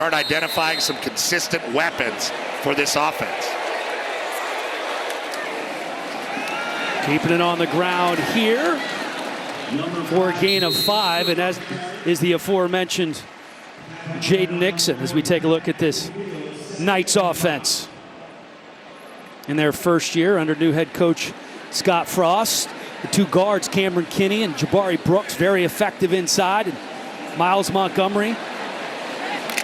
Start identifying some consistent weapons for this offense. Keeping it on the ground here for a gain of 5, and as is the aforementioned Jaden Nixon as we take a look at this Knights offense. In their first year under new head coach Scott Frost, the two guards, Cameron Kinney and Jabari Brooks, very effective inside, and Miles Montgomery,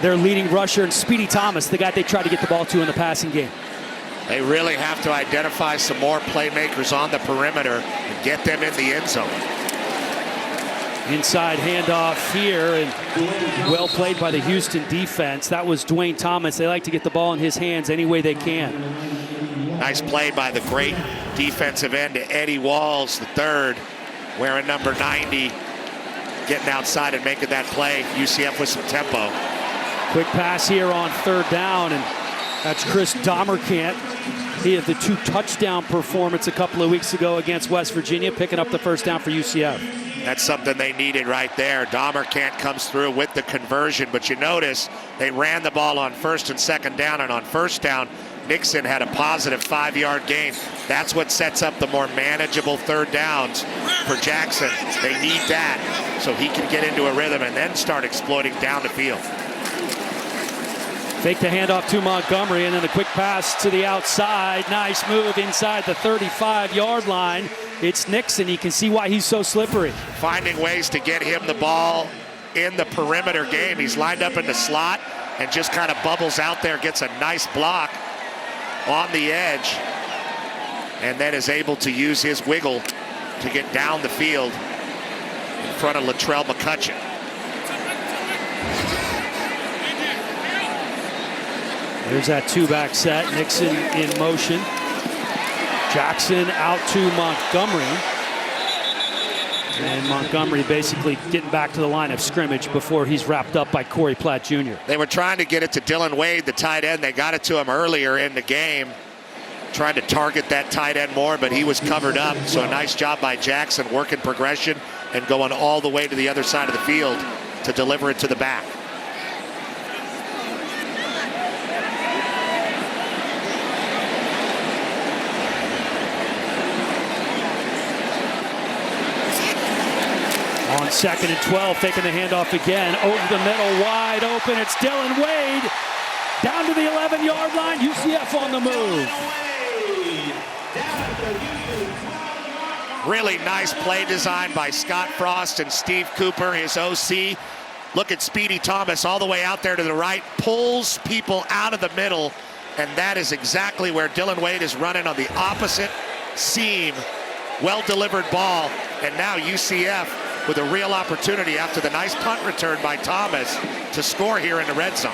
their leading rusher, and Speedy Thomas, the guy they tried to get the ball to in the passing game. They really have to identify some more playmakers on the perimeter and get them in the end zone. Inside handoff here, and well played by the Houston defense. That was Dwayne Thomas. They like to get the ball in his hands any way they can. Nice play by the great defensive end to Eddie Walls III, wearing number 90, getting outside and making that play. UCF with some tempo. Quick pass here on third down, and that's Chris Domerkant. He had the 2 touchdown performance a couple of weeks ago against West Virginia, picking up the first down for UCF. That's something they needed right there. Domerkant comes through with the conversion, but you notice they ran the ball on first and second down, and on first down, Nixon had a positive 5-yard gain. That's what sets up the more manageable third downs for Jackson. They need that so he can get into a rhythm and then start exploiting down the field. Fake the handoff to Montgomery, and then the quick pass to the outside. Nice move inside the 35-yard line. It's Nixon. You can see why he's so slippery. Finding ways to get him the ball in the perimeter game. He's lined up in the slot and just kind of bubbles out there, gets a nice block on the edge, and then is able to use his wiggle to get down the field in front of Latrell McCutcheon. There's that 2-back set. Nixon in motion. Jackson out to Montgomery. And Montgomery basically getting back to the line of scrimmage before he's wrapped up by Corey Platt Jr. They were trying to get it to Dylan Wade, the tight end. They got it to him earlier in the game, trying to target that tight end more, but he was covered up. So a nice job by Jackson, working progression and going all the way to the other side of the field to deliver it to the back. On 2nd and 12, faking the handoff again. Over the middle, wide open. It's Dylan Wade. Down to the 11-yard line. UCF on the move. Really nice play design by Scott Frost and Steve Cooper, his OC. Look at Speedy Thomas all the way out there to the right. Pulls people out of the middle. And that is exactly where Dylan Wade is running on the opposite seam. Well-delivered ball. And now UCF with a real opportunity after the nice punt return by Thomas to score here in the red zone.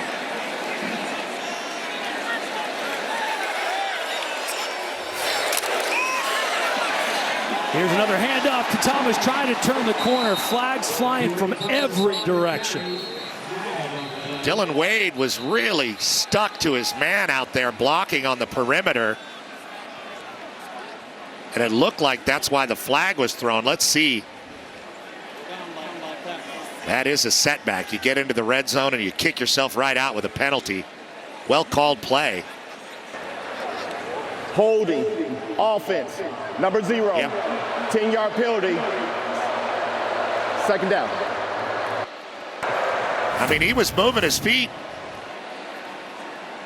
Here's another handoff to Thomas, trying to turn the corner. Flags flying from every direction. Dylan Wade was really stuck to his man out there blocking on the perimeter. And it looked like that's why the flag was thrown. Let's see. That is a setback. You get into the red zone and you kick yourself right out with a penalty. Well called play. Holding, offense, number 0, Yep. 10-yard penalty, second down. I mean, he was moving his feet.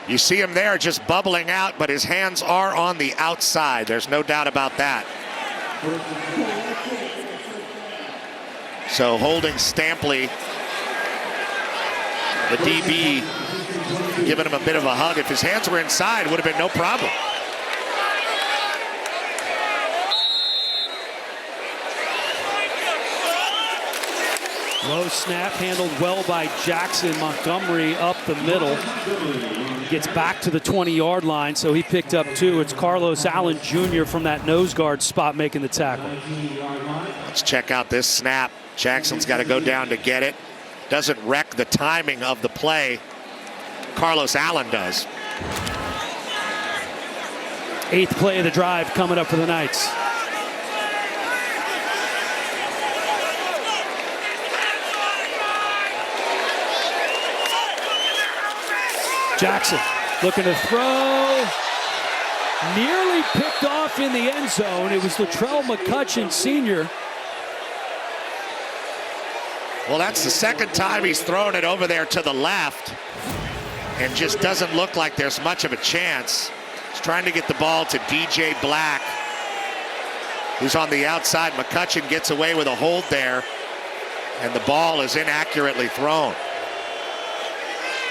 You see him there just bubbling out, but his hands are on the outside. There's no doubt about that. So holding Stampley, the DB, giving him a bit of a hug. If his hands were inside, it would have been no problem. Low snap, handled well by Jackson. Montgomery up the middle. Gets back to the 20-yard line, so he picked up 2. It's Carlos Allen Jr. from that nose guard spot making the tackle. Let's check out this snap. Jackson's got to go down to get it. Doesn't wreck the timing of the play. Carlos Allen does. 8th play of the drive coming up for the Knights. Jackson looking to throw. Nearly picked off in the end zone. It was Latrell McCutcheon Sr. Well, that's the second time he's thrown it over there to the left and just doesn't look like there's much of a chance. He's trying to get the ball to DJ Black, who's on the outside. McCutcheon gets away with a hold there, and the ball is inaccurately thrown.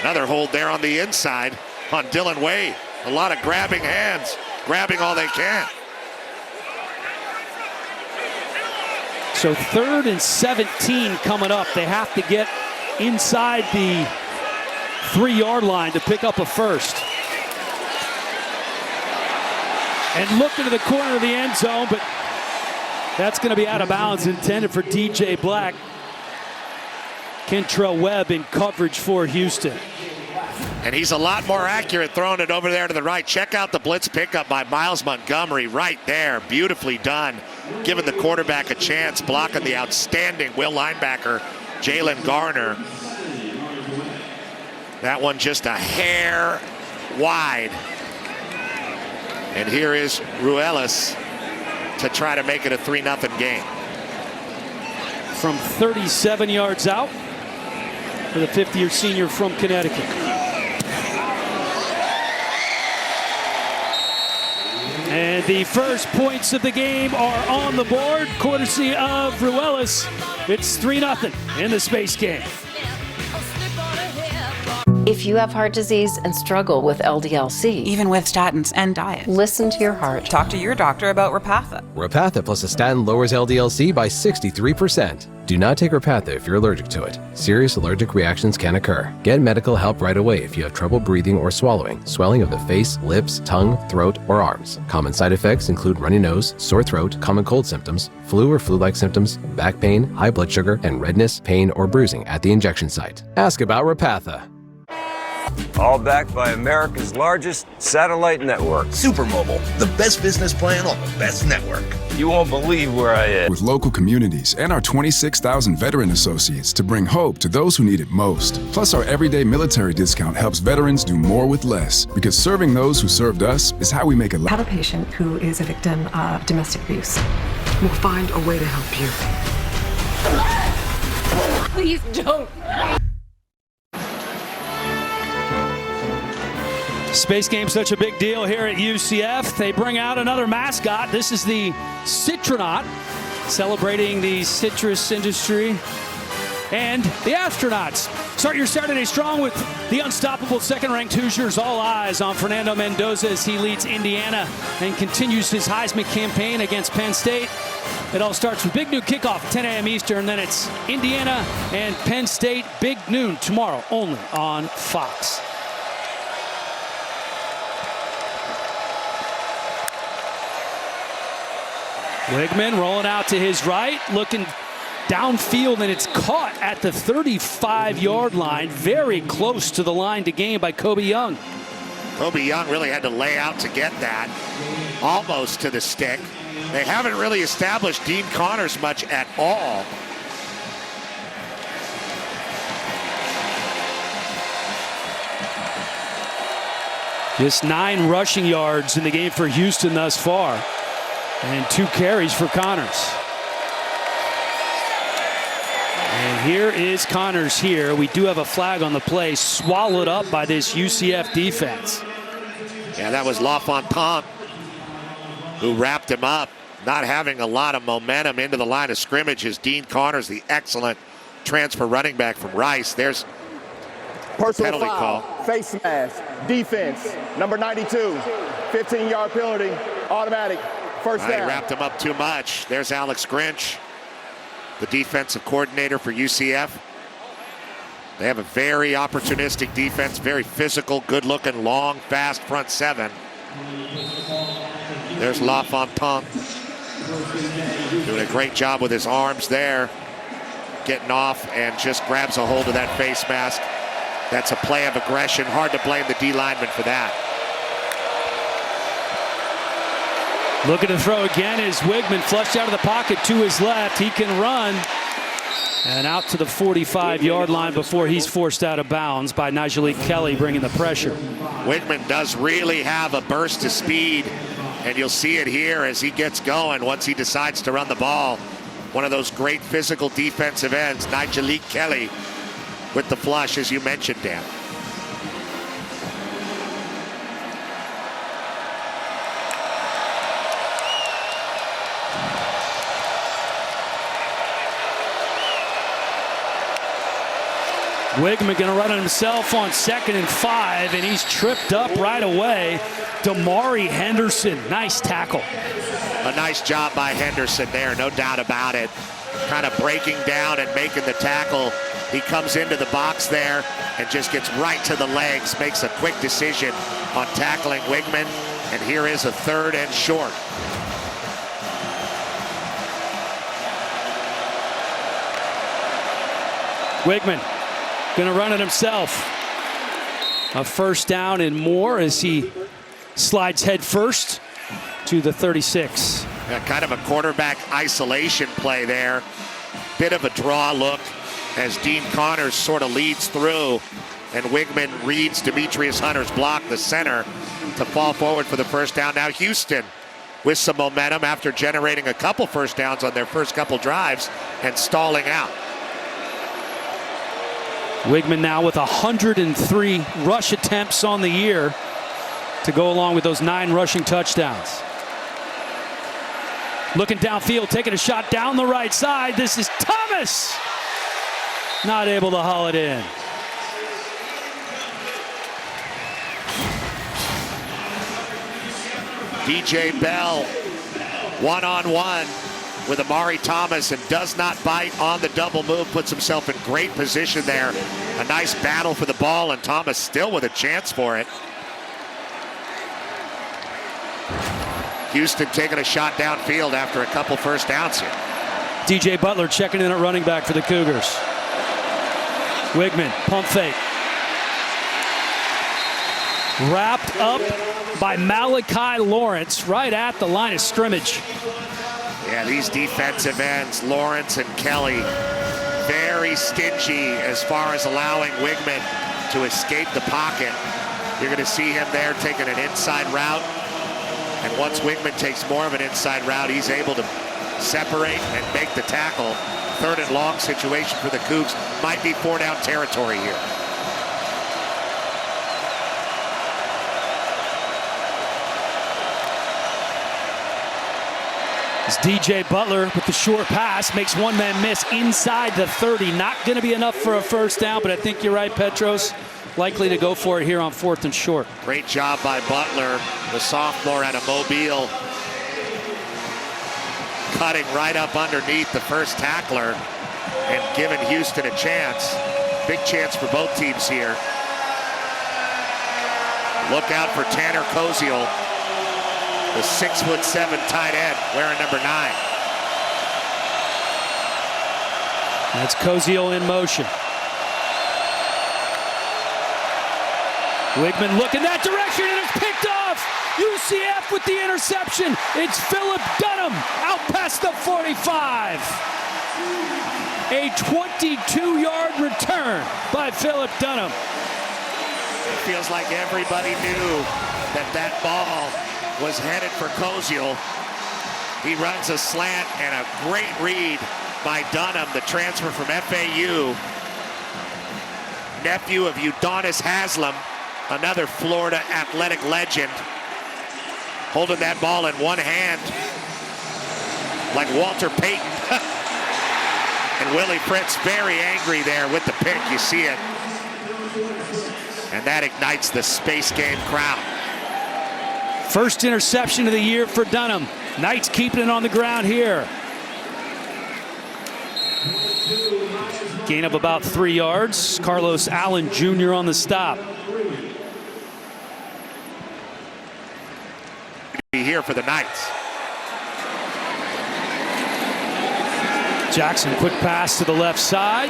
Another hold there on the inside on Dylan Wade. A lot of grabbing hands, grabbing all they can. So 3rd and 17 coming up. They have to get inside the 3-yard line to pick up a first. And look into the corner of the end zone, but that's going to be out of bounds, intended for DJ Black. Kentrell Webb in coverage for Houston. And he's a lot more accurate throwing it over there to the right. Check out the blitz pickup by Miles Montgomery right there. Beautifully done. Giving the quarterback a chance, blocking the outstanding Will linebacker, Jalen Garner. That one just a hair wide. And here is Ruelas to try to make it a 3-0 game. From 37 yards out for the 50-year senior from Connecticut. And the first points of the game are on the board, courtesy of Ruelas. It's 3-0 in the Space game. If you have heart disease and struggle with LDL-C, even with statins and diet, listen to your heart. Talk to your doctor about Repatha. Repatha plus a statin lowers LDL-C by 63%. Do not take Repatha if you're allergic to it. Serious allergic reactions can occur. Get medical help right away if you have trouble breathing or swallowing, swelling of the face, lips, tongue, throat, or arms. Common side effects include runny nose, sore throat, common cold symptoms, flu or flu-like symptoms, back pain, high blood sugar, and redness, pain, or bruising at the injection site. Ask about Repatha. All backed by America's largest satellite network. Supermobile, the best business plan on the best network. You won't believe where I am. With local communities and our 26,000 veteran associates to bring hope to those who need it most. Plus, our everyday military discount helps veterans do more with less. Because serving those who served us is how we make a life. Have a patient who is a victim of domestic abuse. We'll find a way to help you. Please don't. Space game's such a big deal here at UCF. They bring out another mascot. This is the Citronaut, celebrating the citrus industry. And the astronauts. Start your Saturday strong with the unstoppable second-ranked Hoosiers. All eyes on Fernando Mendoza as he leads Indiana and continues his Heisman campaign against Penn State. It all starts with big noon kickoff, 10 a.m. Eastern. Then it's Indiana and Penn State, big noon tomorrow, only on Fox. Wigman rolling out to his right, looking downfield, and it's caught at the 35-yard line, very close to the line to gain by Kobe Young. Kobe Young really had to lay out to get that, almost to the stick. They haven't really established Dean Connors much at all. Just 9 rushing yards in the game for Houston thus far. And 2 carries for Connors. And here is Connors here. We do have a flag on the play, swallowed up by this UCF defense. Yeah, that was LaFontaine who wrapped him up, not having a lot of momentum into the line of scrimmage. Is Dean Connors, the excellent transfer running back from Rice. There's Personal penalty foul, call. Face mask, defense, number 92, 15-yard penalty, automatic. First He down. wrapped him up too much. There's Alex Grinch, the defensive coordinator for UCF. They have a very opportunistic defense, very physical, good-looking, long, fast front seven. There's LaFontaine doing a great job with his arms there, getting off and just grabs a hold of that face mask. That's a play of aggression. Hard to blame the D lineman for that. Looking to throw again is Wigman, flushed out of the pocket to his left. He can run. And out to the 45-yard line before he's forced out of bounds by Nigel Kelly, bringing the pressure. Wigman does really have a burst of speed, and you'll see it here as he gets going once he decides to run the ball. One of those great physical defensive ends, Nigel Kelly, with the flush, as you mentioned, Dan. Wigman going to run it himself on 2nd and 5, and he's tripped up right away. Damari Henderson, nice tackle. A nice job by Henderson there, no doubt about it. Kind of breaking down and making the tackle. He comes into the box there and just gets right to the legs, makes a quick decision on tackling Wigman, and here is a 3rd and short. Wigman going to run it himself. A 1st down and more as he slides head first to the 36. Yeah, kind of a quarterback isolation play there. Bit of a draw look as Dean Connors sort of leads through, and Wigman reads Demetrius Hunter's block, the center, to fall forward for the 1st down. Now Houston with some momentum after generating a couple 1st downs on their first couple drives and stalling out. Wigman now with 103 rush attempts on the year to go along with those 9 rushing touchdowns. Looking downfield, taking a shot down the right side. This is Thomas. Not able to haul it in. DJ Bell, one-on-one with Amari Thomas, and does not bite on the double move, puts himself in great position there. A nice battle for the ball, and Thomas still with a chance for it. Houston taking a shot downfield after a couple 1st downs here. DJ Butler checking in at running back for the Cougars. Wigman, pump fake. Wrapped up by Malachi Lawrence right at the line of scrimmage. Yeah, these defensive ends, Lawrence and Kelly, very stingy as far as allowing Wigman to escape the pocket. You're going to see him there taking an inside route. And once Wigman takes more of an inside route, he's able to separate and make the tackle. 3rd and long situation for the Cougs. Might be 4-down territory here. As DJ Butler with the short pass makes one man miss inside the 30. Not going to be enough for a 1st down, but I think you're right, Petros. Likely to go for it here on 4th and short. Great job by Butler, the sophomore out of Mobile, cutting right up underneath the 1st tackler and giving Houston a chance. Big chance for both teams here. Look out for Tanner Koziel, the 6'7" tight end, wearing number 9. That's Koziel in motion. Wigman looking that direction, and it's picked off. UCF with the interception. It's Philip Dunham out past the 45. A 22-yard return by Philip Dunham. It feels like everybody knew that that ball was headed for Koziel. He runs a slant, and a great read by Dunham, the transfer from FAU. Nephew of Udonis Haslam, another Florida athletic legend, holding that ball in one hand like Walter Payton. And Willie Fritz very angry there with the pick. You see it. And that ignites the Space Game crowd. 1st interception of the year for Dunham. Knights keeping it on the ground here. Gain of about 3 yards. Carlos Allen Jr. on the stop. Here for the Knights. Jackson, quick pass to the left side.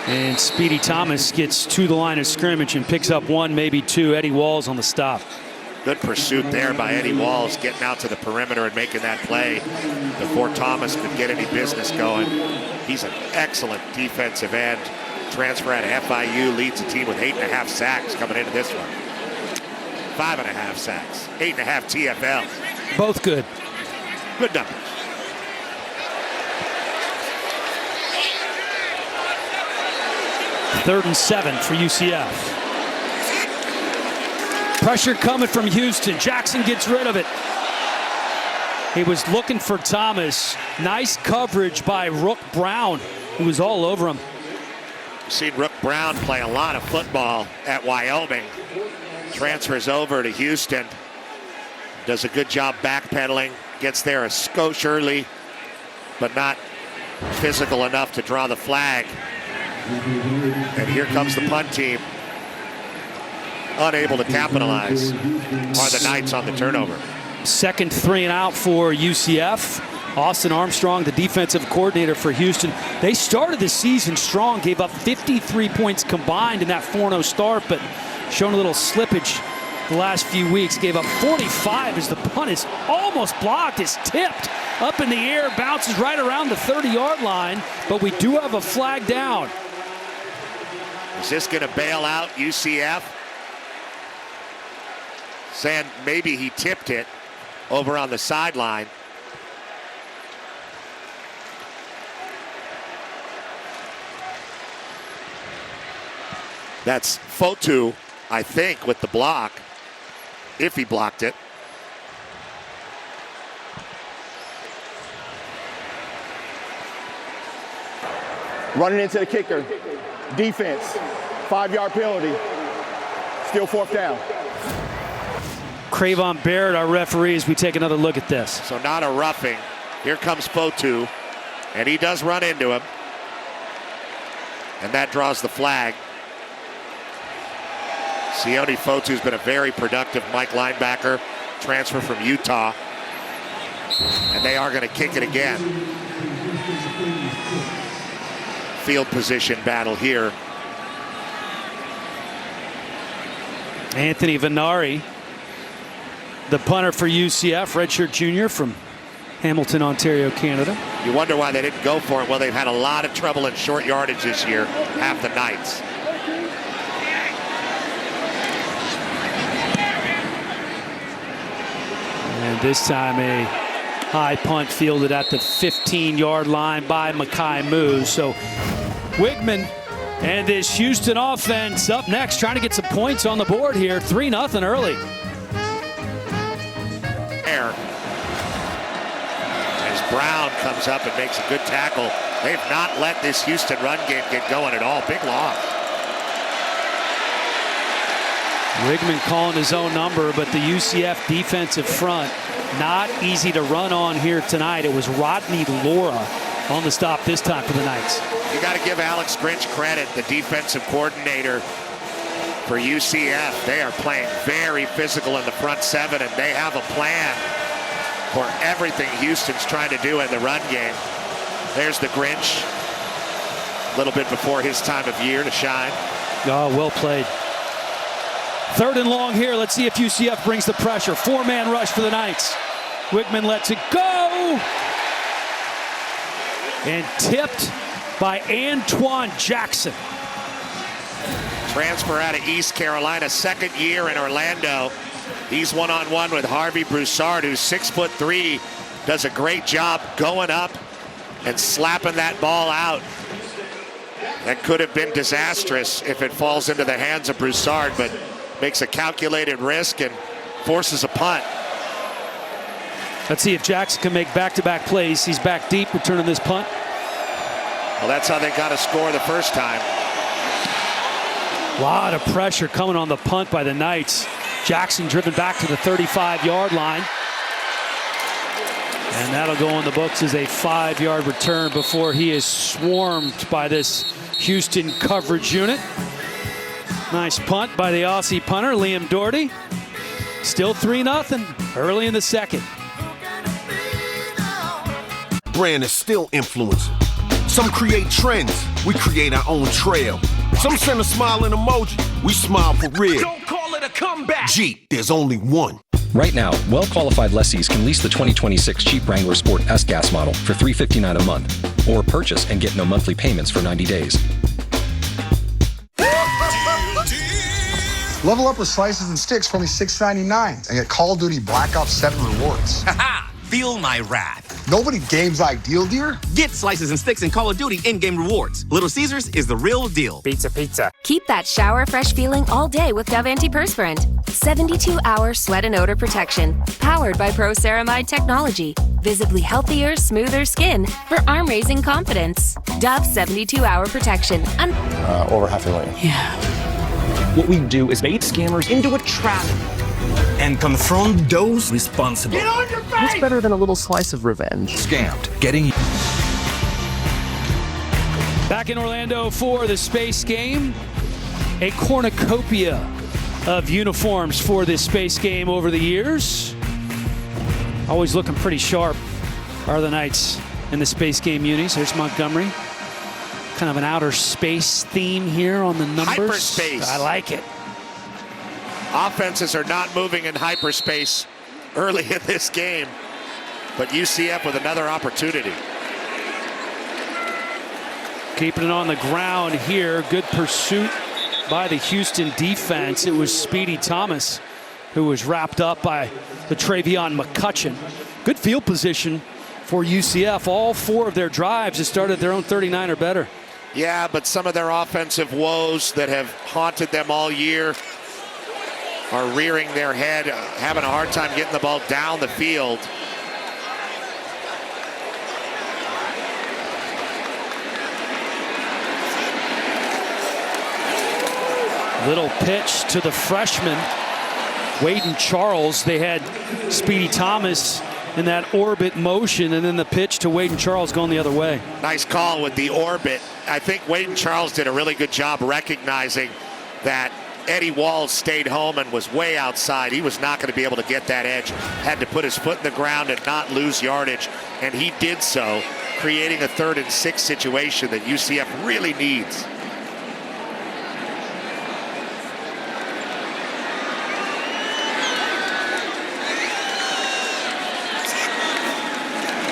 And Speedy Thomas gets to the line of scrimmage and picks up 1, maybe 2. Eddie Walls on the stop. Good pursuit there by Eddie Walls, getting out to the perimeter and making that play before Thomas could get any business going. He's an excellent defensive end. Transfer out of FIU, leads the team with 8.5 sacks coming into this one. 5.5 sacks, 8.5 TFL. Both good. Good numbers. Third and 7 for UCF. Pressure coming from Houston. Jackson gets rid of it. He was looking for Thomas. Nice coverage by Rook Brown, who was all over him. We've seen Rook Brown play a lot of football at Wyoming. Transfers over to Houston. Does a good job backpedaling. Gets there a skosh early, but not physical enough to draw the flag. And here comes the punt team. Unable to capitalize. Are the Knights on the turnover? Second 3 and out for UCF. Austin Armstrong, the defensive coordinator for Houston. They started the season strong, gave up 53 points combined in that 4-0 start, but shown a little slippage the last few weeks. Gave up 45 as the punt is almost blocked. It's tipped up in the air, bounces right around the 30-yard line, but we do have a flag down. Is this going to bail out UCF? Saying maybe he tipped it over on the sideline. That's Fotu, I think, with the block, if he blocked it. Running into the kicker. Defense. 5-yard penalty. Still 4th down. Cravon Barrett, our referee, as we take another look at this. So not a roughing. Here comes Fotu, and he does run into him. And that draws the flag. Sione Fotu's been a very productive Mike linebacker, transfer from Utah. And they are going to kick it again. Field position battle here. Anthony Venari, the punter for UCF, redshirt junior from Hamilton, Ontario, Canada. You wonder why they didn't go for it. Well, they've had a lot of trouble in short yardage this year, have the Knights. And this time a high punt fielded at the 15-yard line by Mekhi Moose. So Wigman and this Houston offense up next, trying to get some points on the board here. 3-0 early. As Brown comes up and makes a good tackle. They've not let this Houston run game get going at all. Big loss. Wigman calling his own number, but the UCF defensive front not easy to run on here tonight. It was Rodney Laura on the stop this time for the Knights. You got to give Alex Grinch credit, the defensive coordinator for UCF. They are playing very physical in the front 7, and they have a plan for everything Houston's trying to do in the run game. There's the Grinch, a little bit before his time of year to shine. Oh, well played. 3rd and long here. Let's see if UCF brings the pressure. 4-man rush for the Knights. Wigman lets it go. And tipped by Antoine Jackson. Transfer out of East Carolina, 2nd year in Orlando. He's one-on-one with Harvey Broussard, who's 6'3", does a great job going up and slapping that ball out. That could have been disastrous if it falls into the hands of Broussard, but makes a calculated risk and forces a punt. Let's see if Jackson can make back-to-back plays. He's back deep, returning this punt. Well, that's how they got a score the first time. A lot of pressure coming on the punt by the Knights. Jackson driven back to the 35-yard line. And that'll go in the books as a 5-yard return before he is swarmed by this Houston coverage unit. Nice punt by the Aussie punter, Liam Doherty. Still 3-0 early in the 2nd. Brand is still influencing. Some create trends. We create our own trail. Some send a smile and emoji. We smile for real. Don't call it a comeback. Jeep, there's only one. Right now, well-qualified lessees can lease the 2026 Jeep Wrangler Sport S-Gas model for $359 a month, or purchase and get no monthly payments for 90 days. Level up with slices and sticks for only $6.99 and get Call of Duty Black Ops 7 rewards. Haha! Feel my wrath. Nobody games like Deal Deer. Get slices and sticks in Call of Duty in-game rewards. Little Caesars is the real deal. Pizza. Keep that shower fresh feeling all day with Dove Antiperspirant. 72-hour sweat and odor protection. Powered by Pro Ceramide technology. Visibly healthier, smoother skin for arm-raising confidence. Dove 72-hour protection. Over $500,000. Yeah. What we do is bait scammers into a trap and confront those responsible. Get on your face! What's better than a little slice of revenge? Scammed. Getting Back in Orlando for the space game. A cornucopia of uniforms for this space game over the years. Always looking pretty sharp are the Knights in the space game unis. There's Montgomery. Kind of an outer space theme here on the numbers. Hyperspace. I like it. Offenses are not moving in hyperspace early in this game, but UCF with another opportunity. Keeping it on the ground here. Good pursuit by the Houston defense. It was Speedy Thomas who was wrapped up by the Travion McCutcheon. Good field position for UCF. All four of their drives have started their own 39 or better. Yeah, but some of their offensive woes that have haunted them all year are rearing their head, having a hard time getting the ball down the field. Little pitch to the freshman, Waden Charles. They had Speedy Thomas in that orbit motion, and then the pitch to Waden Charles going the other way. Nice call with the orbit. I think Waden Charles did a really good job recognizing that Eddie Walls stayed home and was way outside. He was not going to be able to get that edge. Had to put his foot in the ground and not lose yardage, and he did so, creating a 3rd and 6 situation that UCF really needs.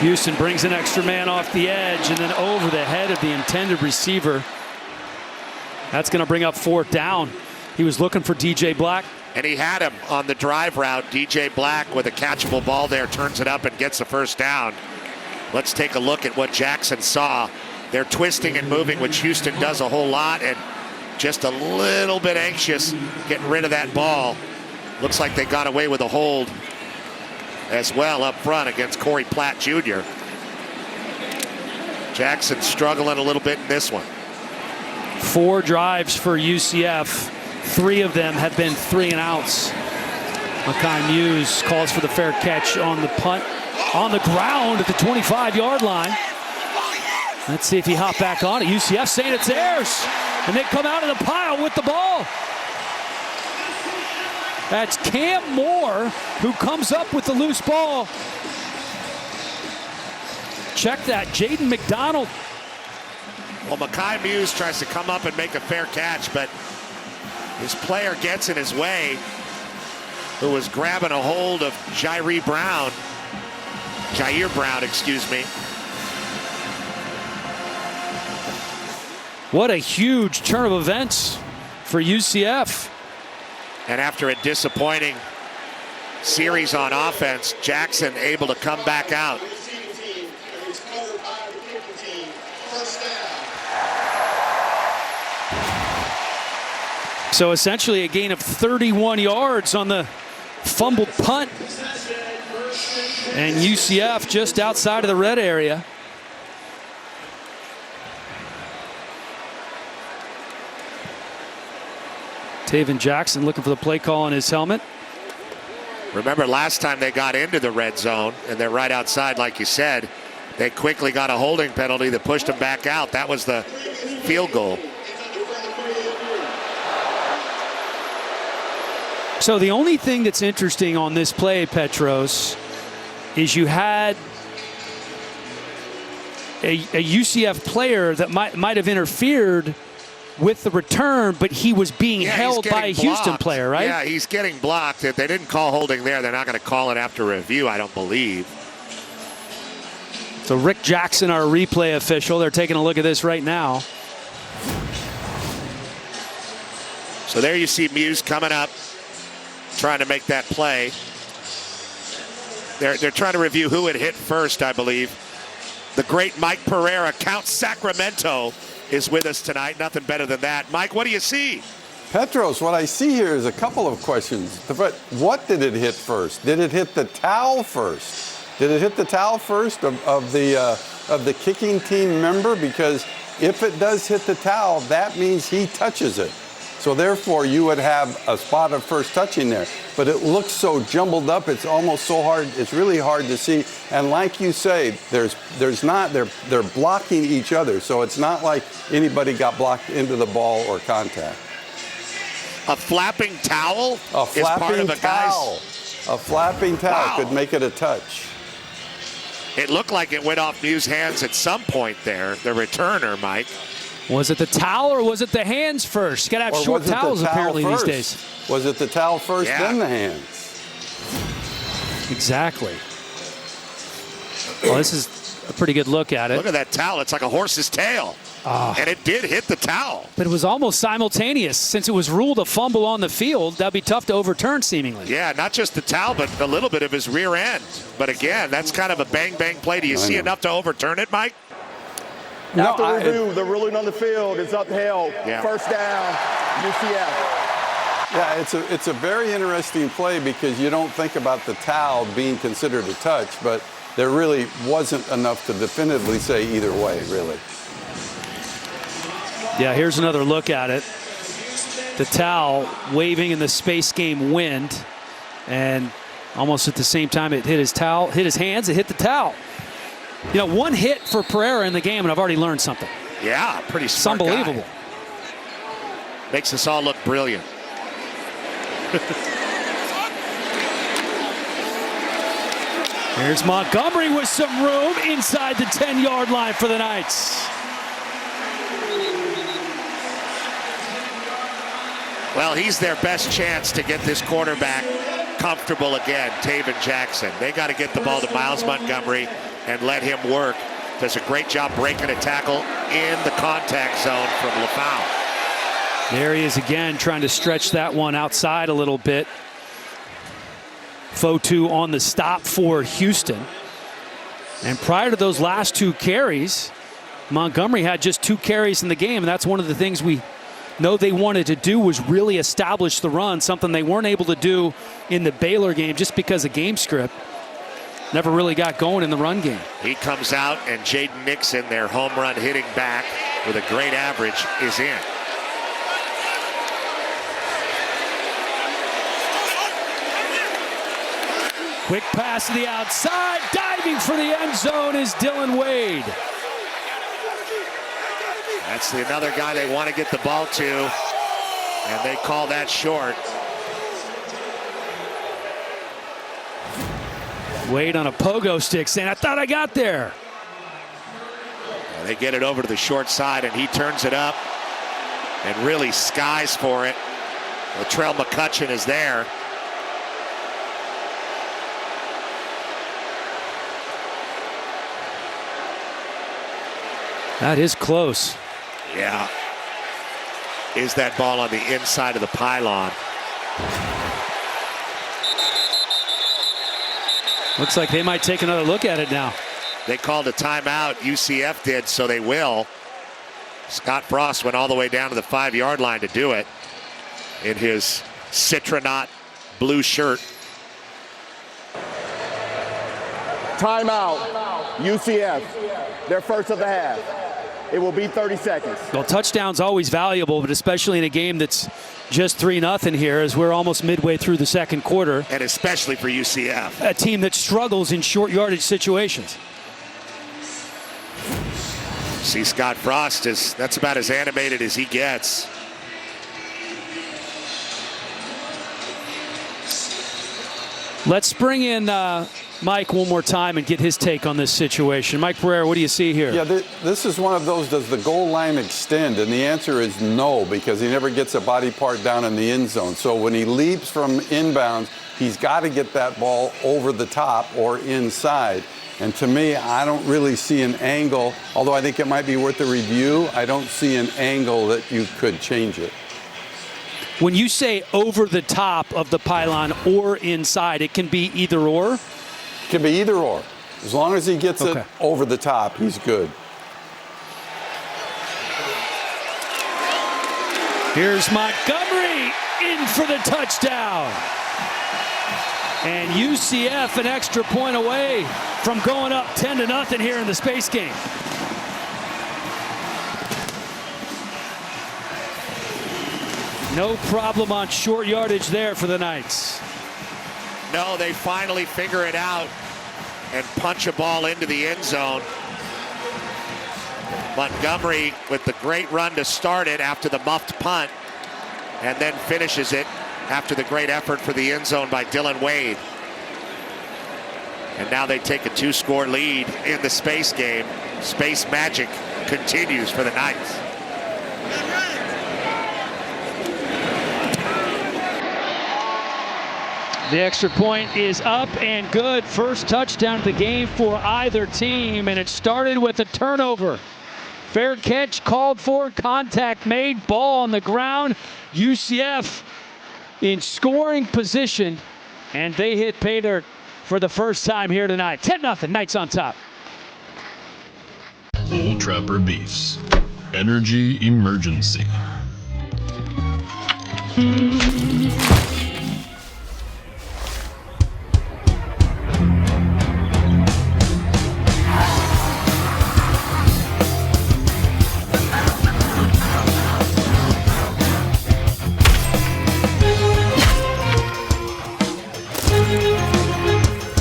Houston brings an extra man off the edge and then over the head of the intended receiver. That's going to bring up 4th down. He was looking for DJ Black. And he had him on the drive route. DJ Black with a catchable ball there, turns it up and gets the 1st down. Let's take a look at what Jackson saw. They're twisting and moving, which Houston does a whole lot, and just a little bit anxious getting rid of that ball. Looks like they got away with a hold as well up front against Corey Platt Jr. Jackson struggling a little bit in this one. 4 drives for UCF. 3 of them have been 3 and outs. Makai Muse calls for the fair catch on the punt. On the ground at the 25-yard line. Let's see if he hopped back on it. UCF saying it's theirs. And they come out of the pile with the ball. That's Cam Moore who comes up with the loose ball. Check that, Jaden McDonald. Well, Makai Muse tries to come up and make a fair catch, but his player gets in his way, who was grabbing a hold of Jair Brown, excuse me. What a huge turn of events for UCF. And after a disappointing series on offense, Jackson able to come back out. So essentially a gain of 31 yards on the fumbled punt. And UCF just outside of the red area. Taven Jackson looking for the play call on his helmet. Remember last time they got into the red zone, and they're right outside, like you said, they quickly got a holding penalty that pushed them back out. That was the field goal. So the only thing that's interesting on this play, Petros, is you had a UCF player that might have interfered with the return, but he was being held by a Houston player, right? Yeah, he's getting blocked. If they didn't call holding there, they're not going to call it after review, I don't believe. So Rick Jackson, our replay official, they're taking a look at this right now. So there you see Muse coming up, trying to make that play. They're trying to review who had hit first, I believe. The great Mike Pereira, Count Sacramento, is with us tonight. Nothing better than that. Mike, what do you see? Petros, what I see here is a couple of questions. What did it hit first? Did it hit the towel first? Did it hit the towel first of the kicking team member? Because if it does hit the towel, that means he touches it. So therefore, you would have a spot of first touching there. But it looks so jumbled up, it's almost so hard, it's really hard to see. And like you say, they're blocking each other. So it's not like anybody got blocked into the ball or contact. A flapping towel? A flapping towel. A flapping towel could make it a touch. It looked like it went off Muse's hands at some point there, the returner, Mike. Was it the towel or was it the hands first? You got to have short towels apparently these days. Was it the towel first, then the hands? Exactly. Well, this is a pretty good look at it. Look at that towel. It's like a horse's tail. And it did hit the towel. But it was almost simultaneous. Since it was ruled a fumble on the field, that'd be tough to overturn seemingly. Yeah, not just the towel, but a little bit of his rear end. But again, that's kind of a bang-bang play. Do you see enough to overturn it, Mike? After review, the ruling on the field is upheld. First down, UCF. Yeah, it's a very interesting play because you don't think about the towel being considered a touch, but there really wasn't enough to definitively say either way, really. Yeah, here's another look at it. The towel waving in the space game wind, and almost at the same time it hit his towel, hit his hands, it hit the towel. You know, one hit for Pereira in the game, and I've already learned something. Yeah, pretty smart. It's unbelievable. Guy. Makes us all look brilliant. Here's Montgomery with some room inside the 10-yard line for the Knights. Well, he's their best chance to get this quarterback comfortable again, Taven Jackson. They got to get the ball to Miles Montgomery and let him work. Does a great job breaking a tackle in the contact zone from LaFau. There he is again, trying to stretch that one outside a little bit. Fotu on the stop for Houston. And prior to those last two carries, Montgomery had just 2 carries in the game, and that's one of the things we know they wanted to do was really establish the run, something they weren't able to do in the Baylor game just because of game script. Never really got going in the run game. He comes out, and Jaden Nixon, their home run hitting back with a great average, is in. Quick pass to the outside. Diving for the end zone is Dylan Wade. That's another guy they want to get the ball to, and they call that short. Wade on a pogo stick saying, I thought I got there. And they get it over to the short side, and he turns it up and really skies for it. Latrell McCutcheon is there. That is close. Yeah. Is that ball on the inside of the pylon? Looks like they might take another look at it now. They called a timeout. UCF did, so they will. Scott Frost went all the way down to the 5-yard line to do it in his Citronaut blue shirt. Timeout. UCF. Their first of the half. It will be 30 seconds. Well, touchdown's always valuable, but especially in a game that's just 3-0 here as we're almost midway through the second quarter. And especially for UCF. A team that struggles in short yardage situations. See, Scott Frost, that's about as animated as he gets. Let's bring in Mike one more time and get his take on this situation. Mike Pereira, what do you see here? Yeah, this is one of those, does the goal line extend? And the answer is no, because he never gets a body part down in the end zone. So when he leaps from inbounds, he's got to get that ball over the top or inside. And to me, I don't really see an angle, although I think it might be worth a review. I don't see an angle that you could change it. When you say over the top of the pylon or inside, it can be either or? It can be either or. As long as he gets it over the top, he's good. Here's Montgomery in for the touchdown. And UCF an extra point away from going up 10-0 here in the space game. No problem on short yardage there for the Knights. No, they finally figure it out and punch a ball into the end zone. Montgomery with the great run to start it after the muffed punt, and then finishes it after the great effort for the end zone by Dylan Wade. And now they take a 2-score lead in the space game. Space magic continues for the Knights. The extra point is up and good. First touchdown of the game for either team, and it started with a turnover. Fair catch called for, contact made, ball on the ground. UCF in scoring position, and they hit pay dirt for the first time here tonight. 10-0, Knights on top. Old Trapper Beefs. Energy emergency.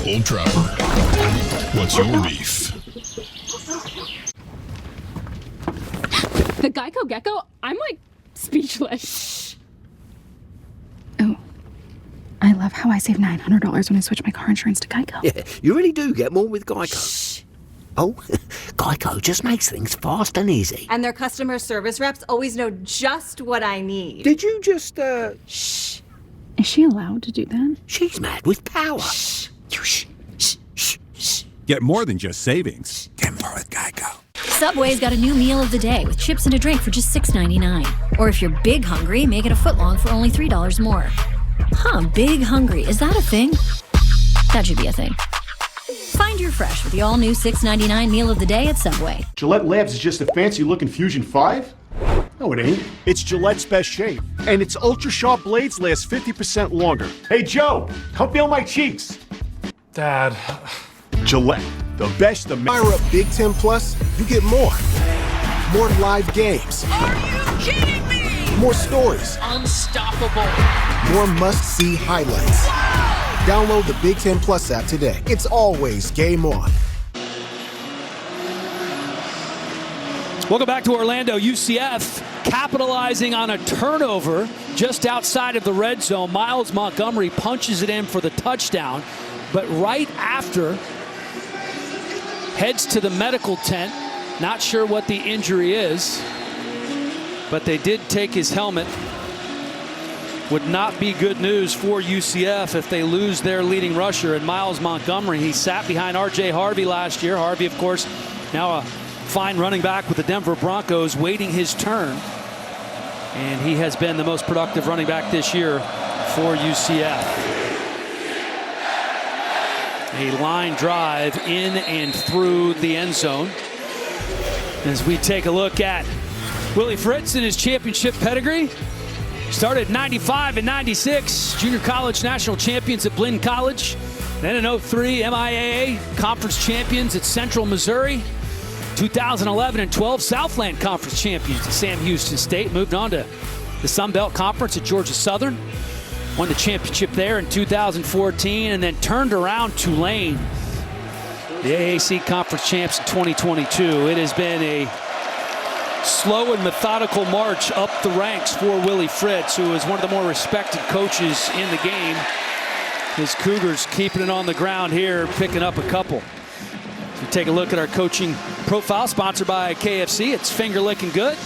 Old Trapper, what's your beef? The Geico Gecko? I'm like speechless. Oh, I love how I save $900 when I switch my car insurance to Geico. Yeah, you really do get more with Geico. Shh. Oh, Geico just makes things fast and easy. And their customer service reps always know just what I need. Did you just, Shh. Is she allowed to do that? She's mad with power. Shh. You shh, shh, shh, shh. Get more than just savings. Get more with Geico. Subway's got a new meal of the day with chips and a drink for just $6.99. Or if you're big hungry, make it a footlong for only $3 more. Huh, big hungry. Is that a thing? That should be a thing. Find your fresh with the all-new $6.99 meal of the day at Subway. Gillette Labs is just a fancy-looking Fusion 5? No, it ain't. It's Gillette's best shave. And its ultra-sharp blades last 50% longer. Hey, Joe, come feel my cheeks. Dad. Gillette, the best the Fire up Big Ten Plus, you get more. More live games. Are you kidding me? More stories. Unstoppable. More must-see highlights. Download the Big Ten Plus app today. It's always game on. Welcome back to Orlando. UCF capitalizing on a turnover just outside of the red zone. Miles Montgomery punches it in for the touchdown, but right after heads to the medical tent. Not sure what the injury is, but they did take his helmet. Would not be good news for UCF if they lose their leading rusher. And Miles Montgomery, he sat behind R.J. Harvey last year. Harvey, of course, now a fine running back with the Denver Broncos, waiting his turn. And he has been the most productive running back this year for UCF. A line drive in and through the end zone. As we take a look at Willie Fritz and his championship pedigree. Started 95 and 96, junior college national champions at Blinn College. Then in 03, MIAA conference champions at Central Missouri. 2011 and 12, Southland Conference champions at Sam Houston State. Moved on to the Sun Belt Conference at Georgia Southern. Won the championship there in 2014 and then turned around Tulane. The AAC Conference champs in 2022. It has been a slow and methodical march up the ranks for Willie Fritz, who is one of the more respected coaches in the game. His Cougars keeping it on the ground here, picking up a couple. So take a look at our coaching profile, sponsored by KFC. It's finger licking good.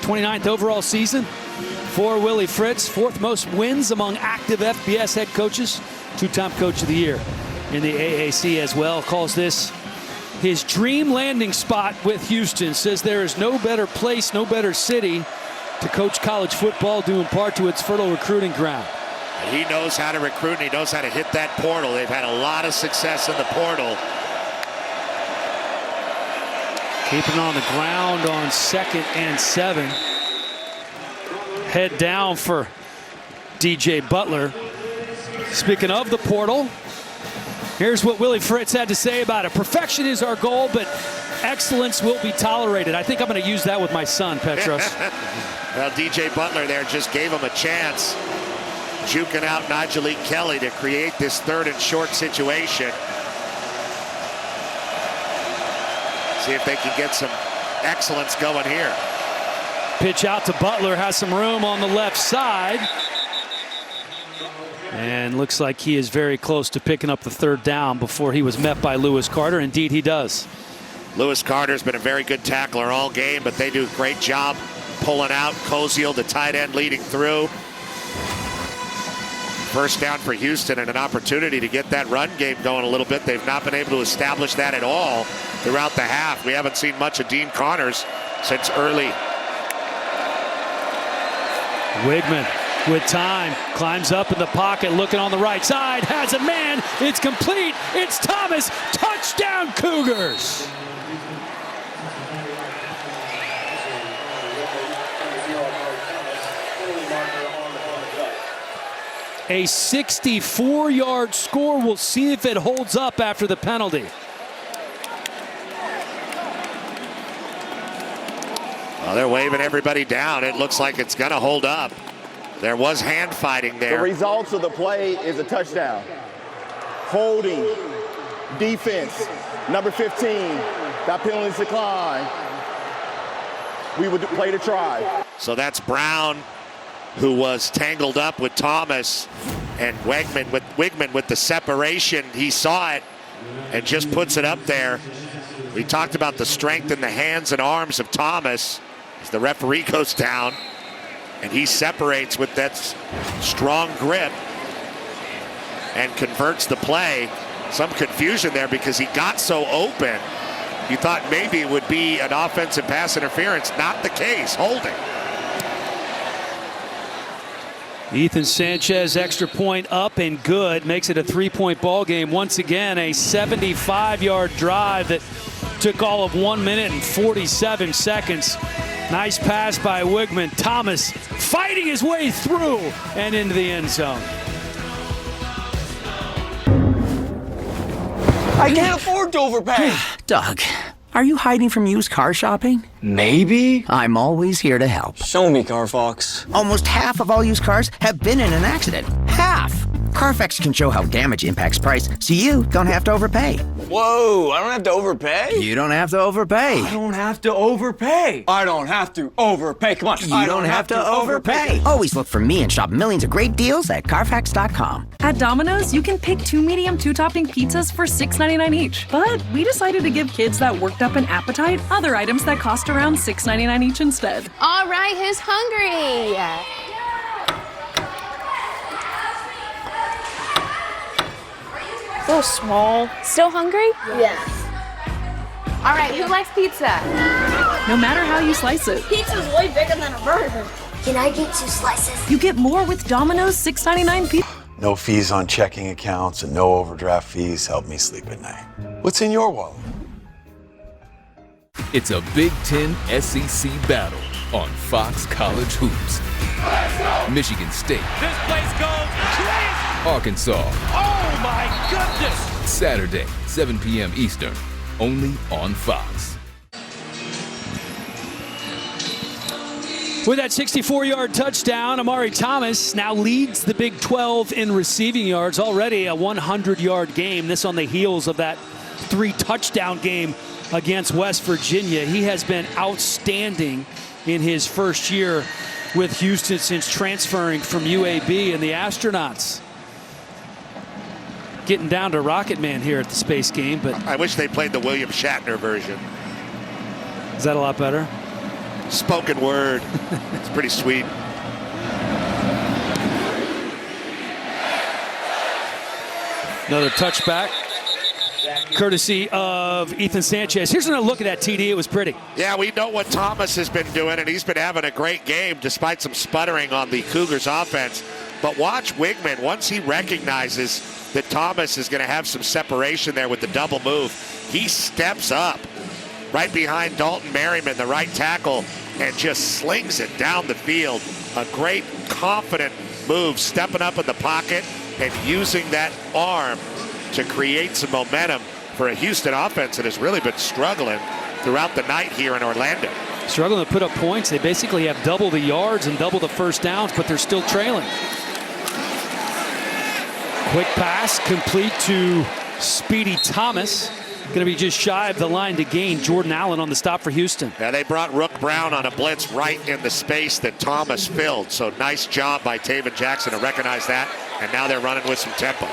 29th overall season for Willie Fritz. 4th most wins among active FBS head coaches. 2-time coach of the year in the AAC as well. Calls this his dream landing spot with Houston. Says there is no better place, no better city to coach college football, due in part to its fertile recruiting ground. He knows how to recruit, and he knows how to hit that portal. They've had a lot of success in the portal. Keeping on the ground on 2nd and 7. Head down for DJ Butler. Speaking of the portal, here's what Willie Fritz had to say about it. Perfection is our goal, but excellence will be tolerated. I think I'm going to use that with my son, Petros. Well, DJ Butler there just gave him a chance, juking out Najee Kelly to create this 3rd and short situation. See if they can get some excellence going here. Pitch out to Butler, has some room on the left side. And looks like he is very close to picking up the 3rd down before he was met by Lewis Carter. Indeed, he does. Lewis Carter's been a very good tackler all game, but they do a great job pulling out. Koziel, the tight end, leading through. First down for Houston and an opportunity to get that run game going a little bit. They've not been able to establish that at all throughout the half. We haven't seen much of Dean Connors since early. Wigman with time, climbs up in the pocket, looking on the right side, has a man, it's complete, it's Thomas, touchdown Cougars! A 64-yard score. We'll see if it holds up after the penalty. Well, they're waving everybody down. It looks like it's going to hold up. There was hand fighting there. The results of the play is a touchdown. Holding, defense, number 15, that penalty's declined. We would play to try. So that's Brown, who was tangled up with Thomas, and Wigman with the separation. He saw it and just puts it up there. We talked about the strength in the hands and arms of Thomas as the referee goes down, and he separates with that strong grip and converts the play. Some confusion there because he got so open. You thought maybe it would be an offensive pass interference. Not the case. Holding. Ethan Sanchez, extra point up and good, makes it a 3-point ball game. Once again, a 75-yard drive that took all of 1 minute and 47 seconds. Nice pass by Wigman. Thomas fighting his way through and into the end zone. I can't afford to overpay. Doug, are you hiding from used car shopping? Maybe. I'm always here to help. Show me, Carfox. Almost half of all used cars have been in an accident. Half! Carfax can show how damage impacts price, so you don't have to overpay. Whoa, I don't have to overpay? You don't have to overpay. I don't have to overpay. I don't have to overpay. Come on. You don't have to overpay. Always look for me and shop millions of great deals at Carfax.com. At Domino's, you can pick 2 medium 2-topping pizzas for $6.99 each. But we decided to give kids that worked up an appetite other items that cost around $6.99 each instead. All right, who's hungry? So small. Still hungry? Yes. All right, who likes pizza? No matter how you slice it. Pizza's way bigger than a burger. Can I get 2 slices? You get more with Domino's $6.99 pizza. No fees on checking accounts and no overdraft fees help me sleep at night. What's in your wallet? It's a Big Ten SEC battle on Fox College Hoops. Michigan State. This place goes crazy! Arkansas. Oh my goodness! Saturday, 7 p.m. Eastern, only on Fox. With that 64-yard touchdown, Amari Thomas now leads the Big 12 in receiving yards. Already a 100-yard game. This on the heels of that 3-touchdown game against West Virginia. He has been outstanding in his first year with Houston since transferring from UAB, and the Astronauts getting down to Rocket Man here at the Space Game, but I wish they played the William Shatner version. Is that a lot better? Spoken word. It's pretty sweet. Another touchback, courtesy of Ethan Sanchez. Here's another look at that TD. It was pretty. Yeah, we know what Thomas has been doing, and he's been having a great game despite some sputtering on the Cougars offense. But watch Wigman, once he recognizes that Thomas is going to have some separation there with the double move, he steps up right behind Dalton Merriman, the right tackle, and just slings it down the field. A great, confident move, stepping up in the pocket and using that arm to create some momentum for a Houston offense that has really been struggling throughout the night here in Orlando. Struggling to put up points. They basically have double the yards and double the first downs, but they're still trailing. Quick pass complete to Speedy Thomas. Going to be just shy of the line to gain. Jordan Allen on the stop for Houston. Yeah, they brought Rook Brown on a blitz right in the space that Thomas filled. So nice job by Taven Jackson to recognize that. And now they're running with some tempo.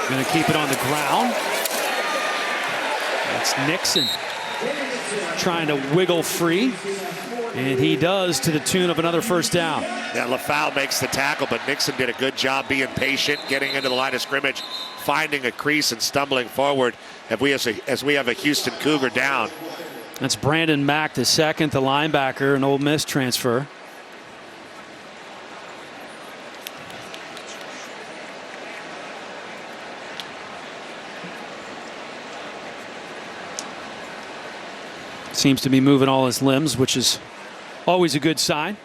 Going to keep it on the ground. That's Nixon trying to wiggle free. And he does, to the tune of another first down. Yeah, LaFowl makes the tackle, but Nixon did a good job being patient, getting into the line of scrimmage, finding a crease and stumbling forward as we have a Houston Cougar down. That's Brandon Mack, the second, the linebacker, an Ole Miss transfer. Seems to be moving all his limbs, which is always a good sign.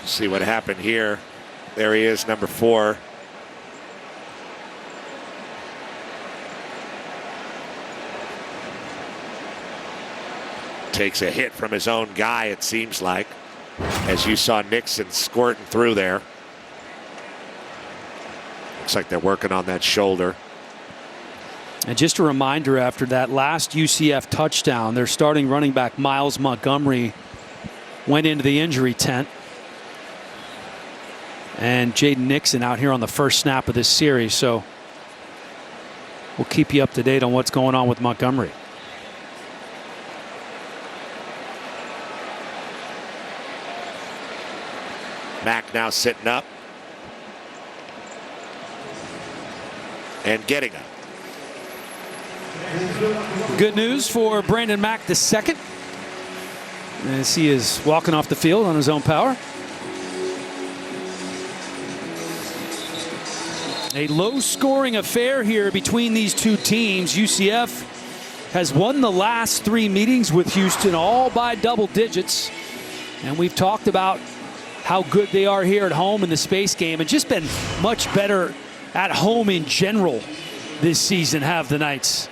See what happened here. There he is, number 4. Takes a hit from his own guy, it seems like, as you saw Nixon squirting through there. Looks like they're working on that shoulder. And just a reminder, after that last UCF touchdown, their starting running back Miles Montgomery went into the injury tent. And Jaden Nixon out here on the first snap of this series. So we'll keep you up to date on what's going on with Montgomery. Mack now sitting up and getting up. Good news for Brandon Mack the second, as he is walking off the field on his own power. A low-scoring affair here between these two teams. UCF has won the last 3 meetings with Houston, all by double digits. And we've talked about how good they are here at home in the Space Game, and just been much better at home in general this season, have the Knights.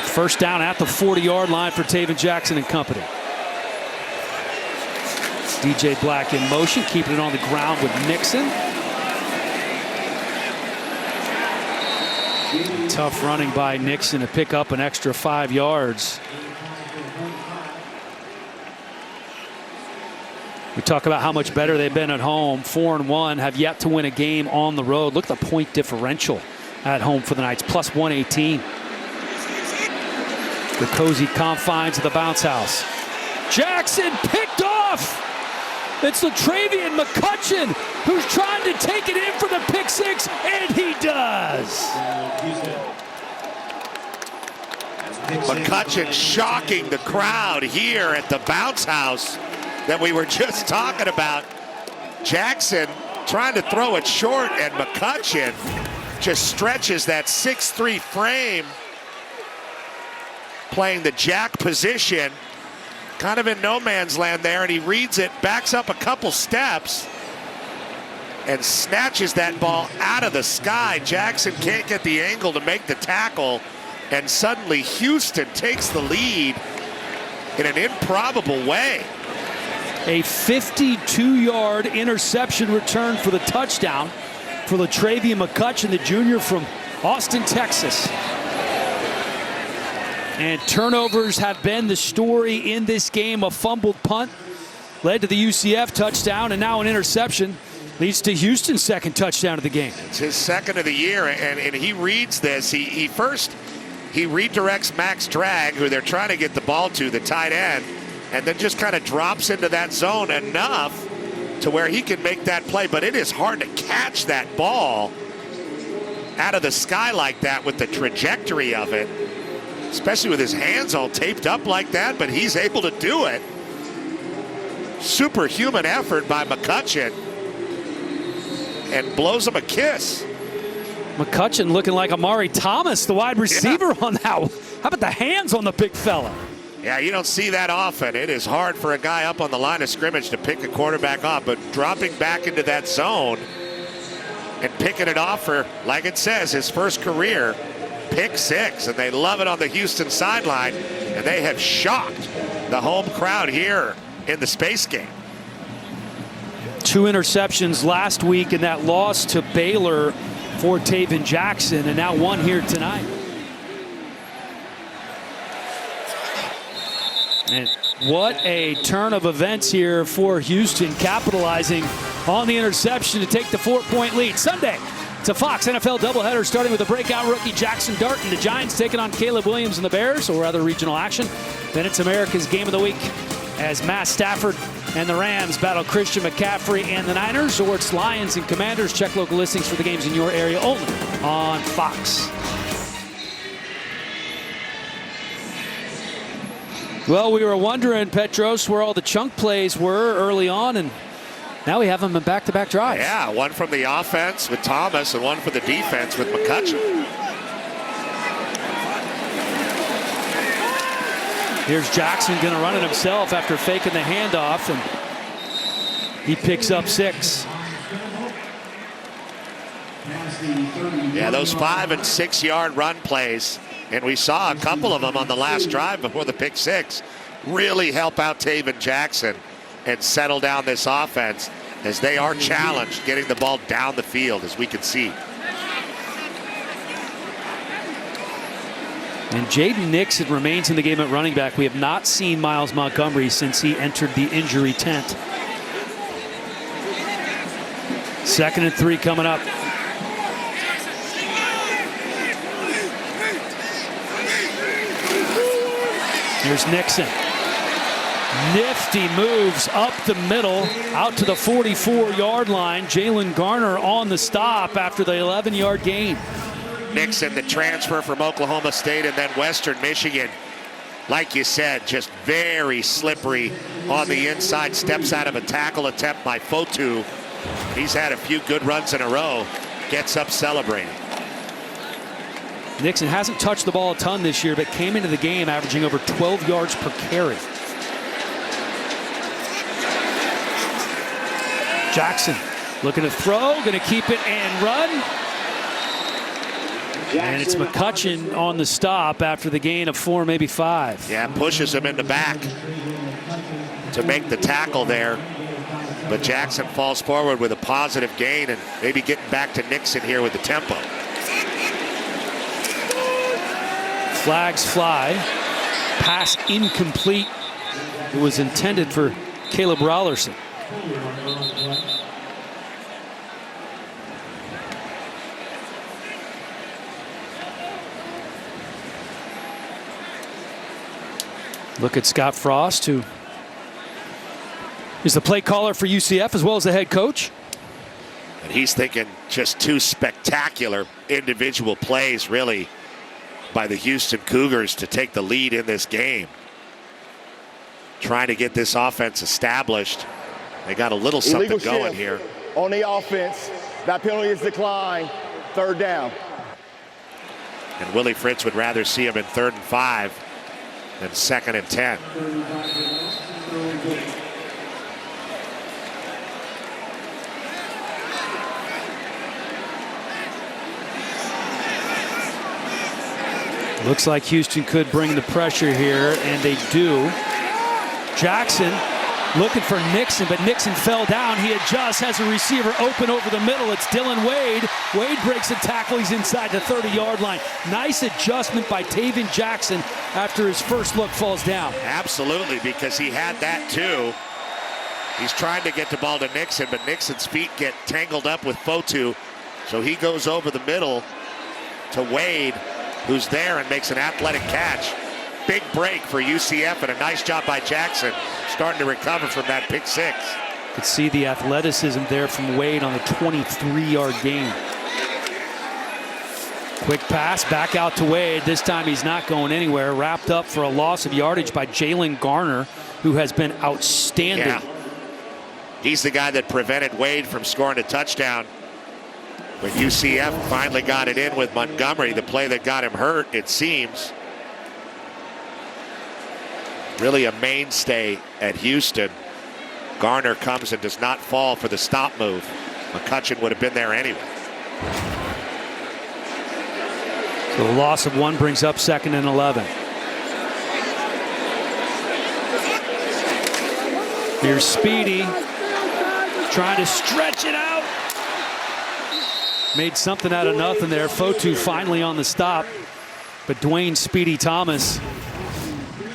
First down at the 40-yard line for Taven Jackson and company. DJ Black in motion, keeping it on the ground with Nixon. Tough running by Nixon to pick up an extra 5 yards. We talk about how much better they've been at home. 4-1, have yet to win a game on the road. Look at the point differential at home for the Knights, plus 118. The cozy confines of the bounce house. Jackson picked off. It's LaTravian McCutcheon who's trying to take it in for the pick six, and he does. McCutcheon shocking the crowd here at the bounce house that we were just talking about. Jackson trying to throw it short, and McCutcheon just stretches that 6'3" frame, playing the jack position, kind of in no man's land there, and he reads it, backs up a couple steps, and snatches that ball out of the sky. Jackson can't get the angle to make the tackle, and suddenly Houston takes the lead in an improbable way. A 52-yard interception return for the touchdown for LaTravian McCutcheon, the junior from Austin, Texas. And turnovers have been the story in this game. A fumbled punt led to the UCF touchdown, and now an interception leads to Houston's second touchdown of the game. It's his second of the year, and he reads this. He redirects Max Drag, who they're trying to get the ball to, the tight end, and then just kind of drops into that zone enough to where he can make that play. But it is hard to catch that ball out of the sky like that with the trajectory of it, especially with his hands all taped up like that, but he's able to do it. Superhuman effort by McCutcheon, and blows him a kiss. McCutcheon looking like Amari Thomas, the wide receiver on that one. How about the hands on the big fella? Yeah, you don't see that often. It is hard for a guy up on the line of scrimmage to pick a quarterback off, but dropping back into that zone and picking it off for, like it says, his first career pick six, and they love it on the Houston sideline, and they have shocked the home crowd here in the Space Game. 2 interceptions last week in that loss to Baylor for Taven Jackson, and now one here tonight. And what a turn of events here for Houston, capitalizing on the interception to take the 4-point lead. Sunday, it's a Fox NFL doubleheader starting with a breakout rookie Jackson Darton. The Giants taking on Caleb Williams and the Bears, or other regional action. Then it's America's Game of the Week as Matt Stafford and the Rams battle Christian McCaffrey and the Niners, or it's Lions and Commanders. Check local listings for the games in your area only on Fox. Well, we were wondering, Petros, where all the chunk plays were early on, and now we have them in back-to-back drives. Yeah, one from the offense with Thomas and one for the defense with McCutcheon. Here's Jackson going to run it himself after faking the handoff, and he picks up 6. Yeah, those 5- and 6-yard run plays, and we saw a couple of them on the last drive before the pick 6, really help out Taven Jackson and settle down this offense as they are challenged getting the ball down the field, as we can see. And Jaden Nixon remains in the game at running back. We have not seen Miles Montgomery since he entered the injury tent. 2nd and 3 coming up. Here's Nixon. Nifty moves up the middle, out to the 44-yard line. Jalen Garner on the stop after the 11-yard gain. Nixon, the transfer from Oklahoma State and then Western Michigan. Like you said, just very slippery on the inside. Steps out of a tackle attempt by Fotu. He's had a few good runs in a row. Gets up celebrating. Nixon hasn't touched the ball a ton this year, but came into the game averaging over 12 yards per carry. Jackson looking to throw, going to keep it and run. And it's McCutcheon on the stop after the gain of 4, maybe 5. Yeah, pushes him in the back to make the tackle there. But Jackson falls forward with a positive gain and maybe getting back to Nixon here with the tempo. Flags fly. Pass incomplete. It was intended for Caleb Rollerson. Look at Scott Frost, who is the play caller for UCF as well as the head coach. And he's thinking just 2 spectacular individual plays, really, by the Houston Cougars to take the lead in this game. Trying to get this offense established. They got a little something going here. On the offense, that penalty is declined. 3rd down. And Willie Fritz would rather see him in 3rd and 5 than 2nd and 10. Looks like Houston could bring the pressure here, and they do. Jackson Looking for Nixon, but Nixon fell down. He adjusts, has a receiver open over the middle. It's Dylan Wade. Wade breaks a tackle. He's inside the 30-yard line. Nice adjustment by Taven Jackson after his first look falls down. Absolutely, because he had that too. He's trying to get the ball to Nixon, but Nixon's feet get tangled up with Fotu. So he goes over the middle to Wade, who's there and makes an athletic catch. Big break for UCF and a nice job by Jackson, starting to recover from that pick six. Could see the athleticism there from Wade on the 23-yard gain. Quick pass back out to Wade. This time he's not going anywhere. Wrapped up for a loss of yardage by Jalen Garner, who has been outstanding. Yeah. He's the guy that prevented Wade from scoring a touchdown. But UCF finally got it in with Montgomery, the play that got him hurt, it seems. Really a mainstay at Houston. Garner comes and does not fall for the stop move. McCutcheon would have been there anyway. So the loss of one brings up 2nd and 11. Here's Speedy trying to stretch it out. Made something out of nothing there. Fotu finally on the stop. But Dwayne Speedy Thomas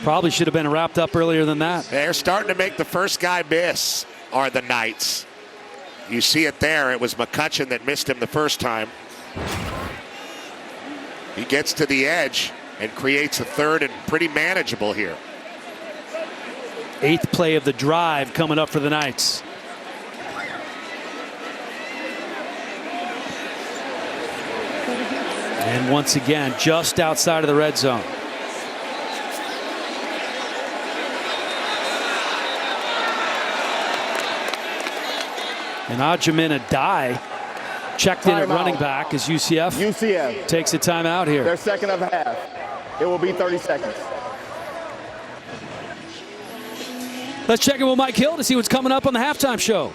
probably should have been wrapped up earlier than that. They're starting to make the first guy miss, are the Knights. You see it there. It was McCutcheon that missed him the first time. He gets to the edge and creates a third and pretty manageable here. 8th play of the drive coming up for the Knights. And once again, just outside of the red zone. And Ajamin Adai checked in at running back as UCF takes a timeout here. Their second of a half. It will be 30 seconds. Let's check in with Mike Hill to see what's coming up on the halftime show.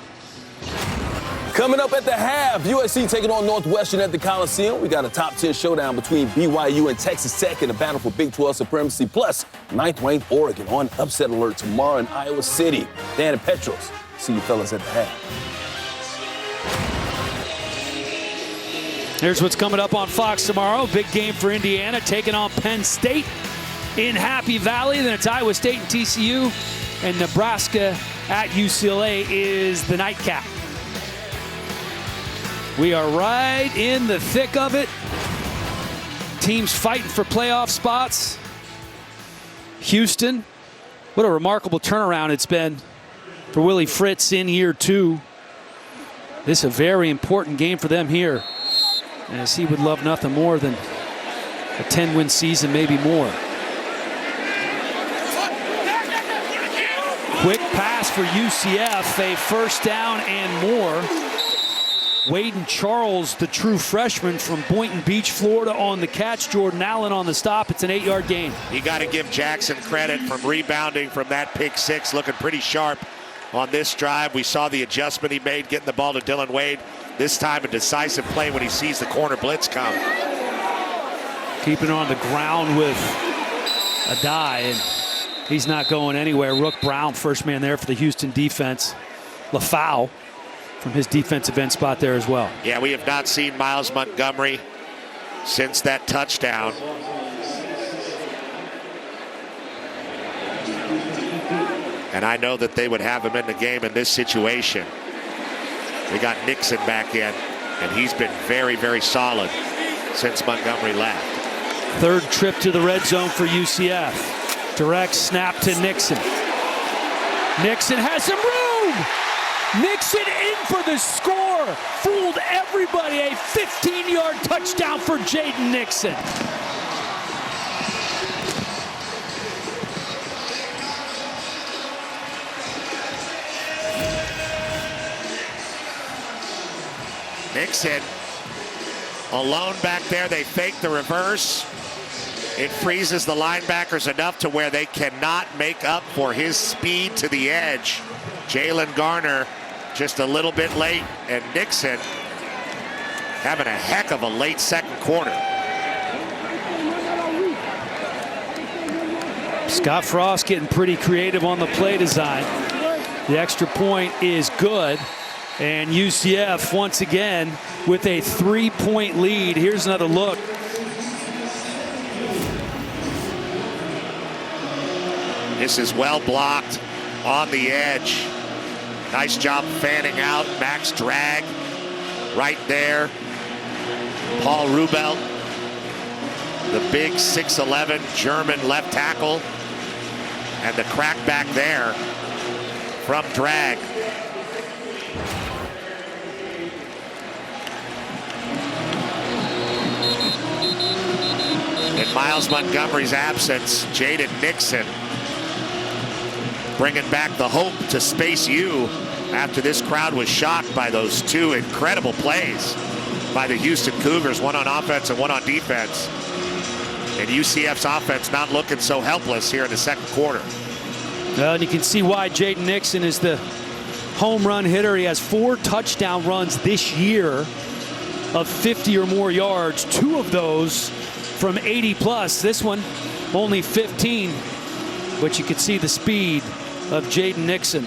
Coming up at the half, USC taking on Northwestern at the Coliseum. We got a top-tier showdown between BYU and Texas Tech in the battle for Big 12 supremacy. Plus, 9th-ranked Oregon on upset alert tomorrow in Iowa City. Dan and Petros, see you fellas at the half. Here's what's coming up on Fox tomorrow. Big game for Indiana, taking on Penn State in Happy Valley. Then it's Iowa State and TCU, and Nebraska at UCLA is the nightcap. We are right in the thick of it. Teams fighting for playoff spots. Houston, what a remarkable turnaround it's been for Willie Fritz in year 2. This is a very important game for them here, as he would love nothing more than a 10-win season, maybe more. Quick pass for UCF, a first down and more. Waden Charles, the true freshman from Boynton Beach, Florida, on the catch. Jordan Allen on the stop. It's an 8-yard gain. You got to give Jackson credit from rebounding from that pick six, looking pretty sharp on this drive. We saw the adjustment he made, getting the ball to Dylan Wade. This time a decisive play when he sees the corner blitz come. Keeping it on the ground with Adai, and he's not going anywhere. Rook Brown, first man there for the Houston defense. LaFau from his defensive end spot there as well. Yeah, we have not seen Miles Montgomery since that touchdown. And I know that they would have him in the game in this situation. We got Nixon back in, and he's been very, very solid since Montgomery left. 3rd trip to the red zone for UCF. Direct snap to Nixon. Nixon has some room. Nixon in for the score. Fooled everybody. A 15-yard touchdown for Jaden Nixon. Nixon alone back there. They fake the reverse. It freezes the linebackers enough to where they cannot make up for his speed to the edge. Jalen Garner just a little bit late, and Nixon having a heck of a late second quarter. Scott Frost getting pretty creative on the play design. The extra point is good. And UCF once again with a 3-point lead. Here's another look. This is well blocked on the edge. Nice job fanning out. Max drag right there. Paul Rubel, the big 6'11" German left tackle. And the crack back there from drag. In Miles Montgomery's absence, Jaden Nixon bringing back the hope to Space U after this crowd was shocked by those two incredible plays by the Houston Cougars, one on offense and one on defense. And UCF's offense not looking so helpless here in the second quarter. Well, and you can see why Jaden Nixon is the home run hitter. He has 4 touchdown runs this year of 50 or more yards. 2 of those from 80 plus. This one only 15. But you can see the speed of Jaden Nixon.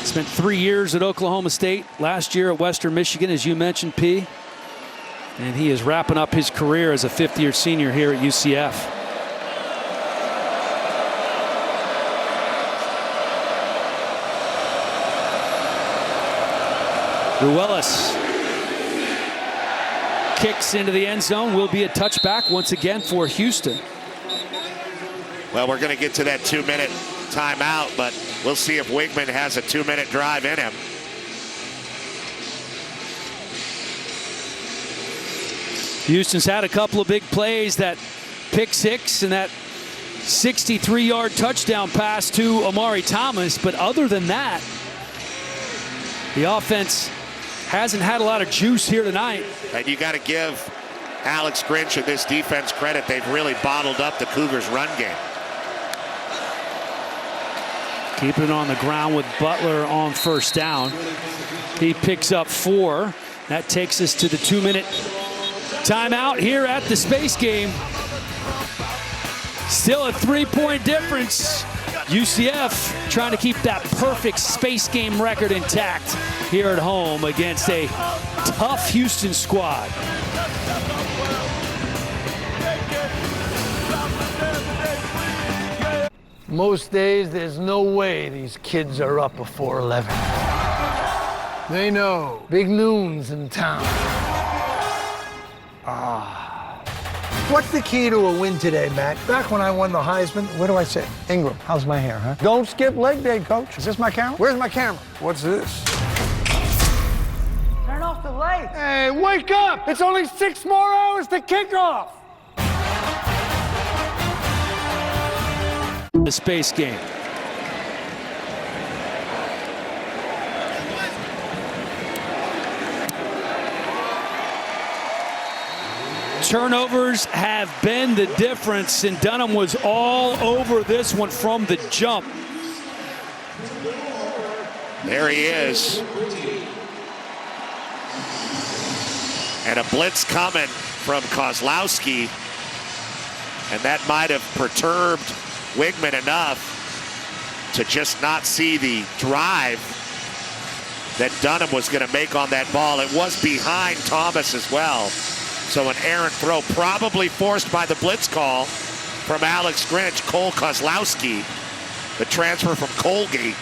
Spent 3 years at Oklahoma State, last year at Western Michigan, as you mentioned, P. And he is wrapping up his career as a fifth-year senior here at UCF. Ruelas kicks into the end zone. Will be a touchback once again for Houston. Well, we're going to get to that 2-minute timeout, but we'll see if Wigman has a 2-minute drive in him. Houston's had a couple of big plays, that pick six and that 63-yard touchdown pass to Amari Thomas, but other than that, the offense hasn't had a lot of juice here tonight. And you got to give Alex Grinch and this defense credit. They've really bottled up the Cougars' run game. Keeping it on the ground with Butler on first down. He picks up 4. That takes us to the 2-minute timeout here at the Space Game. Still a 3-point difference. UCF trying to keep that perfect Space Game record intact here at home against a tough Houston squad. Most days, there's no way these kids are up before 11. They know. Big noons in town. What's the key to a win today, Matt? Back when I won the Heisman, what do I say? Ingram, how's my hair, huh? Don't skip leg day, coach. Is this my camera? Where's my camera? What's this? Turn off the light. Hey, wake up! It's only 6 more hours to kick off. The Space Game. Turnovers have been the difference, and Dunham was all over this one from the jump. There he is. And a blitz coming from Kozlowski. And that might have perturbed Wigman enough to just not see the drive that Dunham was going to make on that ball. It was behind Thomas as well. So an errant throw, probably forced by the blitz call from Alex Grinch. Cole Kozlowski, the transfer from Colgate.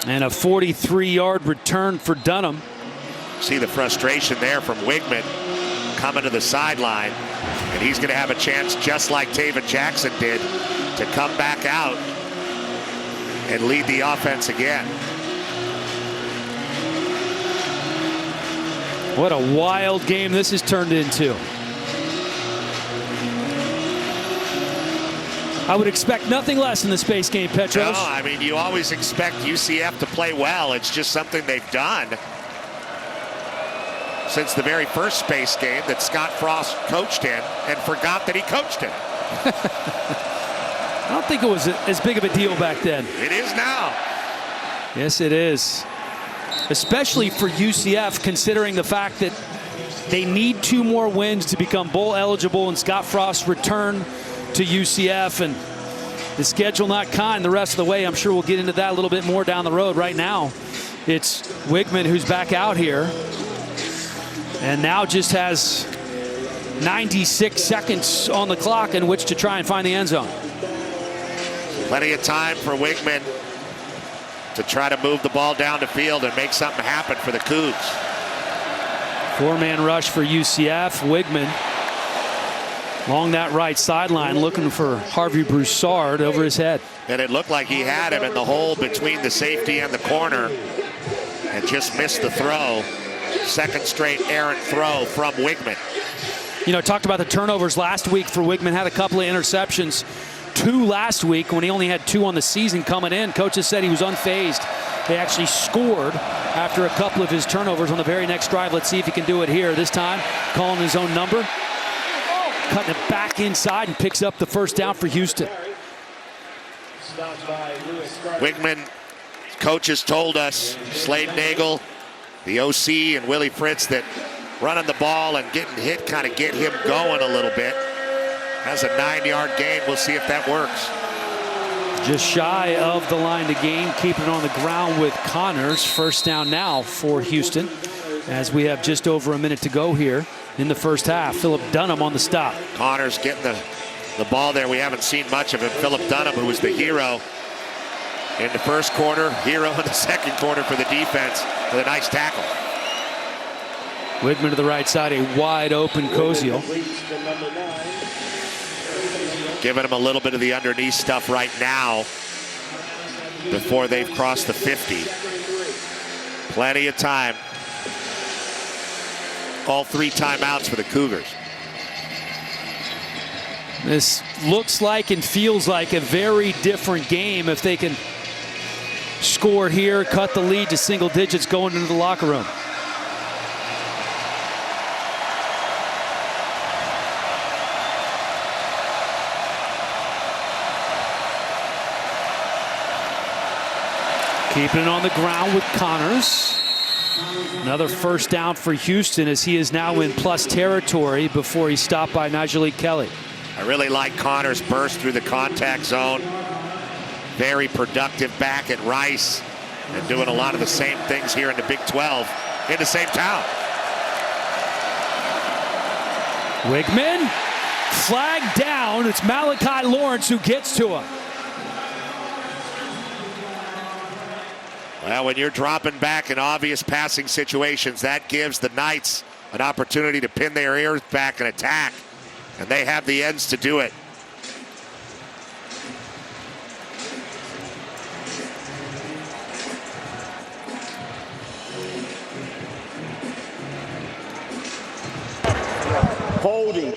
And a 43-yard return for Dunham. See the frustration there from Wigman coming to the sideline. And he's going to have a chance, just like Taven Jackson did, to come back out and lead the offense again. What a wild game this has turned into. I would expect nothing less in the Space Game, Petros. No, I mean, you always expect UCF to play well. It's just something they've done since the very first Space Game that Scott Frost coached in and forgot that he coached in. I don't think it was as big of a deal back then. It is now. Yes, it is. Especially for UCF, considering the fact that they need 2 more wins to become bowl eligible, and Scott Frost returned to UCF, and The schedule not kind the rest of the way. I'm sure we'll get into that a little bit more down the road. Right now, it's Wigman who's back out here. And now just has 96 seconds on the clock in which to try and find the end zone. Plenty of time for Wigman to try to move the ball down the field and make something happen for the Cougs. 4-man rush for UCF. Wigman along that right sideline looking for Harvey Broussard over his head. And it looked like he had him in the hole between the safety and the corner and just missed the throw. Second straight errant throw from Wigman. You know, talked about the turnovers last week for Wigman. Had a couple of interceptions. 2 last week when he only had 2 on the season coming in. Coaches said he was unfazed. They actually scored after a couple of his turnovers on the very next drive. Let's see if he can do it here. This time, calling his own number. Cutting it back inside and picks up the first down for Houston. Wigman, coaches told us, Slade Nagel, the OC, and Willie Fritz, that running the ball and getting hit kind of get him going a little bit. Has a 9-yard gain. We'll see if that works. Just shy of the line to gain, keeping it on the ground with Connors. First down now for Houston as we have just over a minute to go here in the first half. Philip Dunham on the stop. Connors getting the ball there. We haven't seen much of him. Philip Dunham, who was the hero in the first quarter, hero in the second quarter for the defense, with a nice tackle. Wigman to the right side, a wide open Koziel. Giving him a little bit of the underneath stuff right now before they've crossed the 50. Plenty of time. All 3 timeouts for the Cougars. This looks like and feels like a very different game if they can score here, cut the lead to single digits going into the locker room. Keeping it on the ground with Connors. Another first down for Houston as he is now in plus territory before he's stopped by Nigel Kelly. I really like Connors' burst through the contact zone. Very productive back at Rice and doing a lot of the same things here in the Big 12 in the same town. Wigman flagged down. It's Malachi Lawrence who gets to him. Well, when you're dropping back in obvious passing situations, that gives the Knights an opportunity to pin their ears back and attack. And they have the ends to do it. Holding,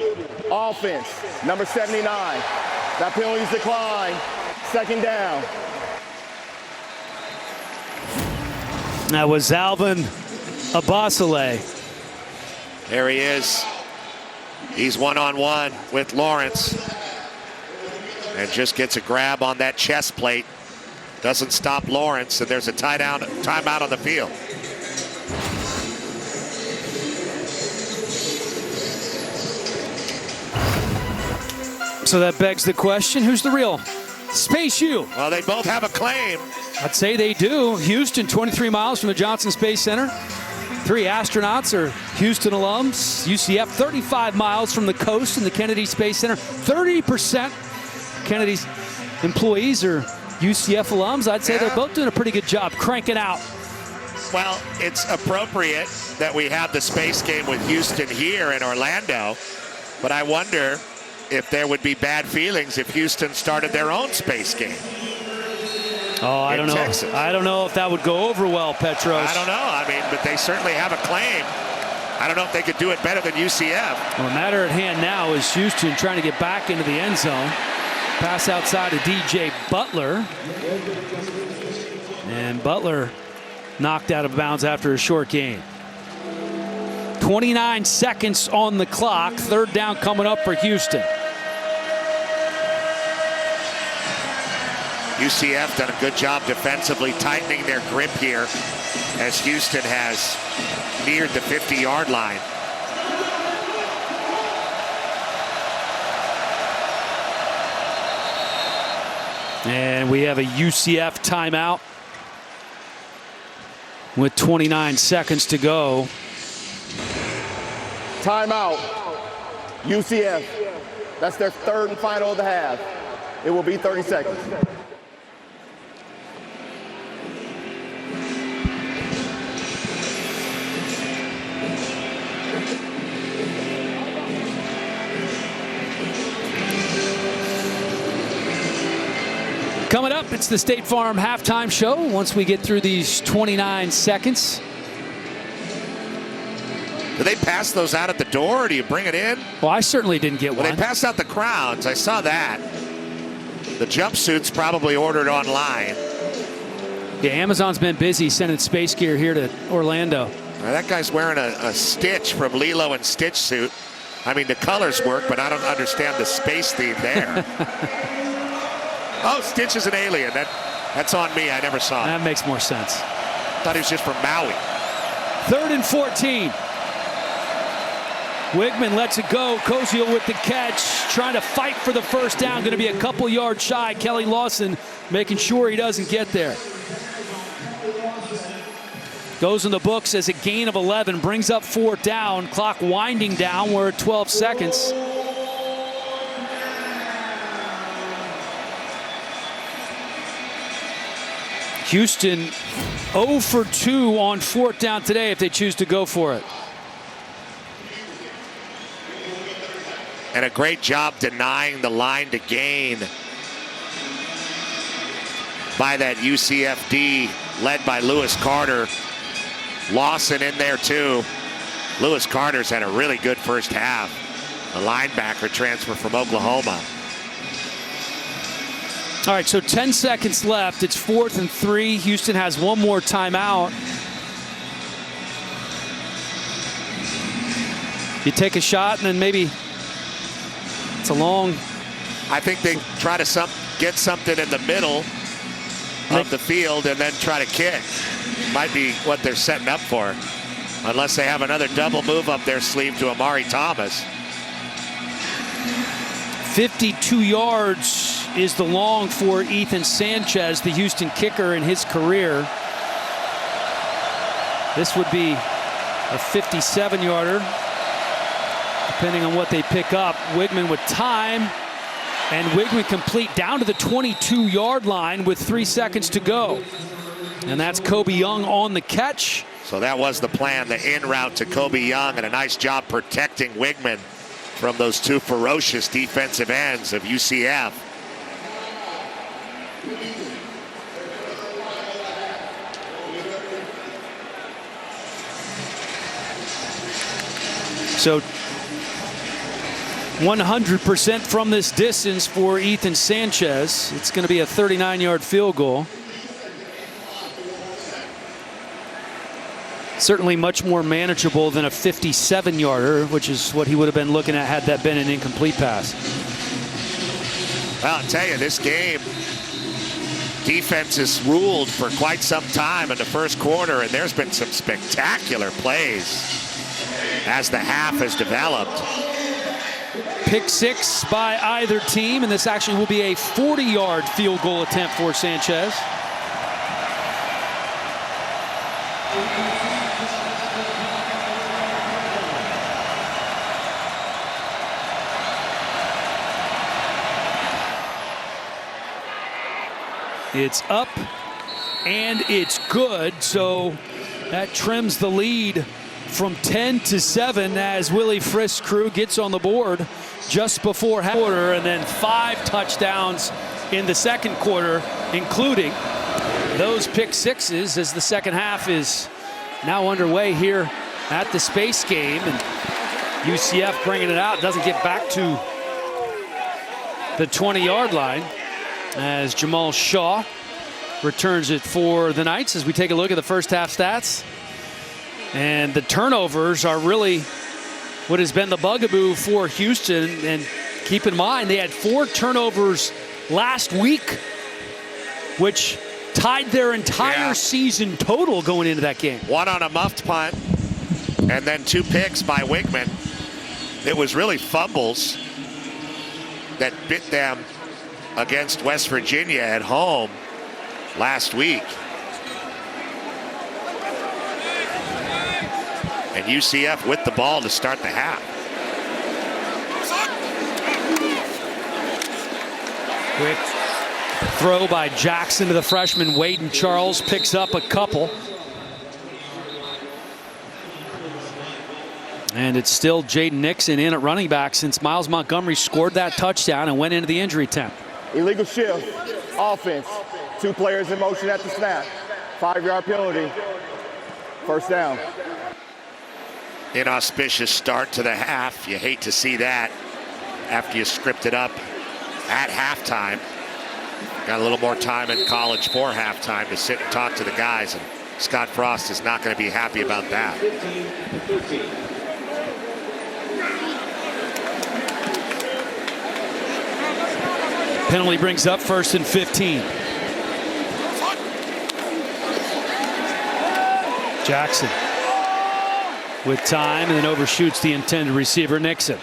offense, number 79. That penalty's declined. Second down. That was Alvin Abasale. There he is. He's one-on-one with Lawrence. And just gets a grab on that chest plate. Doesn't stop Lawrence, and there's a timeout on the field. So that begs the question, who's the real Space U? Well, they both have a claim. I'd say they do. Houston, 23 miles from the Johnson Space Center. 3 astronauts are Houston alums. UCF, 35 miles from the coast in the Kennedy Space Center. 30% Kennedy's employees are UCF alums. I'd say they're both doing a pretty good job cranking out. Well, it's appropriate that we have the space game with Houston here in Orlando, but I wonder if there would be bad feelings if Houston started their own space game. Oh, I don't know. Texas. I don't know if that would go over well, Petros. I don't know. I mean, but they certainly have a claim. I don't know if they could do it better than UCF. Well, the matter at hand now is Houston trying to get back into the end zone. Pass outside to DJ Butler. And Butler knocked out of bounds after a short gain. 29 seconds on the clock. Third down coming up for Houston. UCF done a good job defensively tightening their grip here as Houston has neared the 50-yard line. And we have a UCF timeout with 29 seconds to go. Timeout. UCF. That's their third and final of the half. It will be 30 seconds. Coming up, it's the State Farm halftime show once we get through these 29 seconds. Do they pass those out at the door, or do you bring it in? Well, I certainly didn't get one. Well, they passed out the crowns. I saw that. The jumpsuits probably ordered online. Yeah, Amazon's been busy sending space gear here to Orlando. Now, that guy's wearing a Stitch from Lilo and Stitch suit. I mean, the colors work, but I don't understand the space theme there. Oh, Stitch is an alien. That's on me. I never saw it. That makes more sense. Thought he was just from Maui. 3rd and 14. Wigman lets it go. Koziel with the catch, trying to fight for the first down. Going to be a couple yards shy. Kelly Lawson making sure he doesn't get there. Goes in the books as a gain of 11. Brings up 4th down. Clock winding down. We're at 12 seconds. Houston 0 for 2 on 4th down today if they choose to go for it. And a great job denying the line to gain by that UCFD led by Lewis Carter. Lawson in there too. Lewis Carter's had a really good first half. A linebacker transfer from Oklahoma. All right, so 10 seconds left. It's 4th and 3. Houston has one more timeout. You take a shot and then maybe it's a long. I think they try to get something in the middle of the field and then try to kick. Might be what they're setting up for. Unless they have another double move up their sleeve to Amari Thomas. 52 yards is the long for Ethan Sanchez, the Houston kicker in his career. This would be a 57-yarder, depending on what they pick up. Wigman with time, and Wigman complete down to the 22-yard line with 3 seconds to go. And that's Kobe Young on the catch. So that was the plan, the in route to Kobe Young, and a nice job protecting Wigman from those two ferocious defensive ends of UCF. So 100% from this distance for Ethan Sanchez. It's going to be a 39-yard field goal. Certainly much more manageable than a 57-yarder, which is what he would have been looking at had that been an incomplete pass. Well, I'll tell you, this game, defense has ruled for quite some time in the first quarter, and there's been some spectacular plays as the half has developed. Pick 6 by either team, and this actually will be a 40-yard field goal attempt for Sanchez. It's up and it's good, so that trims the lead from 10 to 7 as Willie Frist's crew gets on the board just before half quarter, and then 5 touchdowns in the second quarter, including those pick 6s as the second half is now underway here at the Space Game. And UCF bringing it out, doesn't get back to the 20-yard line as Jamal Shaw returns it for the Knights. As we take a look at the first half stats, and the turnovers are really what has been the bugaboo for Houston. And keep in mind, they had 4 turnovers last week, which tied their entire season total going into that game. 1 on a muffed punt, and then 2 picks by Wigman. It was really fumbles that bit them against West Virginia at home last week. And UCF with the ball to start the half. Quick throw by Jackson to the freshman. Waden Charles picks up a couple. And it's still Jaden Nixon in at running back since Miles Montgomery scored that touchdown and went into the injury tent. Illegal shift, offense. 2 players in motion at the snap. 5-yard penalty. First down. Inauspicious start to the half. You hate to see that after you script it up at halftime. Got a little more time in college for halftime to sit and talk to the guys, and Scott Frost is not going to be happy about that. Penalty brings up 1st and 15. Jackson with time and then overshoots the intended receiver, Nixon.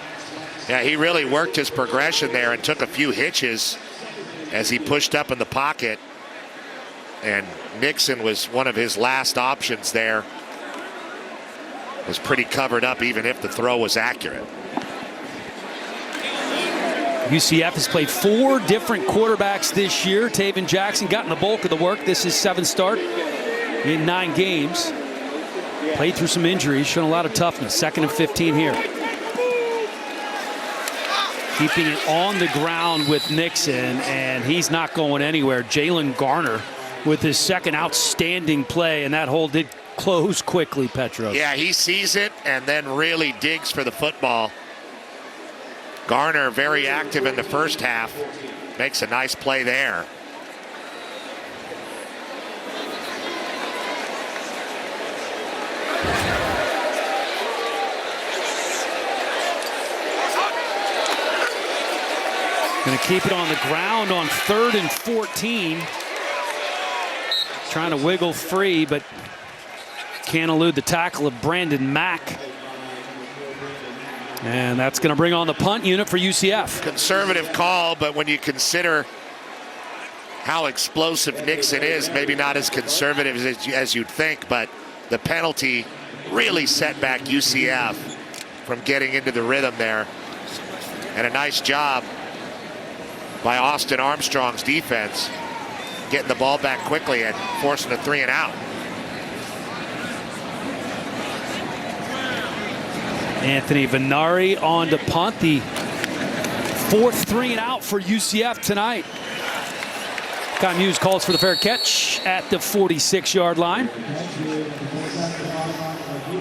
Yeah, he really worked his progression there and took a few hitches as he pushed up in the pocket. And Nixon was one of his last options there. Was pretty covered up even if the throw was accurate. UCF has played 4 different quarterbacks this year. Taven Jackson gotten the bulk of the work. This is 7th start in 9 games. Played through some injuries, shown a lot of toughness. 2nd and 15 here. Keeping it on the ground with Nixon, and he's not going anywhere. Jalen Garner with his 2nd outstanding play, and that hole did close quickly, Petros. Yeah, he sees it and then really digs for the football. Garner very active in the first half. Makes a nice play there. Going to keep it on the ground on 3rd and 14. Trying to wiggle free, but can't elude the tackle of Brandon Mack. And that's going to bring on the punt unit for UCF. Conservative call, but when you consider how explosive Nixon is, maybe not as conservative as you'd think, but the penalty really set back UCF from getting into the rhythm there. And a nice job by Austin Armstrong's defense, getting the ball back quickly and forcing a 3 and out. Anthony Venari on to punt, the 4th 3 and out for UCF tonight. Kai Muse calls for the fair catch at the 46-yard line.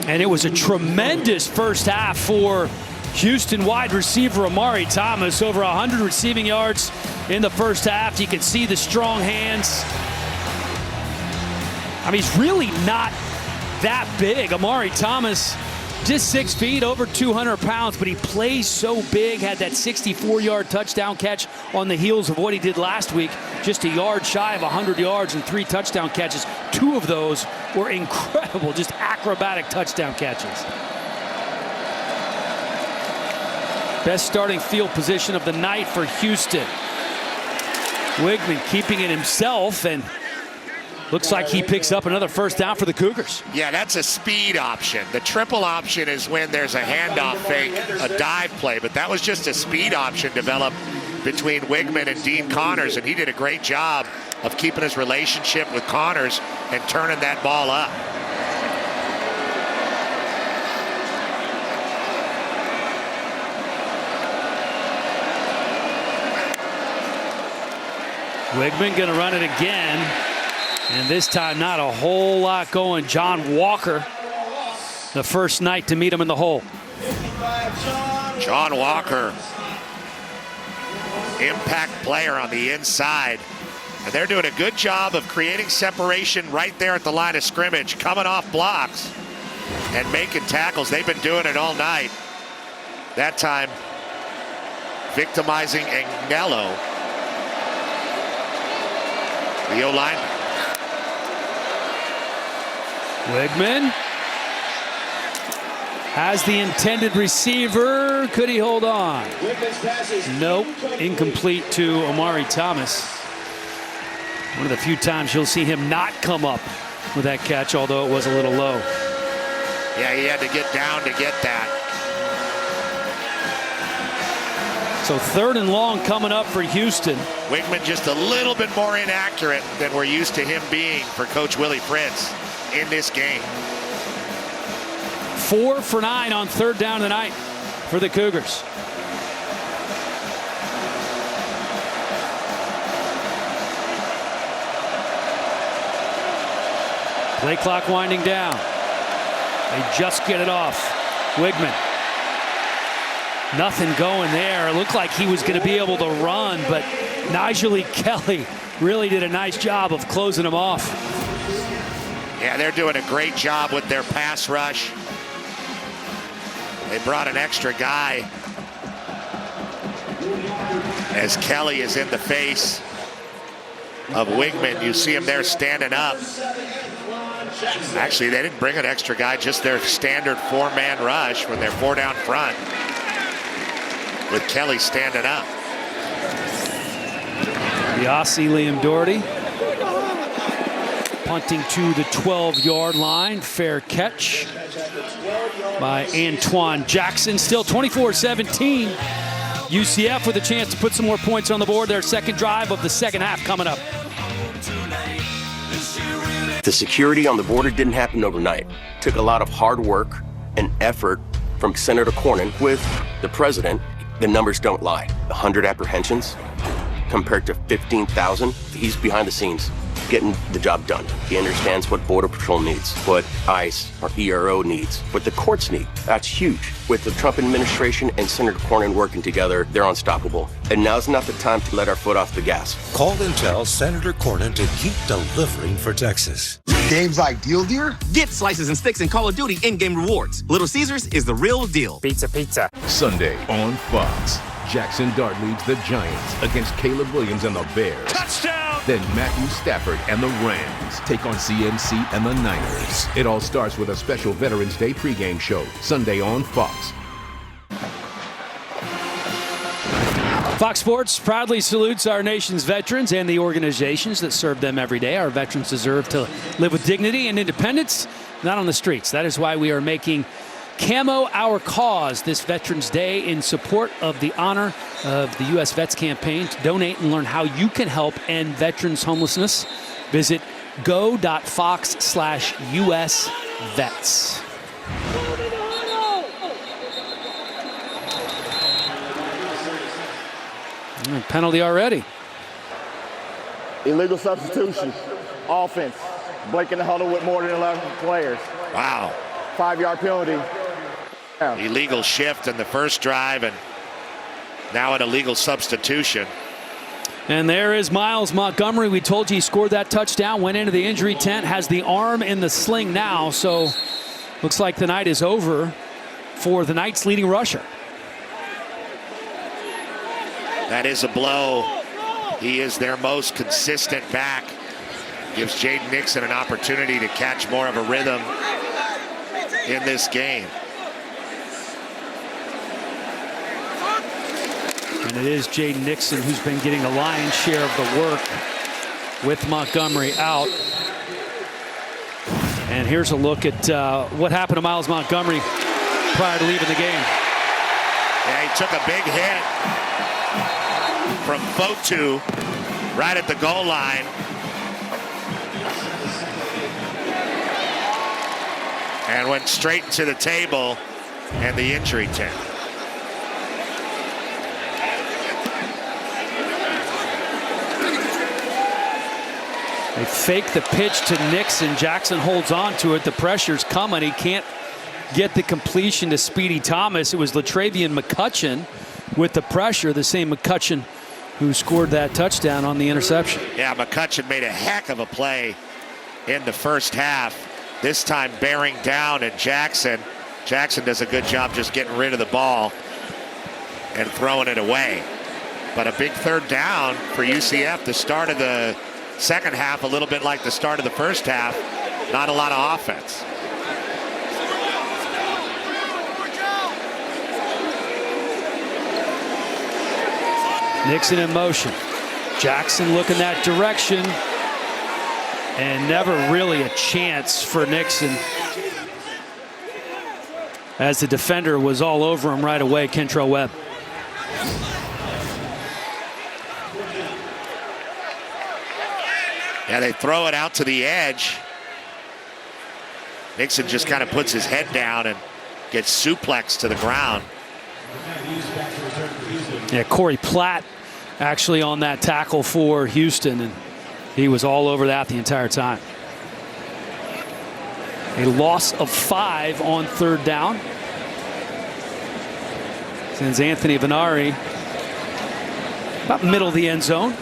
And it was a tremendous first half for Houston wide receiver Amari Thomas. Over 100 receiving yards in the first half. You can see the strong hands. I mean, he's really not that big. Amari Thomas, just 6 feet, over 200 pounds, but he plays so big. Had that 64-yard touchdown catch on the heels of what he did last week. Just a yard shy of 100 yards and 3 touchdown catches. 2 of those were incredible, just acrobatic touchdown catches. Best starting field position of the night for Houston. Wigman keeping it himself, and looks like he picks up another first down for the Cougars. Yeah, that's a speed option. The triple option is when there's a handoff fake, a dive play, but that was just a speed option developed between Wigman and Dean Connors, and he did a great job of keeping his relationship with Connors and turning that ball up. Wigman going to run it again. And this time, not a whole lot going. John Walker, the first night to meet him in the hole. John Walker, impact player on the inside. And they're doing a good job of creating separation right there at the line of scrimmage, coming off blocks and making tackles. They've been doing it all night. That time, victimizing Agnello, the O-line. Wigman Has the intended receiver. Could he hold on? Nope. Incomplete to Omari Thomas. One of the few times you'll see him not come up with that catch, although it was a little low. Yeah, he had to get down to get that. So 3rd and long coming up for Houston. Wigman just a little bit more inaccurate than we're used to him being for Coach Willie Prince in this game. 4 for 9 on 3rd down tonight for the Cougars. Play clock winding down. They just get it off. Wigman. Nothing going there. It looked like he was going to be able to run, but Nigel Kelly really did a nice job of closing him off. Yeah, they're doing a great job with their pass rush. They brought an extra guy as Kelly is in the face of Wigman. You see him there standing up. Actually, they didn't bring an extra guy, just their standard 4-man rush when they're 4 down front with Kelly standing up. The Aussie Liam Doherty punting to the 12-yard line. Fair catch by Antoine Jackson. Still 24-17. UCF with a chance to put some more points on the board. Their second drive of the second half coming up. The security on the border didn't happen overnight. It took a lot of hard work and effort from Senator Cornyn with the president. The numbers don't lie. 100 apprehensions compared to 15,000. He's behind the scenes getting the job done. He understands what Border Patrol needs, what ICE or ERO needs, what the courts need. That's huge. With the Trump administration and Senator Cornyn working together, they're unstoppable. And now's not the time to let our foot off the gas. Call and tell Senator Cornyn to keep delivering for Texas. Games like Deal Deer? Get slices and sticks in Call of Duty in-game rewards. Little Caesars is the real deal. Pizza, pizza. Sunday on Fox. Jackson Dart leads the Giants against Caleb Williams and the Bears. Touchdown! Then Matthew Stafford and the Rams take on CMC and the Niners. It all starts with a special Veterans Day pregame show, Sunday on Fox. Fox Sports proudly salutes our nation's veterans and the organizations that serve them every day. Our veterans deserve to live with dignity and independence, not on the streets. That is why we are making Camo our cause this Veterans Day in support of the honor of the U.S. Vets campaign. To donate and learn how you can help end veterans homelessness, visit go.fox/US Vets. Penalty already. Illegal substitution. Offense. Blake in the huddle with more than 11 players. Wow. 5-yard penalty. Illegal shift in the first drive, and now an illegal substitution. And there is Miles Montgomery. We told you he scored that touchdown, went into the injury tent, has the arm in the sling now. So looks like the night is over for the Knights' leading rusher. That is a blow. He is their most consistent back. Gives Jaden Nixon an opportunity to catch more of a rhythm in this game. And it is Jaden Nixon who's been getting the lion's share of the work with Montgomery out. And here's a look at what happened to Miles Montgomery prior to leaving the game. Yeah, he took a big hit from Fotu right at the goal line. And went straight to the table and the injury tent. They fake the pitch to Nixon. Jackson holds on to it. The pressure's coming. He can't get the completion to Speedy Thomas. It was Latravian McCutcheon with the pressure, the same McCutcheon who scored that touchdown on the interception. Yeah, McCutcheon made a heck of a play in the first half. This time bearing down, and Jackson does a good job just getting rid of the ball and throwing it away. But a big third down for UCF. The start of the second half, a little bit like the start of the first half. Not a lot of offense. Nixon in motion. Jackson looking that direction. And never really a chance for Nixon, as the defender was all over him right away, Kentrell Webb. Yeah, they throw it out to the edge. Nixon just kind of puts his head down and gets suplexed to the ground. Yeah, Corey Platt actually on that tackle for Houston, and he was all over that the entire time. A loss of 5 on 3rd down. Sends Anthony Venari about middle of the end zone.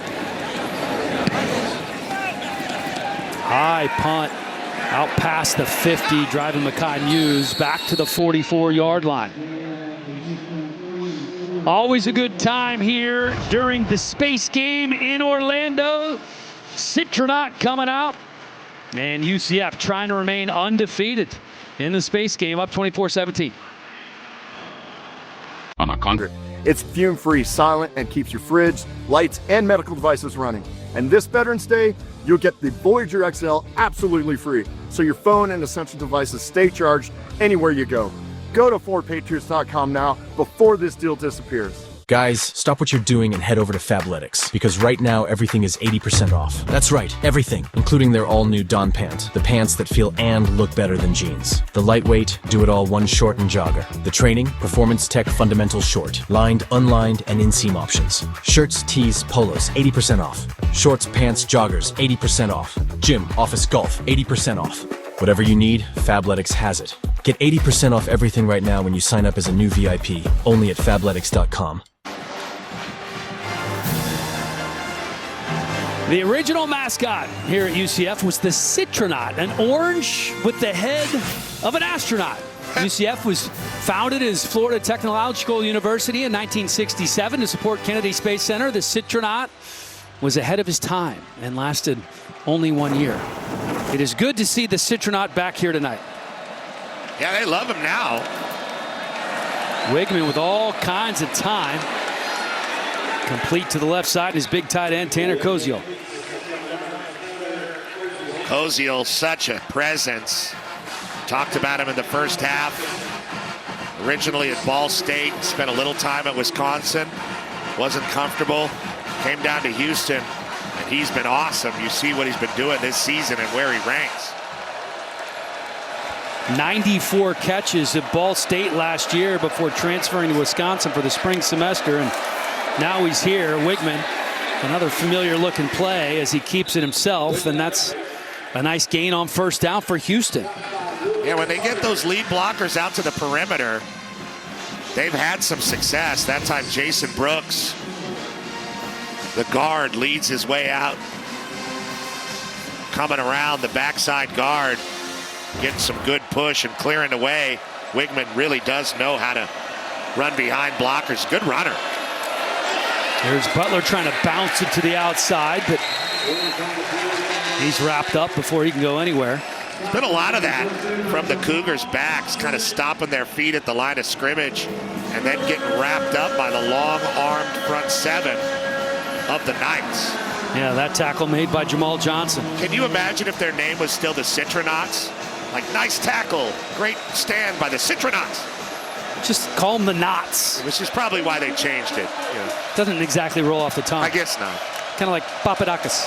High punt out past the 50, driving Mekhi Muse back to the 44-yard line. Always a good time here during the Space Game in Orlando. Citronaut coming out, and UCF trying to remain undefeated in the Space Game, up 24-17. I'm a Cougars. It's fume-free, silent, and keeps your fridge, lights, and medical devices running. And this Veterans Day, you'll get the Voyager XL absolutely free, so your phone and essential devices stay charged anywhere you go. Go to FordPatriots.com now before this deal disappears. Guys, stop what you're doing and head over to Fabletics, because right now everything is 80% off. That's right, everything, including their all-new Dawn Pant, the pants that feel and look better than jeans. The lightweight, do-it-all one short and jogger. The training, Performance Tech Fundamental Short, lined, unlined, and inseam options. Shirts, tees, polos, 80% off. Shorts, pants, joggers, 80% off. Gym, office, golf, 80% off. Whatever you need, Fabletics has it. Get 80% off everything right now when you sign up as a new VIP, only at Fabletics.com. The original mascot here at UCF was the Citronaut, an orange with the head of an astronaut. UCF was founded as Florida Technological University in 1967 to support Kennedy Space Center. The Citronaut was ahead of his time and lasted only 1 year. It is good to see the Citronaut back here tonight. Yeah, they love him now. Wigman with all kinds of time. Complete to the left side, his big tight end, Tanner Koziel. Koziel, such a presence. Talked about him in the first half. Originally at Ball State, spent a little time at Wisconsin. Wasn't comfortable. Came down to Houston, and he's been awesome. You see what he's been doing this season and where he ranks. 94 catches at Ball State last year before transferring to Wisconsin for the spring semester, and now he's here. Wigman, another familiar looking play as he keeps it himself, and that's a nice gain on 1st down for Houston. Yeah, when they get those lead blockers out to the perimeter, they've had some success. That time Jason Brooks, the guard, leads his way out. Coming around the backside guard, getting some good push and clearing the way. Wigman really does know how to run behind blockers. Good runner. There's Butler trying to bounce it to the outside, but he's wrapped up before he can go anywhere. There's been a lot of that from the Cougars' backs, kind of stopping their feet at the line of scrimmage and then getting wrapped up by the long-armed front 7 of the Knights. Yeah, that tackle made by Jamal Johnson. Can you imagine if their name was still the Citronauts? Like, nice tackle, great stand by the Citronauts. Just call them the Knots. Which is probably why they changed it. Yeah. Doesn't exactly roll off the tongue. I guess not. Kind of like Papadakis.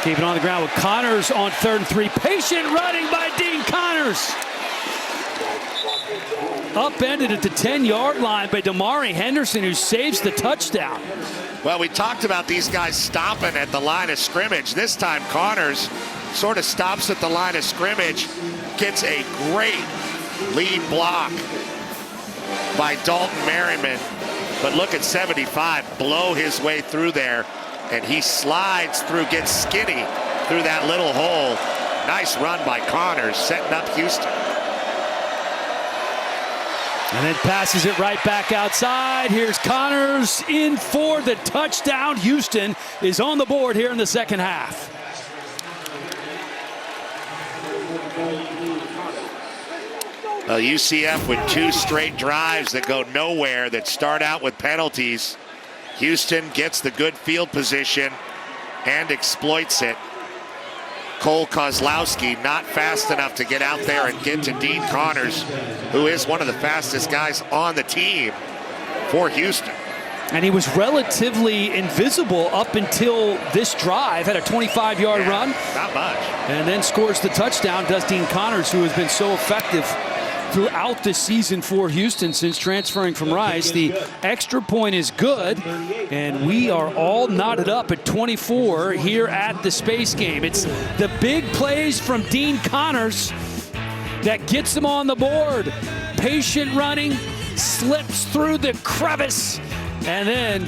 Keep it on the ground with Connors on 3rd and 3. Patient running by Dean Connors. Upended at the 10-yard line by Damari Henderson, who saves the touchdown. Well, we talked about these guys stopping at the line of scrimmage. This time, Connors sort of stops at the line of scrimmage, gets a great lead block by Dalton Merriman. But look at 75 blow his way through there, and he slides through, gets skinny through that little hole. Nice run by Connors, setting up Houston. And then passes it right back outside. Here's Connors in for the touchdown. Houston is on the board here in the second half. UCF with 2 straight drives that go nowhere, that start out with penalties. Houston gets the good field position and exploits it. Cole Kozlowski not fast enough to get out there and get to Dean Connors, who is one of the fastest guys on the team for Houston. And he was relatively invisible up until this drive. Had a 25-yard run. Not much. And then scores the touchdown. Does Dean Connors, who has been so effective throughout the season for Houston since transferring from Rice. The extra point is good, and we are all knotted up at 24 here at the Space Game. It's the big plays from Dean Connors that gets them on the board. Patient running, slips through the crevice, and then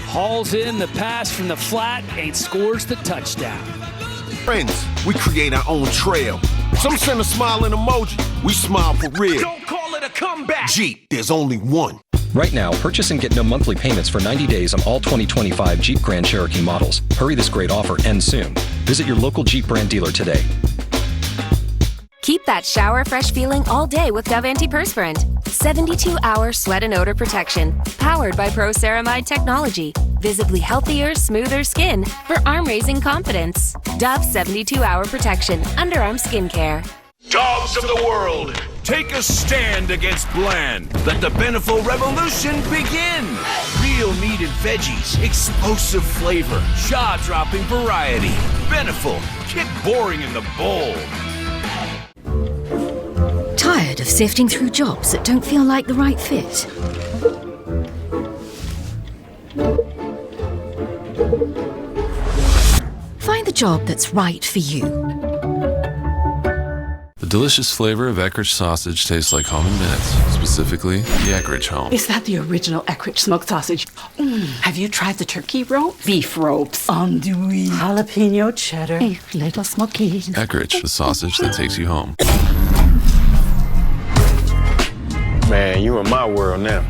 hauls in the pass from the flat and scores the touchdown. Friends, we create our own trail. Some send a smiling emoji. We smile for real. Don't call it a comeback. Jeep, there's only one. Right now, purchase and get no monthly payments for 90 days on all 2025 Jeep Grand Cherokee models. Hurry, this great offer ends soon. Visit your local Jeep brand dealer today. Keep that shower fresh feeling all day with Dove Antiperspirant. 72-hour sweat and odor protection. Powered by Pro Ceramide technology. Visibly healthier, smoother skin for arm-raising confidence. Dove 72-hour protection. Underarm skincare. Dogs of the world, take a stand against bland. Let the Beneful Revolution begin. Real meat and veggies, explosive flavor, jaw-dropping variety. Beneful, get boring in the bowl. Tired of sifting through jobs that don't feel like the right fit? Find the job that's right for you. The delicious flavor of Eckrich sausage tastes like home in minutes, specifically the Eckrich home. Is that the original Eckrich smoked sausage? Have you tried the turkey rope? Beef ropes, andouille, jalapeno cheddar, a little smoky. Eckrich, the sausage that takes you home. Man, you in my world now.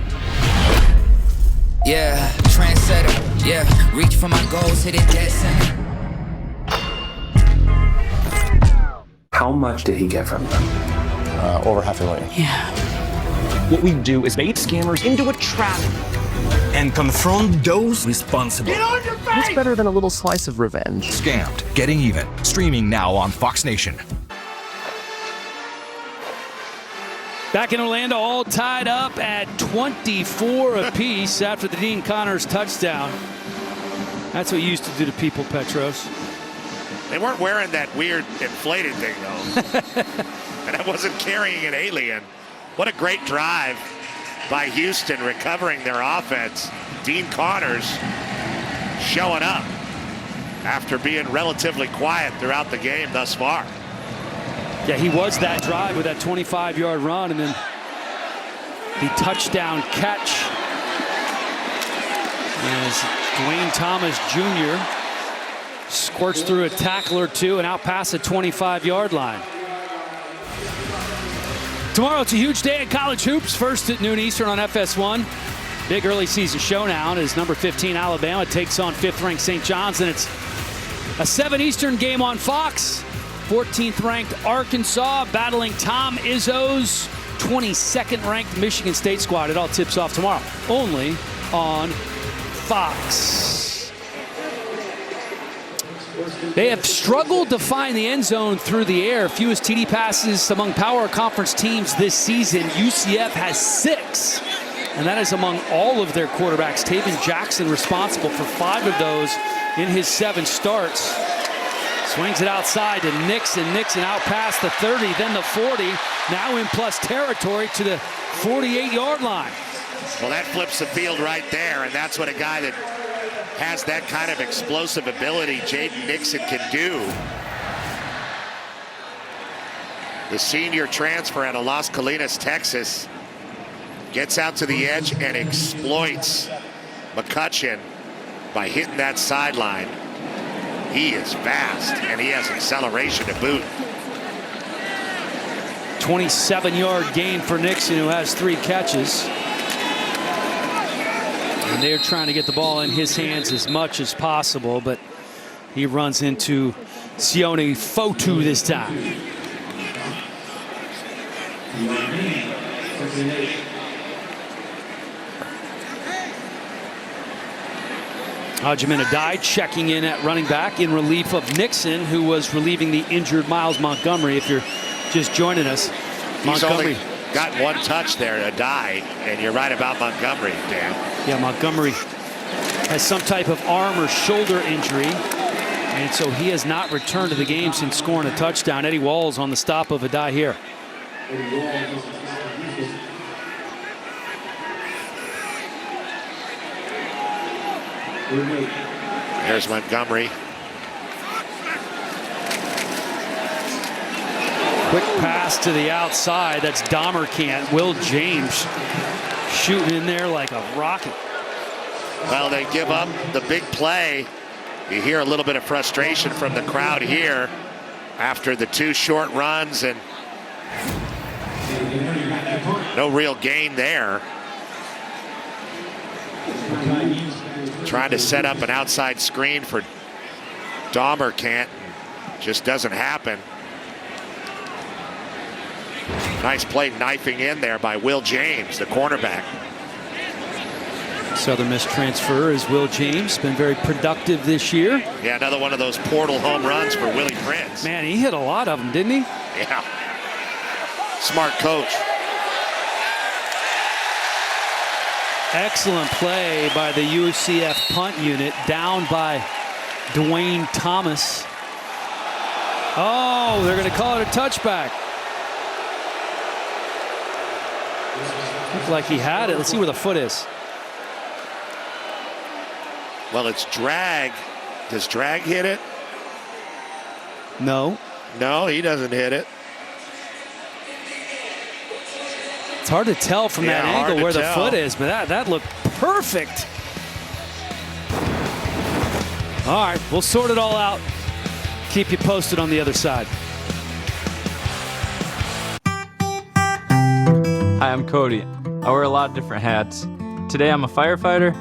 Yeah, trendsetter. Yeah, reach for my goals, hit it dead center. How much did he get from them? Over $500,000. Yeah. What we do is bait scammers into a trap and confront those responsible. Get on your face! What's better than a little slice of revenge? Scammed, Getting Even. Streaming now on Fox Nation. Back in Orlando, all tied up at 24 apiece after the Dean Connors touchdown. That's what you used to do to people, Petros. They weren't wearing that weird inflated thing, though. And I wasn't carrying an alien. What a great drive by Houston, recovering their offense. Dean Connors showing up after being relatively quiet throughout the game thus far. Yeah, he was that drive with that 25-yard run, and then the touchdown catch as Dwayne Thomas Jr. squirts through a tackle or two and out past the 25-yard line. Tomorrow, it's a huge day at college hoops. First at noon Eastern on FS1. Big early season showdown as number 15 Alabama takes on 5th-ranked St. John's, and it's a 7 Eastern game on Fox. 14th-ranked Arkansas battling Tom Izzo's 22nd-ranked Michigan State squad. It all tips off tomorrow, only on Fox. They have struggled to find the end zone through the air. Fewest TD passes among Power Conference teams this season. UCF has 6, and that is among all of their quarterbacks. Taven Jackson responsible for 5 of those in his 7 starts. Swings it outside to Nixon. Nixon out past the 30, then the 40. Now in plus territory to the 48-yard line. Well, that flips the field right there, and that's what a guy that has that kind of explosive ability, Jaden Nixon, can do. The senior transfer out of Las Colinas, Texas, gets out to the edge and exploits McCutcheon by hitting that sideline. He is fast, and he has acceleration to boot. 27-yard gain for Nixon, who has 3 catches. And they're trying to get the ball in his hands as much as possible, but he runs into Sione Fotu this time. Hajime Adai checking in at running back in relief of Nixon, who was relieving the injured Miles Montgomery. If you're just joining us, He's only got one touch there, Adai, and you're right about Montgomery, Dan. Yeah, Montgomery has some type of arm or shoulder injury, and so he has not returned to the game since scoring a touchdown. Eddie Walls on the stop of Adai here. There's Montgomery. Quick pass to the outside. That's Dahmerkant. Will James shooting in there like a rocket. Well, they give up the big play. You hear a little bit of frustration from the crowd here after the two short runs, and no real gain there. Trying to set up an outside screen for Dahmerkant. Just doesn't happen. Nice play knifing in there by Will James, the cornerback. Southern Miss transfer is Will James. Been very productive this year. Yeah, another one of those portal home runs for Willie Prince. Man, he hit a lot of them, didn't he? Yeah. Smart coach. Excellent play by the UCF punt unit, down by Dwayne Thomas. Oh, they're going to call it a touchback. Looked like he had it. Let's see where the foot is. Well, it's drag. Does drag hit it? No. No, he doesn't hit it. It's hard to tell from that angle where the foot is, but that looked perfect. All right, we'll sort it all out. Keep you posted on the other side. Hi, I'm Cody. I wear a lot of different hats. Today I'm a firefighter.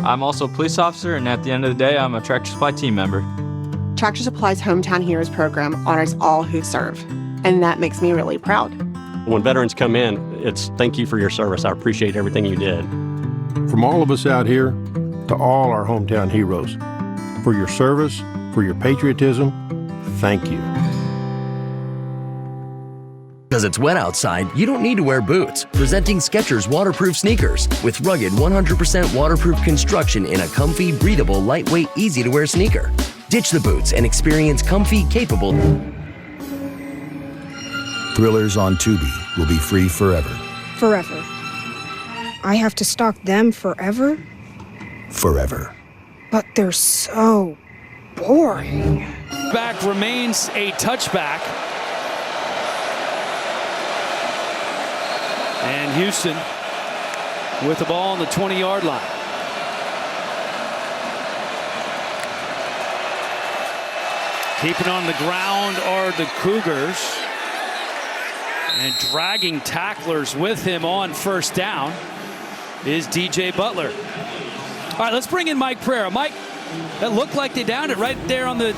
I'm also a police officer, and at the end of the day, I'm a Tractor Supply team member. Tractor Supply's Hometown Heroes program honors all who serve, and that makes me really proud. When veterans come in, it's thank you for your service. I appreciate everything you did. From all of us out here to all our hometown heroes, for your service, for your patriotism, thank you. Because it's wet outside, you don't need to wear boots. Presenting Skechers waterproof sneakers with rugged 100% waterproof construction in a comfy, breathable, lightweight, easy-to-wear sneaker. Ditch the boots and experience comfy, capable. Thrillers on Tubi will be free forever. Forever. I have to stock them forever? Forever. But they're so boring. Back remains a touchback. And Houston with the ball on the 20-yard line. Keeping on the ground are the Cougars. And dragging tacklers with him on first down is DJ Butler. All right, let's bring in Mike Pereira. Mike, that looked like they downed it right there on the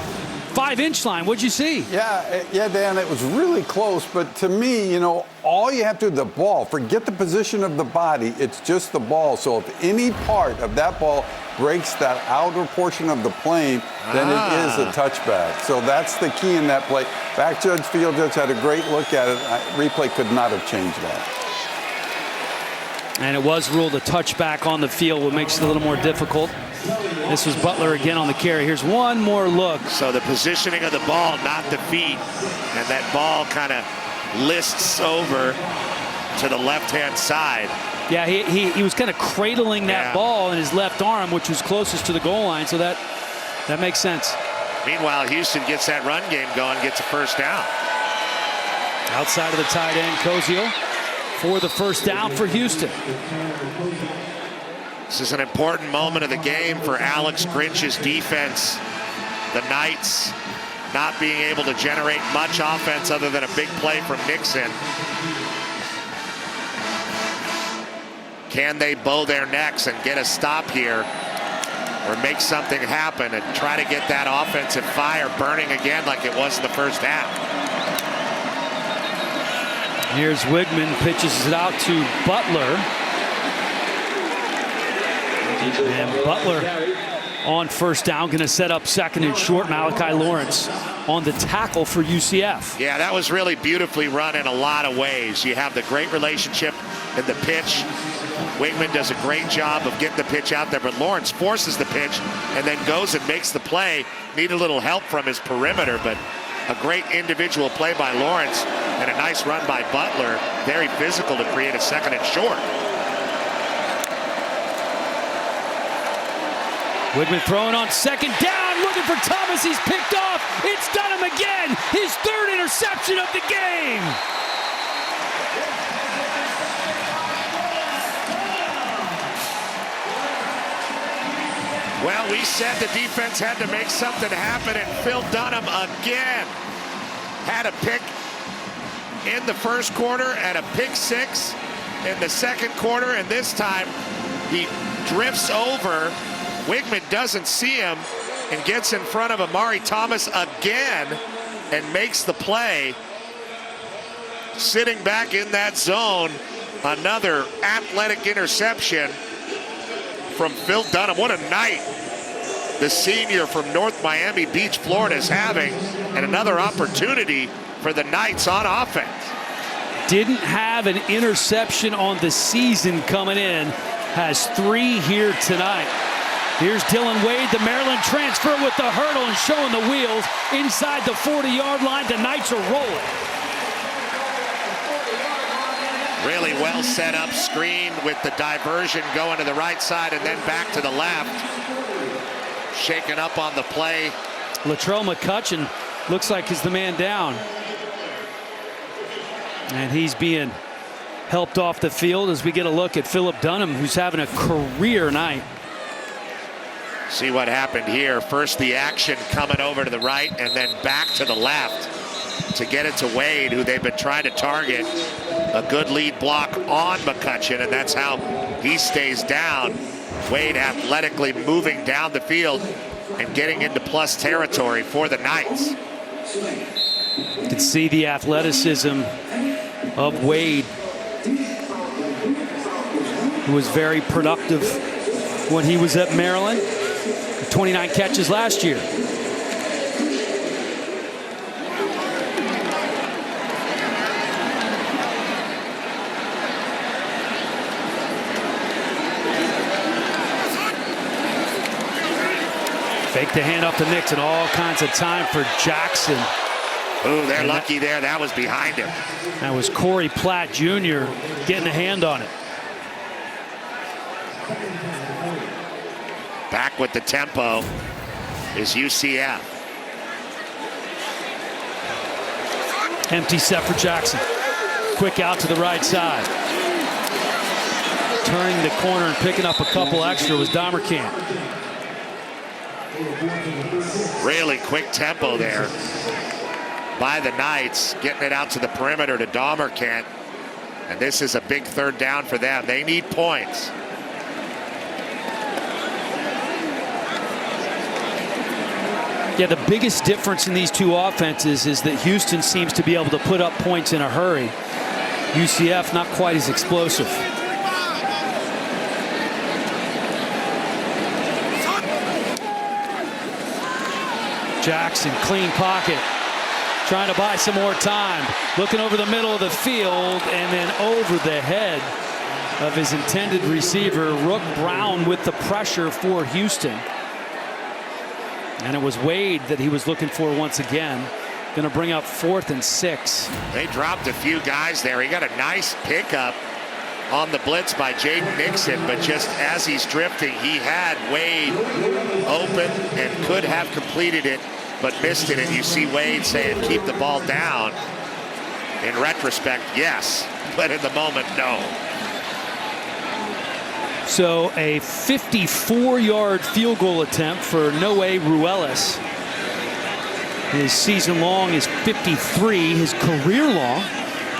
5-inch line. What'd you see? Yeah, Dan, it was really close. But to me, you know, all you have to do, the ball, forget the position of the body. It's just the ball. So if any part of that ball breaks that outer portion of the plane, then it is a touchback. So that's the key in that play. Back judge, field judge had a great look at it. Replay could not have changed that. And it was ruled a touchback on the field, what makes it a little more difficult. This was Butler again on the carry. Here's one more look. So the positioning of the ball, not the feet, and that ball kind of lists over to the left-hand side. Yeah, he was kind of cradling that ball in his left arm, which was closest to the goal line, so that makes sense. Meanwhile, Houston gets that run game going, gets a first down. Outside of the tight end, Cozio for the first down for Houston. This is an important moment of the game for Alex Grinch's defense. The Knights not being able to generate much offense other than a big play from Nixon. Can they bow their necks and get a stop here or make something happen and try to get that offensive fire burning again like it was in the first half? Here's Wigman, pitches it out to Butler. And Butler on first down, going to set up second and short. Malachi Lawrence on the tackle for UCF. Yeah, that was really beautifully run in a lot of ways. You have the great relationship in the pitch. Wigman does a great job of getting the pitch out there, but Lawrence forces the pitch and then goes and makes the play. Need a little help from his perimeter, but a great individual play by Lawrence and a nice run by Butler. Very physical to create a second and short. Wigman throwing on second down, looking for Thomas. He's picked off. It's Dunham again. His third interception of the game. Well, we said the defense had to make something happen, and Phil Dunham again had a pick in the first quarter and a pick six in the second quarter, and this time he drifts over. Wigman doesn't see him and gets in front of Amari Thomas again and makes the play. Sitting back in that zone, another athletic interception from Phil Dunham. What a night the senior from North Miami Beach, Florida is having, and another opportunity for the Knights on offense. Didn't have an interception on the season coming in. Has 3 here tonight. Here's Dylan Wade, the Maryland transfer, with the hurdle and showing the wheels inside the 40-yard line. The Knights are rolling. Really well set up screen with the diversion going to the right side and then back to the left. Shaken up on the play. Latrell McCutcheon looks like he's the man down. And he's being helped off the field as we get a look at Philip Dunham, who's having a career night. See what happened here. First the action coming over to the right and then back to the left to get it to Wade, who they've been trying to target. A good lead block on McCutcheon, and that's how he stays down. Wade athletically moving down the field and getting into plus territory for the Knights. You can see the athleticism of Wade, who was very productive when he was at Maryland. 29 catches last year. Fake the hand off to Nixon. All kinds of time for Jackson. Ooh, they're lucky there. That was behind him. That was Corey Platt Jr. getting a hand on it. Back with the tempo is UCF. Empty set for Jackson. Quick out to the right side. Turning the corner and picking up a couple extra was Dahmerkamp. Really quick tempo there by the Knights, getting it out to the perimeter to Dahmerkamp. And this is a big third down for them. They need points. Yeah, the biggest difference in these two offenses is that Houston seems to be able to put up points in a hurry. UCF not quite as explosive. Jackson, clean pocket, trying to buy some more time. Looking over the middle of the field and then over the head of his intended receiver, Rook Brown, with the pressure for Houston. And it was Wade that he was looking for once again. Going to bring up 4th and 6. They dropped a few guys there. He got a nice pickup on the blitz by Jaden Nixon, but just as he's drifting, he had Wade open and could have completed it, but missed it. And you see Wade saying, keep the ball down. In retrospect, yes, but in the moment, no. So a 54-yard field goal attempt for Noé Ruelas. His season long is 53. His career long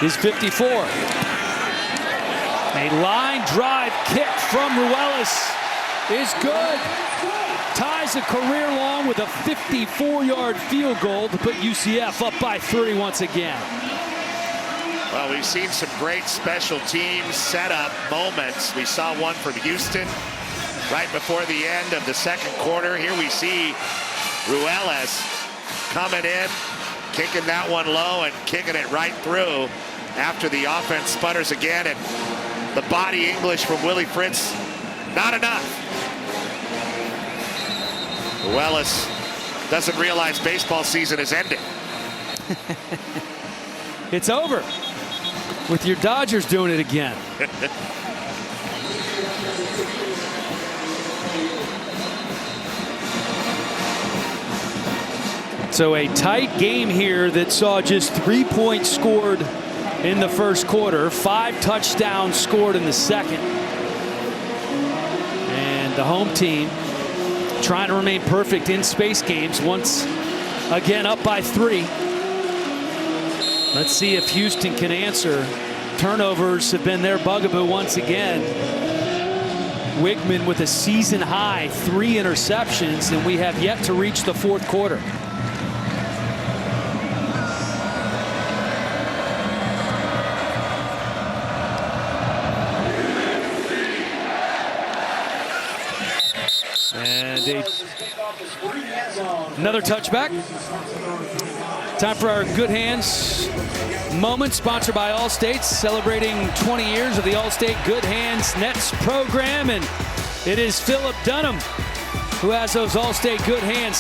is 54. A line drive kick from Ruelas is good. Ties a career long with a 54-yard field goal to put UCF up by 3 once again. Well, we've seen some great special teams setup moments. We saw one from Houston right before the end of the second quarter. Here we see Ruelas coming in, kicking that one low and kicking it right through after the offense sputters again. And the body English from Willie Fritz, not enough. Ruelas doesn't realize baseball season is ending. It's over with your Dodgers doing it again. So a tight game here that saw just 3 points scored in the first quarter, 5 touchdowns scored in the second. And the home team trying to remain perfect in space games, once again up by 3. Let's see if Houston can answer. Turnovers have been their bugaboo once again. Wigman with a season high 3 interceptions, and we have yet to reach the fourth quarter. And another touchback. Time for our Good Hands moment, sponsored by Allstate, celebrating 20 years of the Allstate Good Hands Nets program. And it is Philip Dunham who has those Allstate Good Hands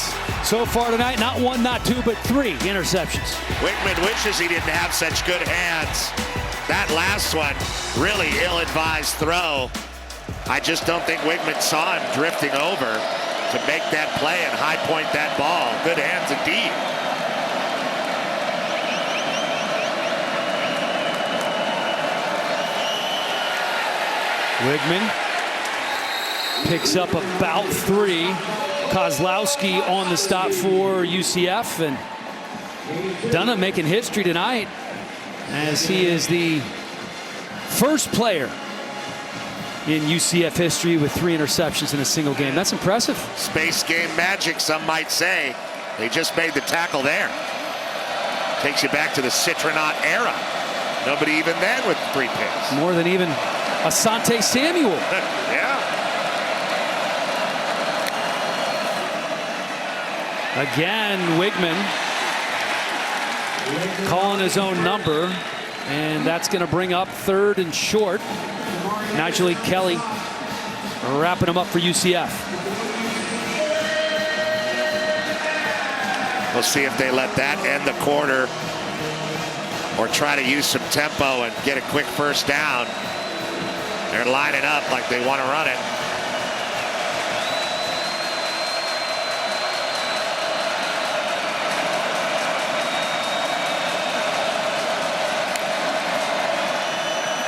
so far tonight. Not 1, not 2, but 3 interceptions. Wigman wishes he didn't have such good hands. That last one, really ill-advised throw. I just don't think Wigman saw him drifting over to make that play and high point that ball. Good hands indeed. Wigman picks up about 3. Kozlowski on the stop for UCF, and Dunham making history tonight as he is the first player in UCF history with 3 interceptions in a single game. That's impressive. Space game magic, some might say. They just made the tackle there. Takes you back to the Citronaut era. Nobody even then with 3 picks. More than even Asante Samuel. Yeah. Again, Wigman calling his own number, and that's going to bring up 3rd and short. Nigel Kelly wrapping him up for UCF. We'll see if they let that end the quarter or try to use some tempo and get a quick first down. They're lining up like they want to run it.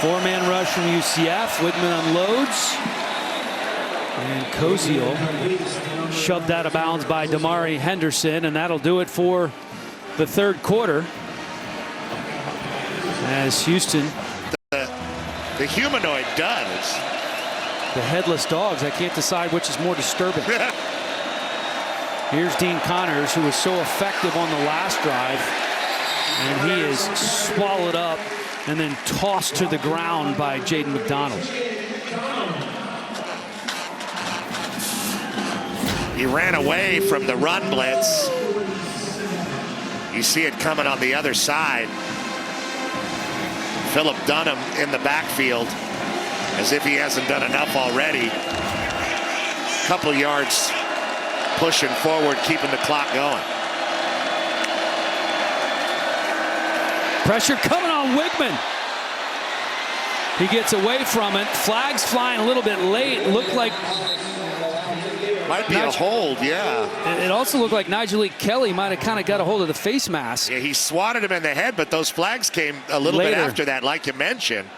Four-man rush from UCF. Wigman unloads. And Koziel shoved out of bounds by Damari Henderson, and that'll do it for the third quarter. As Houston. The humanoid does. The headless dogs. I can't decide which is more disturbing. Here's Dean Connors, who was so effective on the last drive. And he is swallowed up and then tossed to the ground by Jaden McDonald. He ran away from the run blitz. You see it coming on the other side. Philip Dunham in the backfield, as if he hasn't done enough already. Couple yards pushing forward, keeping the clock going. Pressure coming on Wigman. He gets away from it. Flags flying a little bit late. Looked like might be a hold, yeah. It also looked like Nigel Kelly might have kind of got a hold of the face mask. Yeah, he swatted him in the head, but those flags came a little bit after that, like you mentioned.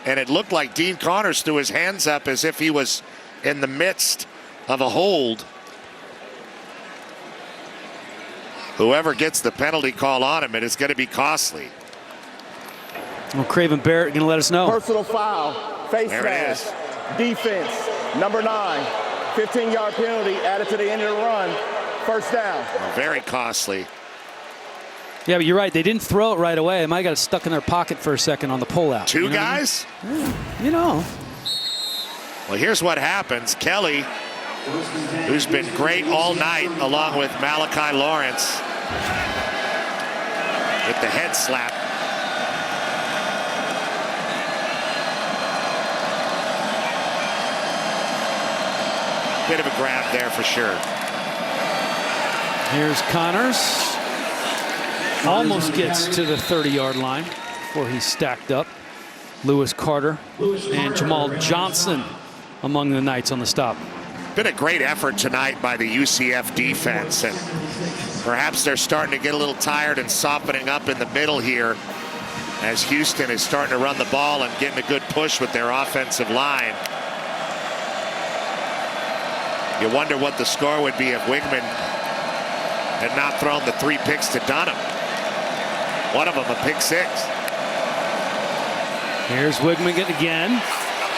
And it looked like Dean Connors threw his hands up as if he was in the midst of a hold. Whoever gets the penalty call on him, it is going to be costly. Well, Craven Barrett going to let us know. Personal foul, face mask, defense, number 9. 15-yard penalty added to the end of the run. First down. Very costly. Yeah, but you're right. They didn't throw it right away. They might have got it stuck in their pocket for a second on the pullout. Two guys? You know. Well, here's what happens. Kelly, who's been great all night, along with Malachi Lawrence, with the head slap. Bit of a grab there for sure. Here's Connors. Almost gets to the 30-yard line before he's stacked up. Lewis Carter and Jamal Johnson among the Knights on the stop. Been a great effort tonight by the UCF defense, and perhaps they're starting to get a little tired and softening up in the middle here as Houston is starting to run the ball and getting a good push with their offensive line. You wonder what the score would be if Wigman had not thrown the 3 picks to Dunham. One of them a pick 6. Here's Wigman again.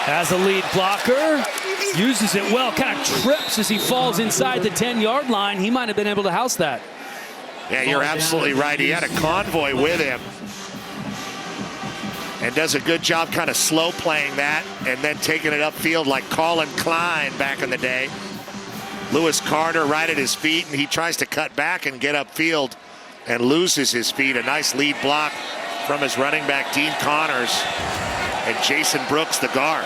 Has a lead blocker. Uses it well. Kind of trips as he falls inside the 10-yard line. He might have been able to house that. Yeah, you're absolutely right. He had a convoy with him. And does a good job kind of slow playing that and then taking it upfield like Colin Klein back in the day. Lewis Carter right at his feet, and he tries to cut back and get upfield and loses his feet. A nice lead block from his running back, Dean Connors, and Jason Brooks, the guard.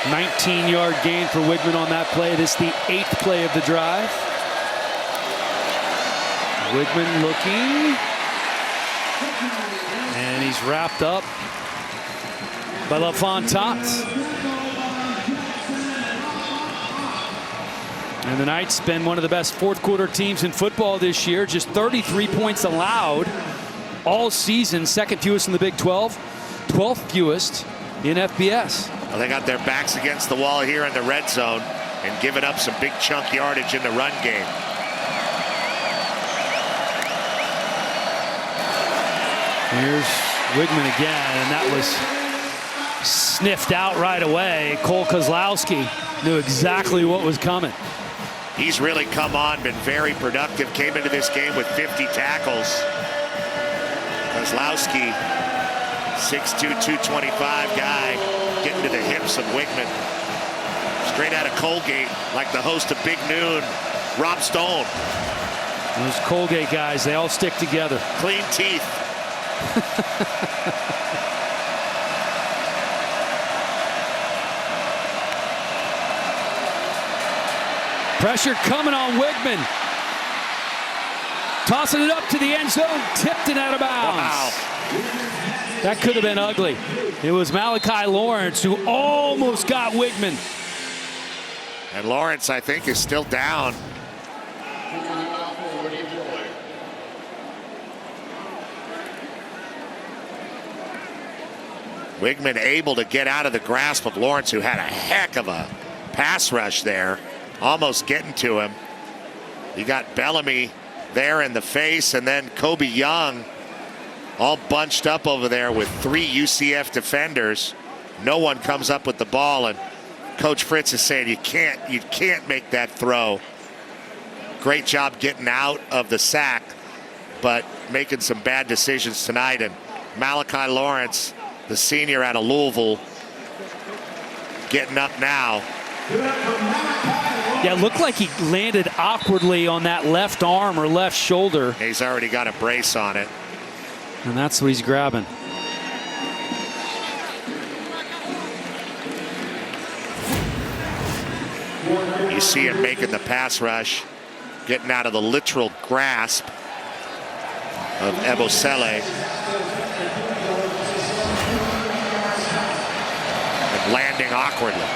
19-yard gain for Wigman on that play. This is the 8th play of the drive. Wigman looking. And he's wrapped up by LaFontant. And the Knights been one of the best fourth-quarter teams in football this year. Just 33 points allowed all season. Second fewest in the Big 12. 12th fewest in FBS. Well, they got their backs against the wall here in the red zone and giving up some big chunk yardage in the run game. Here's Wigman again, and that was sniffed out right away. Cole Kozlowski knew exactly what was coming. He's really come on, been very productive. Came into this game with 50 tackles. Kozlowski, 6'2", 225 guy, getting to the hips of Wigman. Straight out of Colgate, like the host of Big Noon, Rob Stone. Those Colgate guys, they all stick together. Clean teeth. Pressure coming on Wigman. Tossing it up to the end zone, tipped and out of bounds. Wow. That could have been ugly. It was Malachi Lawrence who almost got Wigman. And Lawrence, I think, is still down. Wigman able to get out of the grasp of Lawrence, who had a heck of a pass rush there, almost getting to him. You got Bellamy there in the face, and then Kobe Young all bunched up over there with 3 UCF defenders. No one comes up with the ball, and Coach Fritz is saying you can't make that throw. Great job getting out of the sack, but making some bad decisions tonight. And Malachi Lawrence, the senior out of Louisville, getting up now. Yeah, it looked like he landed awkwardly on that left arm or left shoulder. He's already got a brace on it. And that's what he's grabbing. You see him making the pass rush, getting out of the literal grasp of Ebosele. And landing awkwardly.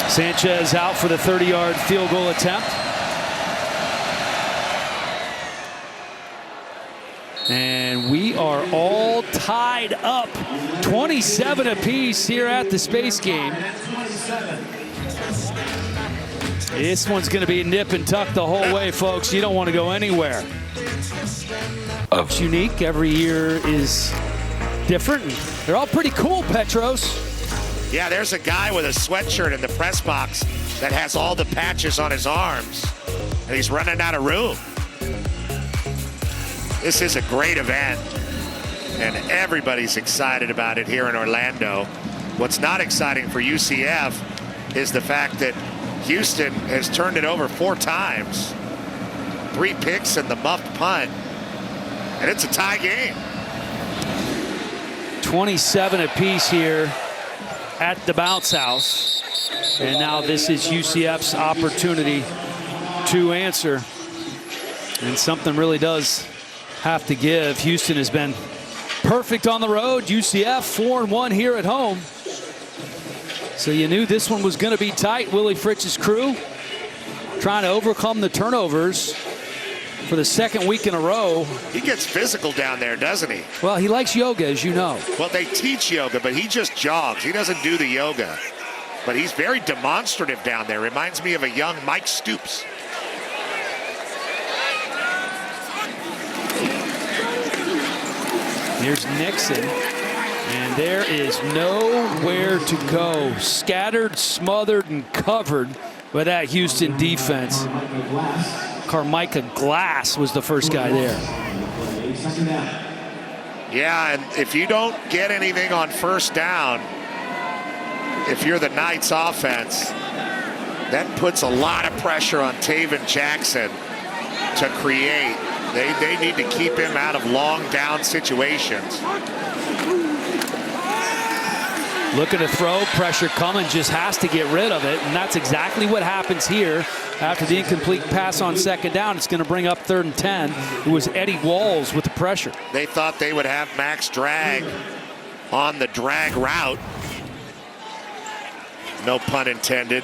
Sanchez out for the 30-yard field goal attempt. And we are all tied up, 27 apiece here at the Space Game. This one's going to be nip and tuck the whole way, folks. You don't want to go anywhere. It's unique. Every year is different. They're all pretty cool, Petros. Yeah, there's a guy with a sweatshirt in the press box that has all the patches on his arms, and he's running out of room. This is a great event, and everybody's excited about it here in Orlando. What's not exciting for UCF is the fact that Houston has turned it over 4 times. 3 picks and the muffed punt, and it's a tie game. 27 apiece here at the bounce house. And now this is UCF's opportunity to answer. And something really does have to give. Houston has been perfect on the road. UCF 4-1 here at home. So you knew this one was going to be tight. Willie Fritz's crew trying to overcome the turnovers for the 2nd week in a row. He gets physical down there, doesn't he? Well, he likes yoga, as you know. Well, they teach yoga, but he just jogs. He doesn't do the yoga. But he's very demonstrative down there. Reminds me of a young Mike Stoops. Here's Nixon, and there is nowhere to go. Scattered, smothered, and covered by that Houston defense. Carmicah Glass was the first guy there. Yeah, and if you don't get anything on first down, if you're the Knights offense, that puts a lot of pressure on Taven Jackson to create. They need to keep him out of long down situations. Looking to throw, pressure coming, just has to get rid of it, and that's exactly what happens here. After the incomplete pass on 2nd down, it's going to bring up 3rd and 10. It was Eddie Walls with the pressure. They thought they would have Max drag on the drag route. No pun intended.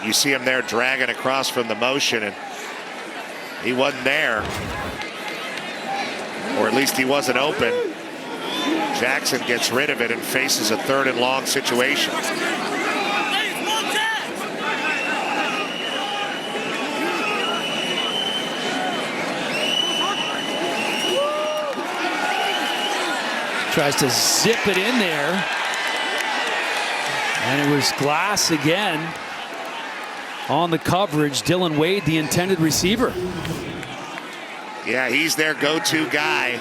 You see him there dragging across from the motion, and he wasn't there. Or at least he wasn't open. Jackson gets rid of it and faces a 3rd and long situation. Tries to zip it in there. And it was Glass again on the coverage. Dylan Wade, the intended receiver. Yeah, he's their go-to guy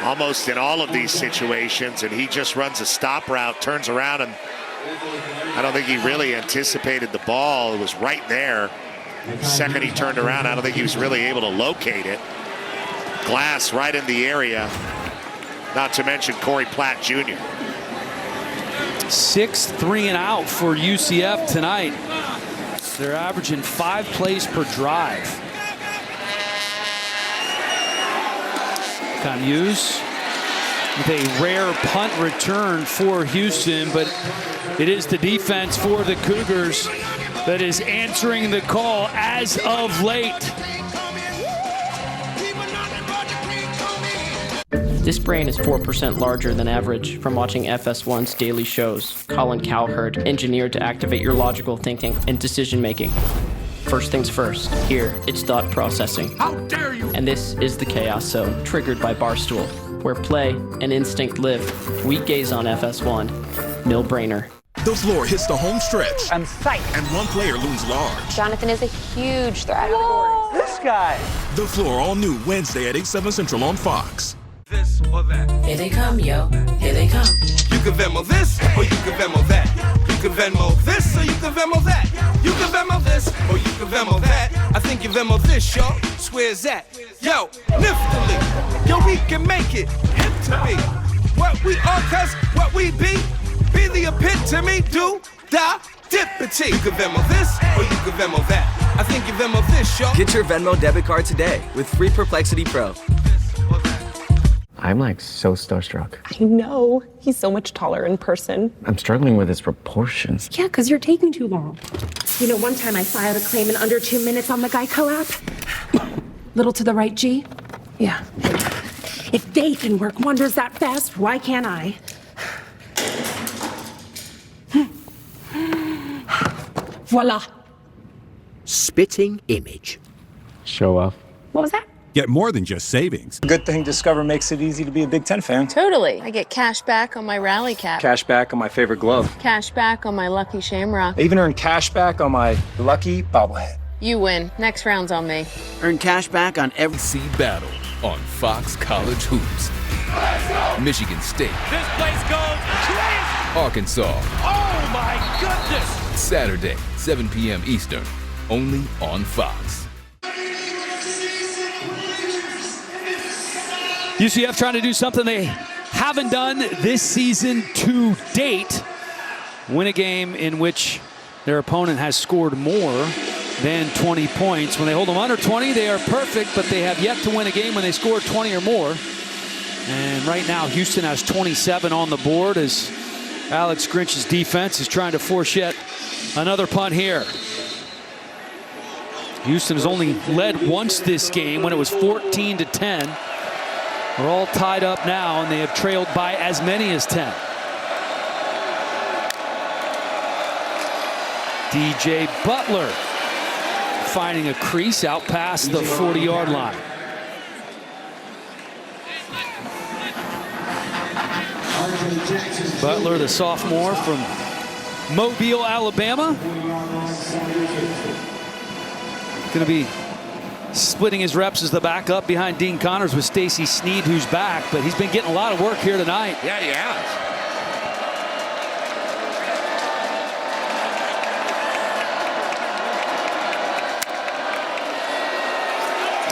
almost in all of these situations, and he just runs a stop route, turns around, and I don't think he really anticipated the ball. It was right there. The second he turned around, I don't think he was really able to locate it. Glass right in the area, not to mention Corey Platt Jr. 6 3 and out for UCF tonight. They're averaging 5 plays per drive. Conyers with a rare punt return for Houston, but it is the defense for the Cougars that is answering the call as of late. This brain is 4% larger than average from watching FS1's daily shows. Colin Cowherd, engineered to activate your logical thinking and decision making. First things first, here it's thought processing. How dare you! And this is the Chaos Zone, triggered by Barstool, where play and instinct live. Weekdays on FS1. No brainer. The floor hits the home stretch. I'm psyched. And one player looms large. Jonathan is a huge threat. Whoa, this guy. The floor all new Wednesday at 8/7 Central on Fox. This or that. Here they come, yo. Here they come. You can Venmo this, or you can Venmo that. You can Venmo this, or you can Venmo that. You can Venmo this, or you can Venmo that. I think you Venmo this, yo. Swear's that. Yo, niftily. Yo, we can make it. Hip to me. What we are, cuz what we be the epitome. Do, da, dippity. You can Venmo this, or you can Venmo that. I think you Venmo this, yo. Get your Venmo debit card today with free Perplexity Pro. I'm like so starstruck. I know. He's so much taller in person. I'm struggling with his proportions. Yeah, because you're taking too long. You know, one time I filed a claim in under 2 minutes on the Geico app. Little to the right, G? Yeah. If they can work wonders that fast, why can't I? Voila. Spitting image. Show off. What was that? Get more than just savings. Good thing Discover makes it easy to be a Big Ten fan. Totally. I get cash back on my rally cap. Cash back on my favorite glove. Cash back on my Lucky Shamrock. I even earn cash back on my Lucky bobblehead. You win. Next round's on me. Earn cash back on every SEC battle on Fox College Hoops. Michigan State. This place goes crazy. Arkansas. Oh my goodness. Saturday, 7 p.m. Eastern. Only on Fox. UCF trying to do something they haven't done this season to date. Win a game in which their opponent has scored more than 20 points. When they hold them under 20, they are perfect, but they have yet to win a game when they score 20 or more. And right now, Houston has 27 on the board as Alex Grinch's defense is trying to force yet another punt here. Houston has only led once this game when it was 14-10. We're all tied up now, and they have trailed by as many as 10. DJ Butler finding a crease out past the 40-yard line. Butler, the sophomore from Mobile, Alabama. Going to be splitting his reps as the backup behind Dean Connors with Stacy Sneed, who's back, but he's been getting a lot of work here tonight. Yeah, he has.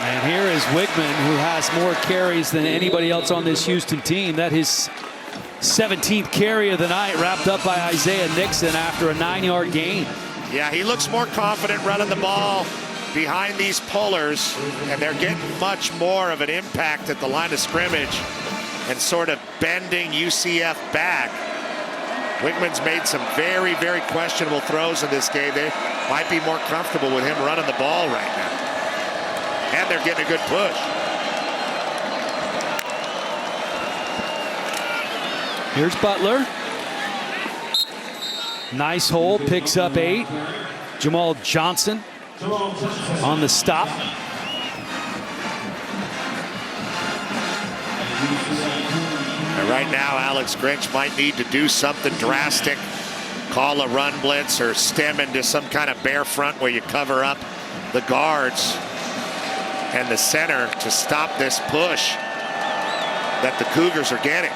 And here is Wigman, who has more carries than anybody else on this Houston team. That his 17th carry of the night, wrapped up by Isaiah Nixon after a 9-yard gain. Yeah, he looks more confident running the ball behind these pullers, and they're getting much more of an impact at the line of scrimmage and sort of bending UCF back. Wigman's made some very, very questionable throws in this game. They might be more comfortable with him running the ball right now. And they're getting a good push. Here's Butler. Nice hole, picks up 8. Jamal Johnson on the stop. And right now, Alex Grinch might need to do something drastic. Call a run blitz or stem into some kind of bear front where you cover up the guards and the center to stop this push that the Cougars are getting.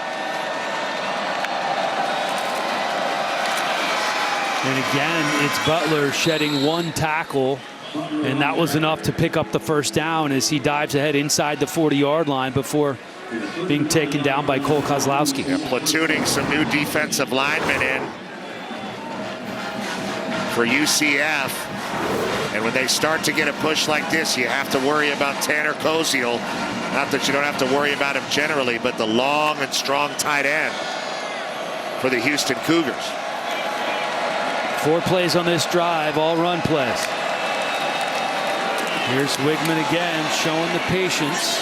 And again, it's Butler shedding 1 tackle, and that was enough to pick up the first down as he dives ahead inside the 40-yard line before being taken down by Cole Kozlowski. Yeah, platooning some new defensive linemen in for UCF. And when they start to get a push like this, you have to worry about Tanner Koziel. Not that you don't have to worry about him generally, but the long and strong tight end for the Houston Cougars. 4 plays on this drive, all run plays. Here's Wigman again, showing the patience.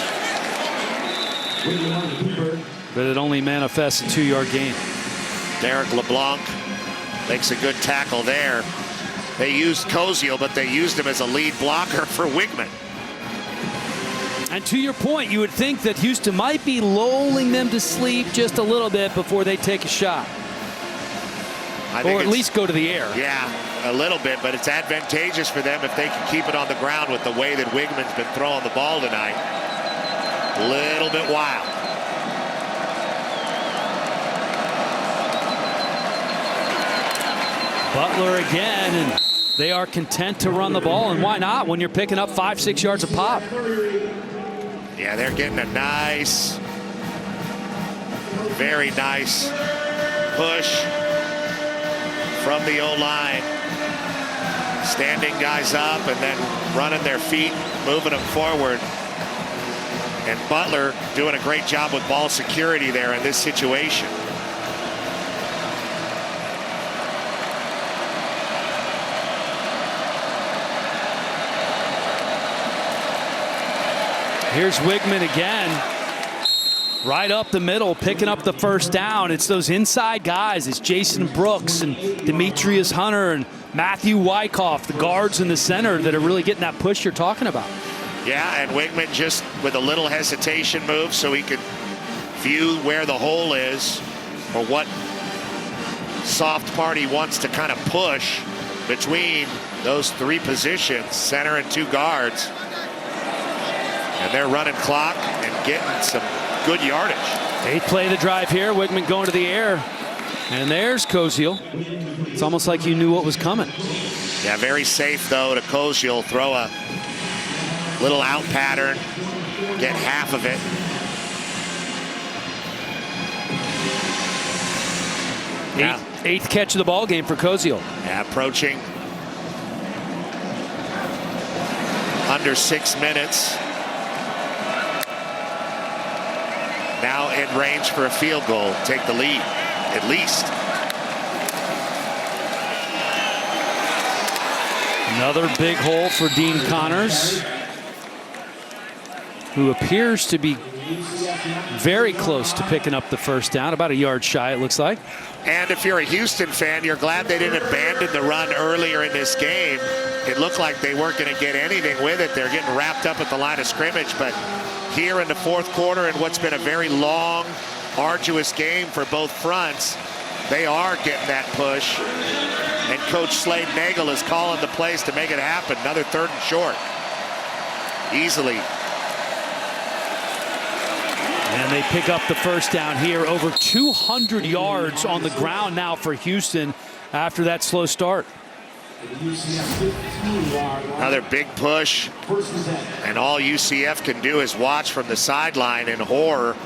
But it only manifests a 2-yard gain. Derek LeBlanc makes a good tackle there. They used Koziel, but they used him as a lead blocker for Wigman. And to your point, you would think that Houston might be lulling them to sleep just a little bit before they take a shot. Or at least go to the air. Yeah, a little bit, but it's advantageous for them if they can keep it on the ground with the way that Wigman's been throwing the ball tonight. A little bit wild. Butler again, and they are content to run the ball, and why not when you're picking up 5-6 yards a pop? Yeah, they're getting a nice, very nice push from the O-line. Standing guys up and then running their feet, moving them forward. And Butler doing a great job with ball security there in this situation. Here's Wigman again. Right up the middle, picking up the first down. It's those inside guys. It's Jason Brooks and Demetrius Hunter and Matthew Wyckoff, the guards in the center that are really getting that push you're talking about. Yeah, and Wigman just with a little hesitation move so he could view where the hole is or what soft part he wants to kind of push between those three positions, center and two guards. And they're running clock and getting some good yardage. 8th play of the drive here. Wigman going to the air. And there's Koziel. It's almost like you knew what was coming. Yeah, very safe, though, to Koziel. Throw a little out pattern, get half of it. Yeah. 8th catch of the ball game for Koziel. Yeah, approaching under 6 minutes. Now in range for a field goal. Take the lead, at least. Another big hole for Dean Connors, who appears to be very close to picking up the first down, about a yard shy, it looks like. And if you're a Houston fan, you're glad they didn't abandon the run earlier in this game. It looked like they weren't going to get anything with it. They're getting wrapped up at the line of scrimmage, but here in the fourth quarter, in what's been a very long, arduous game for both fronts, they are getting that push. And Coach Slade Nagel is calling the plays to make it happen. Another 3rd and short. Easily. And they pick up the first down here. Over 200 yards on the ground now for Houston after that slow start. Another big push. And all UCF can do is watch from the sideline in horror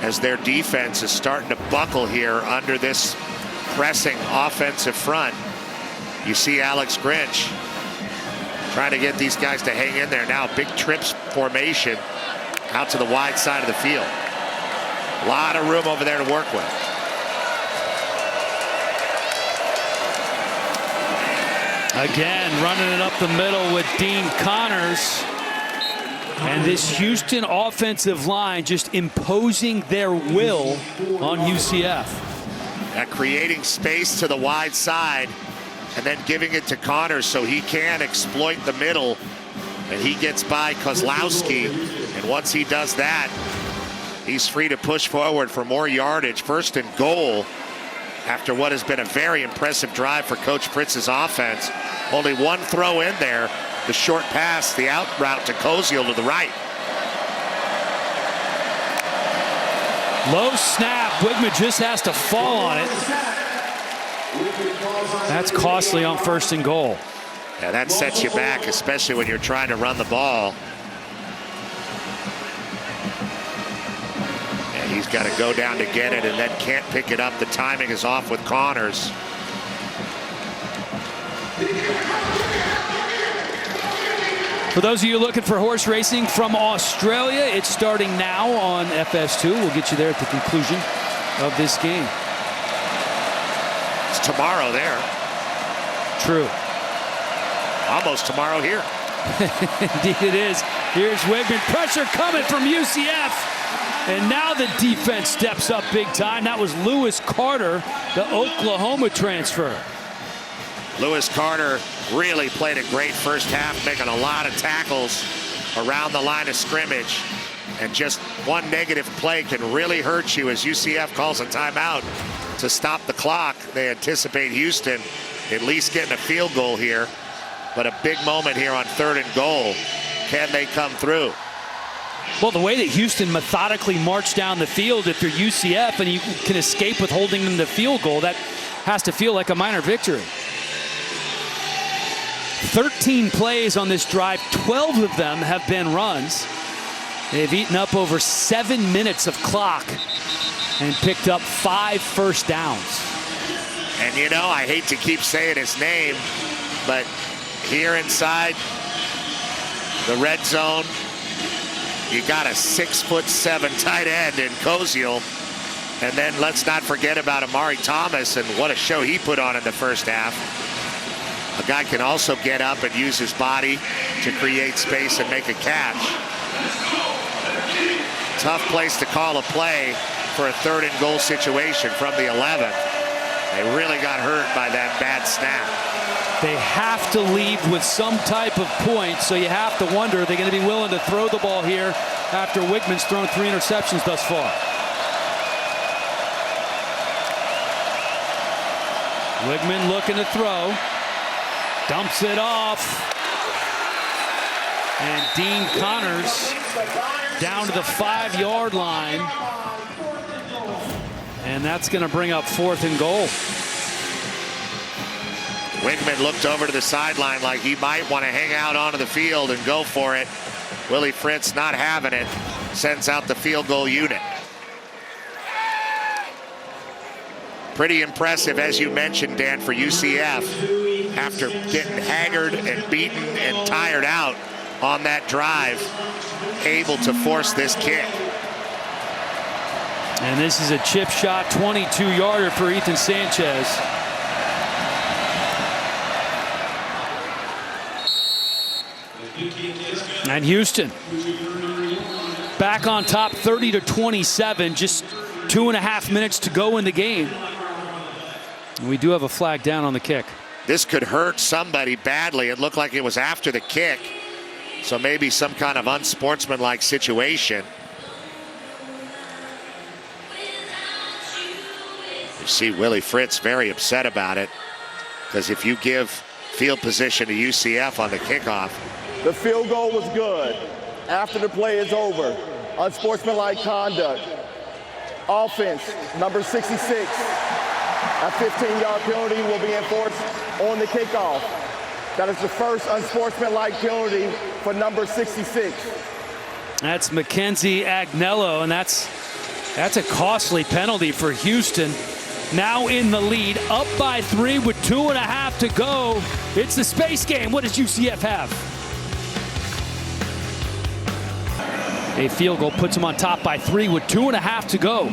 as their defense is starting to buckle here under this pressing offensive front. You see Alex Grinch trying to get these guys to hang in there now. Big trips formation out to the wide side of the field. A lot of room over there to work with. Again, running it up the middle with Dean Connors. And this Houston offensive line just imposing their will on UCF. Creating space to the wide side and then giving it to Connors so he can exploit the middle. And he gets by Kozlowski. And once he does that, he's free to push forward for more yardage. 1st and goal after what has been a very impressive drive for Coach Fritz's offense. Only one throw in there. The short pass, the out route to Koziel to the right. Low snap. Wigman just has to fall on it. That's costly on 1st and goal. Yeah, that sets you back, especially when you're trying to run the ball. And he's got to go down to get it and then can't pick it up. The timing is off with Connors. For those of you looking for horse racing from Australia, it's starting now on FS2. We'll get you there at the conclusion of this game. It's tomorrow there. True. Almost tomorrow here. Indeed it is. Here's Wigman. Pressure coming from UCF. And now the defense steps up big time. That was Lewis Carter, the Oklahoma transfer. Lewis Carter really played a great first half, making a lot of tackles around the line of scrimmage. And just one negative play can really hurt you as UCF calls a timeout to stop the clock. They anticipate Houston at least getting a field goal here. But a big moment here on 3rd and goal. Can they come through? Well, the way that Houston methodically marched down the field, if you're UCF and you can escape with holding them to field goal, that has to feel like a minor victory. 13 plays on this drive, 12 of them have been runs. They've eaten up over 7 minutes of clock and picked up 5 first downs. And you know, I hate to keep saying his name, but here inside the red zone, you got a 6'7" tight end in Koziel. And then let's not forget about Amari Thomas and what a show he put on in the first half. A guy can also get up and use his body to create space and make a catch. Tough place to call a play for a 3rd and goal situation from the 11. They really got hurt by that bad snap. They have to leave with some type of point, so you have to wonder, are they going to be willing to throw the ball here after Wigman's thrown 3 interceptions thus far? Wigman looking to throw. Dumps it off. And Dean Connors down to the 5-yard line. And that's going to bring up 4th and goal. Wigman looked over to the sideline like he might want to hang out onto the field and go for it. Willie Fritz not having it. Sends out the field goal unit. Pretty impressive, as you mentioned, Dan, for UCF. After getting haggard and beaten and tired out on that drive, able to force this kick. And this is a chip shot 22-yarder for Ethan Sanchez. And Houston back on top 30-27, just 2.5 minutes to go in the game. And we do have a flag down on the kick. This could hurt somebody badly. It looked like it was after the kick. So maybe some kind of unsportsmanlike situation. You see Willie Fritz very upset about it, because if you give field position to UCF on the kickoff. The field goal was good. After the play is over, unsportsmanlike conduct. Offense, number 66. A 15-yard penalty will be enforced on the kickoff. That is the first unsportsmanlike penalty for number 66. That's Mackenzie Agnello, and that's a costly penalty for Houston. Now in the lead, up by 3 with 2.5 to go. It's the space game. What does UCF have? A field goal puts them on top by 3 with 2.5 to go.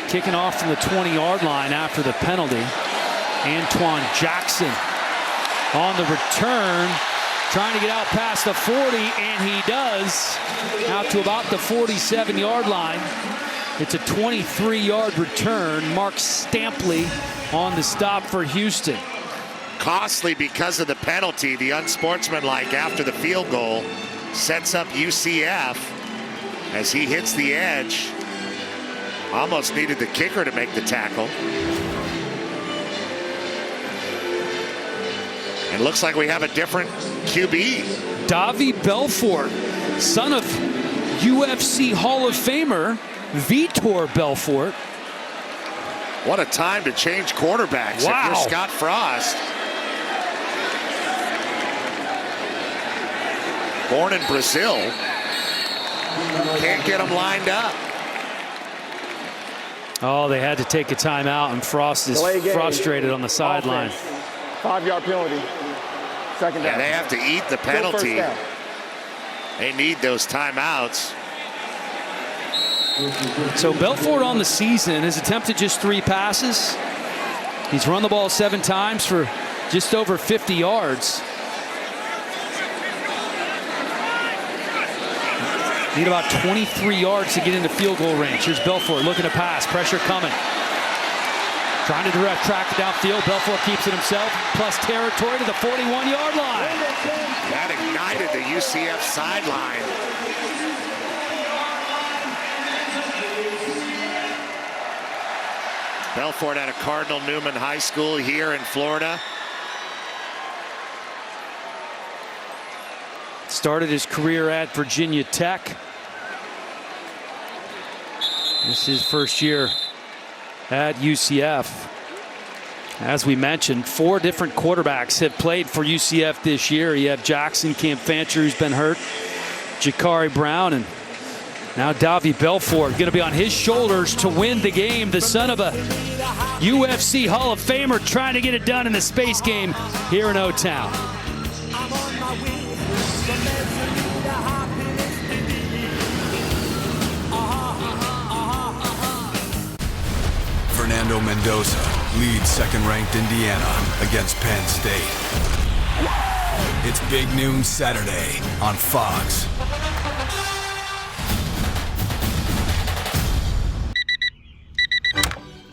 Kicking off from the 20-yard line after the penalty. Antoine Jackson on the return, trying to get out past the 40, and he does, out to about the 47-yard line. It's a 23-yard return. Mark Stampley on the stop for Houston. Costly because of the penalty. The unsportsmanlike after the field goal sets up UCF as he hits the edge. Almost needed the kicker to make the tackle. It looks like we have a different QB. Davi Belfort, son of UFC Hall of Famer Vitor Belfort. What a time to change quarterbacks. Wow. If you're Scott Frost. Born in Brazil. Can't get him lined up. Oh, they had to take a timeout, and Frost is frustrated on the sideline. 5-yard penalty. Second down. Yeah, they have to eat the penalty. They need those timeouts. So Belfort on the season has attempted just 3 passes. He's run the ball 7 times for just over 50 yards. Need about 23 yards to get into field goal range. Here's Belfort looking to pass. Pressure coming. Trying to direct track downfield. Belfort keeps it himself. Plus territory to the 41-yard line. That ignited the UCF sideline. Belfort out of Cardinal Newman High School here in Florida. Started his career at Virginia Tech. This is his first year at UCF. As we mentioned, 4 different quarterbacks have played for UCF this year. You have Jackson, Cam Fancher, who's been hurt, Jakari Brown, and now Davi Belfort going to be on his shoulders to win the game. The son of a UFC Hall of Famer trying to get it done in the space game here in O-Town. Fernando Mendoza leads second-ranked Indiana against Penn State. It's Big Noon Saturday on Fox.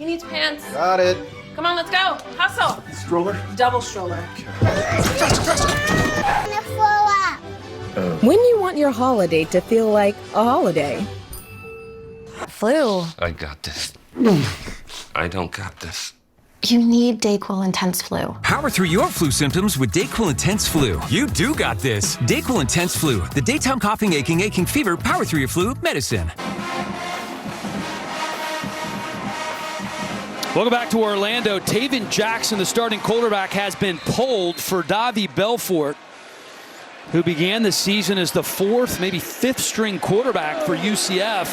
He needs pants. Got it. Come on, let's go. Hustle. Stroller. Double stroller. When you want your holiday to feel like a holiday. Flu. I got this. I don't got this. You need DayQuil Intense Flu. Power through your flu symptoms with DayQuil Intense Flu. You do got this. DayQuil Intense Flu. The daytime coughing, aching fever, power through your flu medicine. Welcome back to Orlando. Taven Jackson, the starting quarterback, has been pulled for Davi Belfort, who began the season as the 4th, maybe 5th string quarterback for UCF.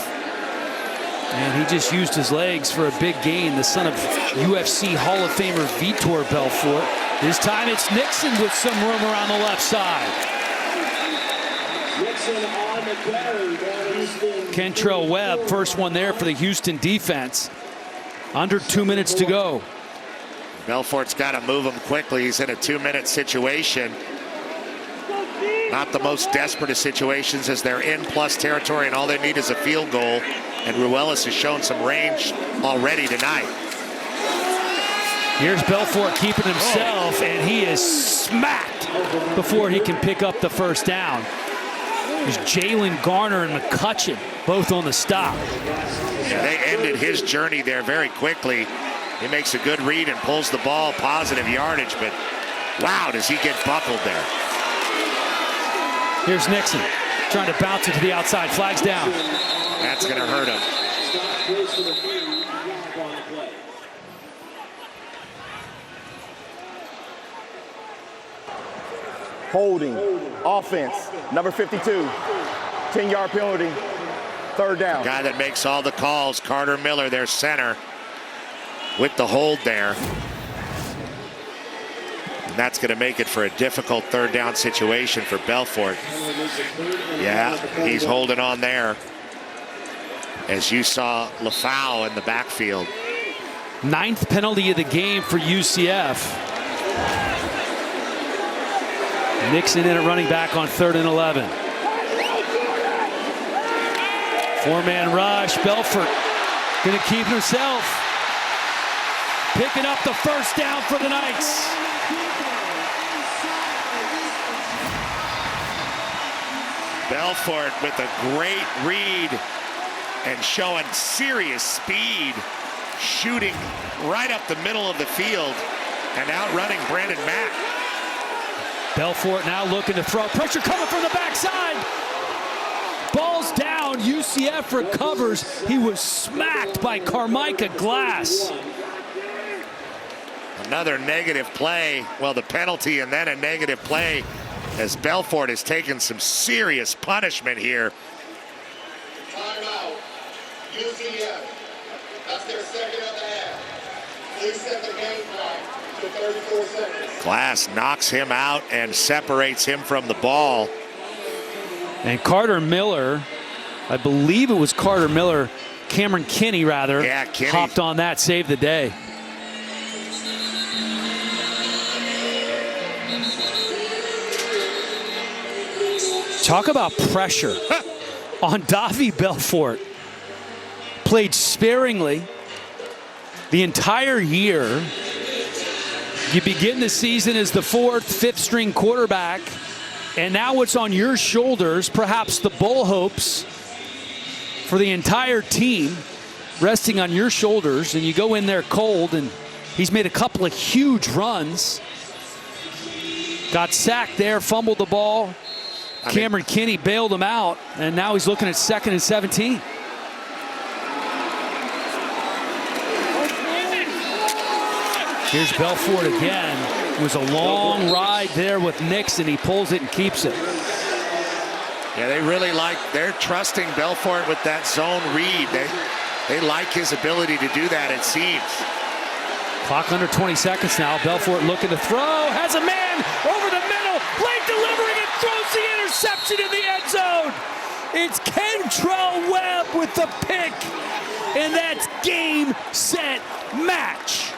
And he just used his legs for a big gain, the son of UFC Hall of Famer Vitor Belfort. This time it's Nixon with some room around the left side. Kentrell Webb, first one there for the Houston defense. Under 2 minutes to go. Belfort's got to move him quickly. He's in a 2-minute situation. Not the most desperate of situations as they're in plus territory and all they need is a field goal. And Ruelas has shown some range already tonight. Here's Belfort keeping himself, and he is smacked before he can pick up the first down. There's Jalen Garner and McCutcheon, both on the stop. Yeah, they ended his journey there very quickly. He makes a good read and pulls the ball, positive yardage, but wow, does he get buckled there. Here's Nixon trying to bounce it to the outside. Flags down. That's going to hurt him. Holding. Offense. Number 52. 10-yard penalty. 3rd down. The guy that makes all the calls, Carter Miller, their center, with the hold there. And that's going to make it for a difficult 3rd down situation for Belfort. Yeah, he's holding on there. As you saw LaFau in the backfield. 9th penalty of the game for UCF. Nixon in at running back on 3rd and 11. 4-man rush. Belfort going to keep himself. Picking up the first down for the Knights. Belfort with a great read and showing serious speed, shooting right up the middle of the field and outrunning Brandon Mack. Belfort now looking to throw. Pressure coming from the backside. Ball's down. UCF recovers. He was smacked by Carmicah Glass. Another negative play. Well, the penalty and then a negative play as Belfort has taken some serious punishment here. Timeout. UCF. That's their 2nd of the half. Please set the game clock to 34 seconds. Glass knocks him out and separates him from the ball. And Carter Miller, I believe it was Carter Miller, Cameron Kinney rather, yeah, Kinney hopped on that, saved the day. Talk about pressure on Davi Belfort. Played sparingly the entire year. You begin the season as the 4th, 5th string quarterback, and now it's on your shoulders, perhaps the bull hopes for the entire team resting on your shoulders, and you go in there cold, and he's made a couple of huge runs. Got sacked there, fumbled the ball. Cameron Kinney bailed him out, and now he's looking at 2nd and 17. Here's Belfort again. It was a long ride there with Nixon. He pulls it and keeps it. Yeah, they're trusting Belfort with that zone read. They like his ability to do that, it seems. Clock under 20 seconds now. Belfort looking to throw. Has a man over the middle. Late delivering and throws the interception in the end zone. It's Kentrell Webb with the pick. And that's game, set, match.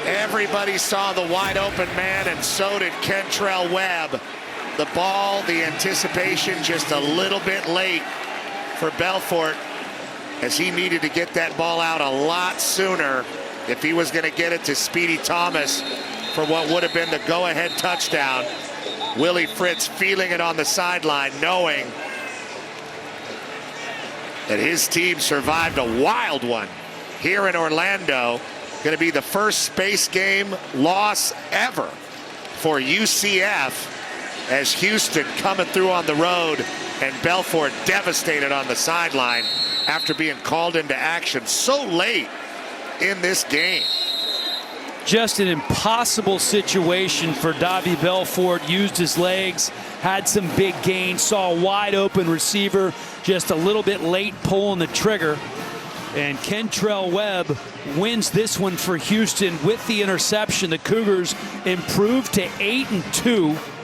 Everybody saw the wide open man, and so did Kentrell Webb. The ball, the anticipation, just a little bit late for Belfort, as he needed to get that ball out a lot sooner if he was going to get it to Speedy Thomas for what would have been the go-ahead touchdown. Willie Fritz feeling it on the sideline, knowing that his team survived a wild one here in Orlando. Going to be the first space game loss ever for UCF, as Houston coming through on the road and Belfort devastated on the sideline after being called into action so late in this game. Just an impossible situation for Davy Belfort. Used his legs, had some big gains, saw a wide open receiver, just a little bit late pulling the trigger. And Kentrell Webb wins this one for Houston with the interception. The Cougars improved to 8-2.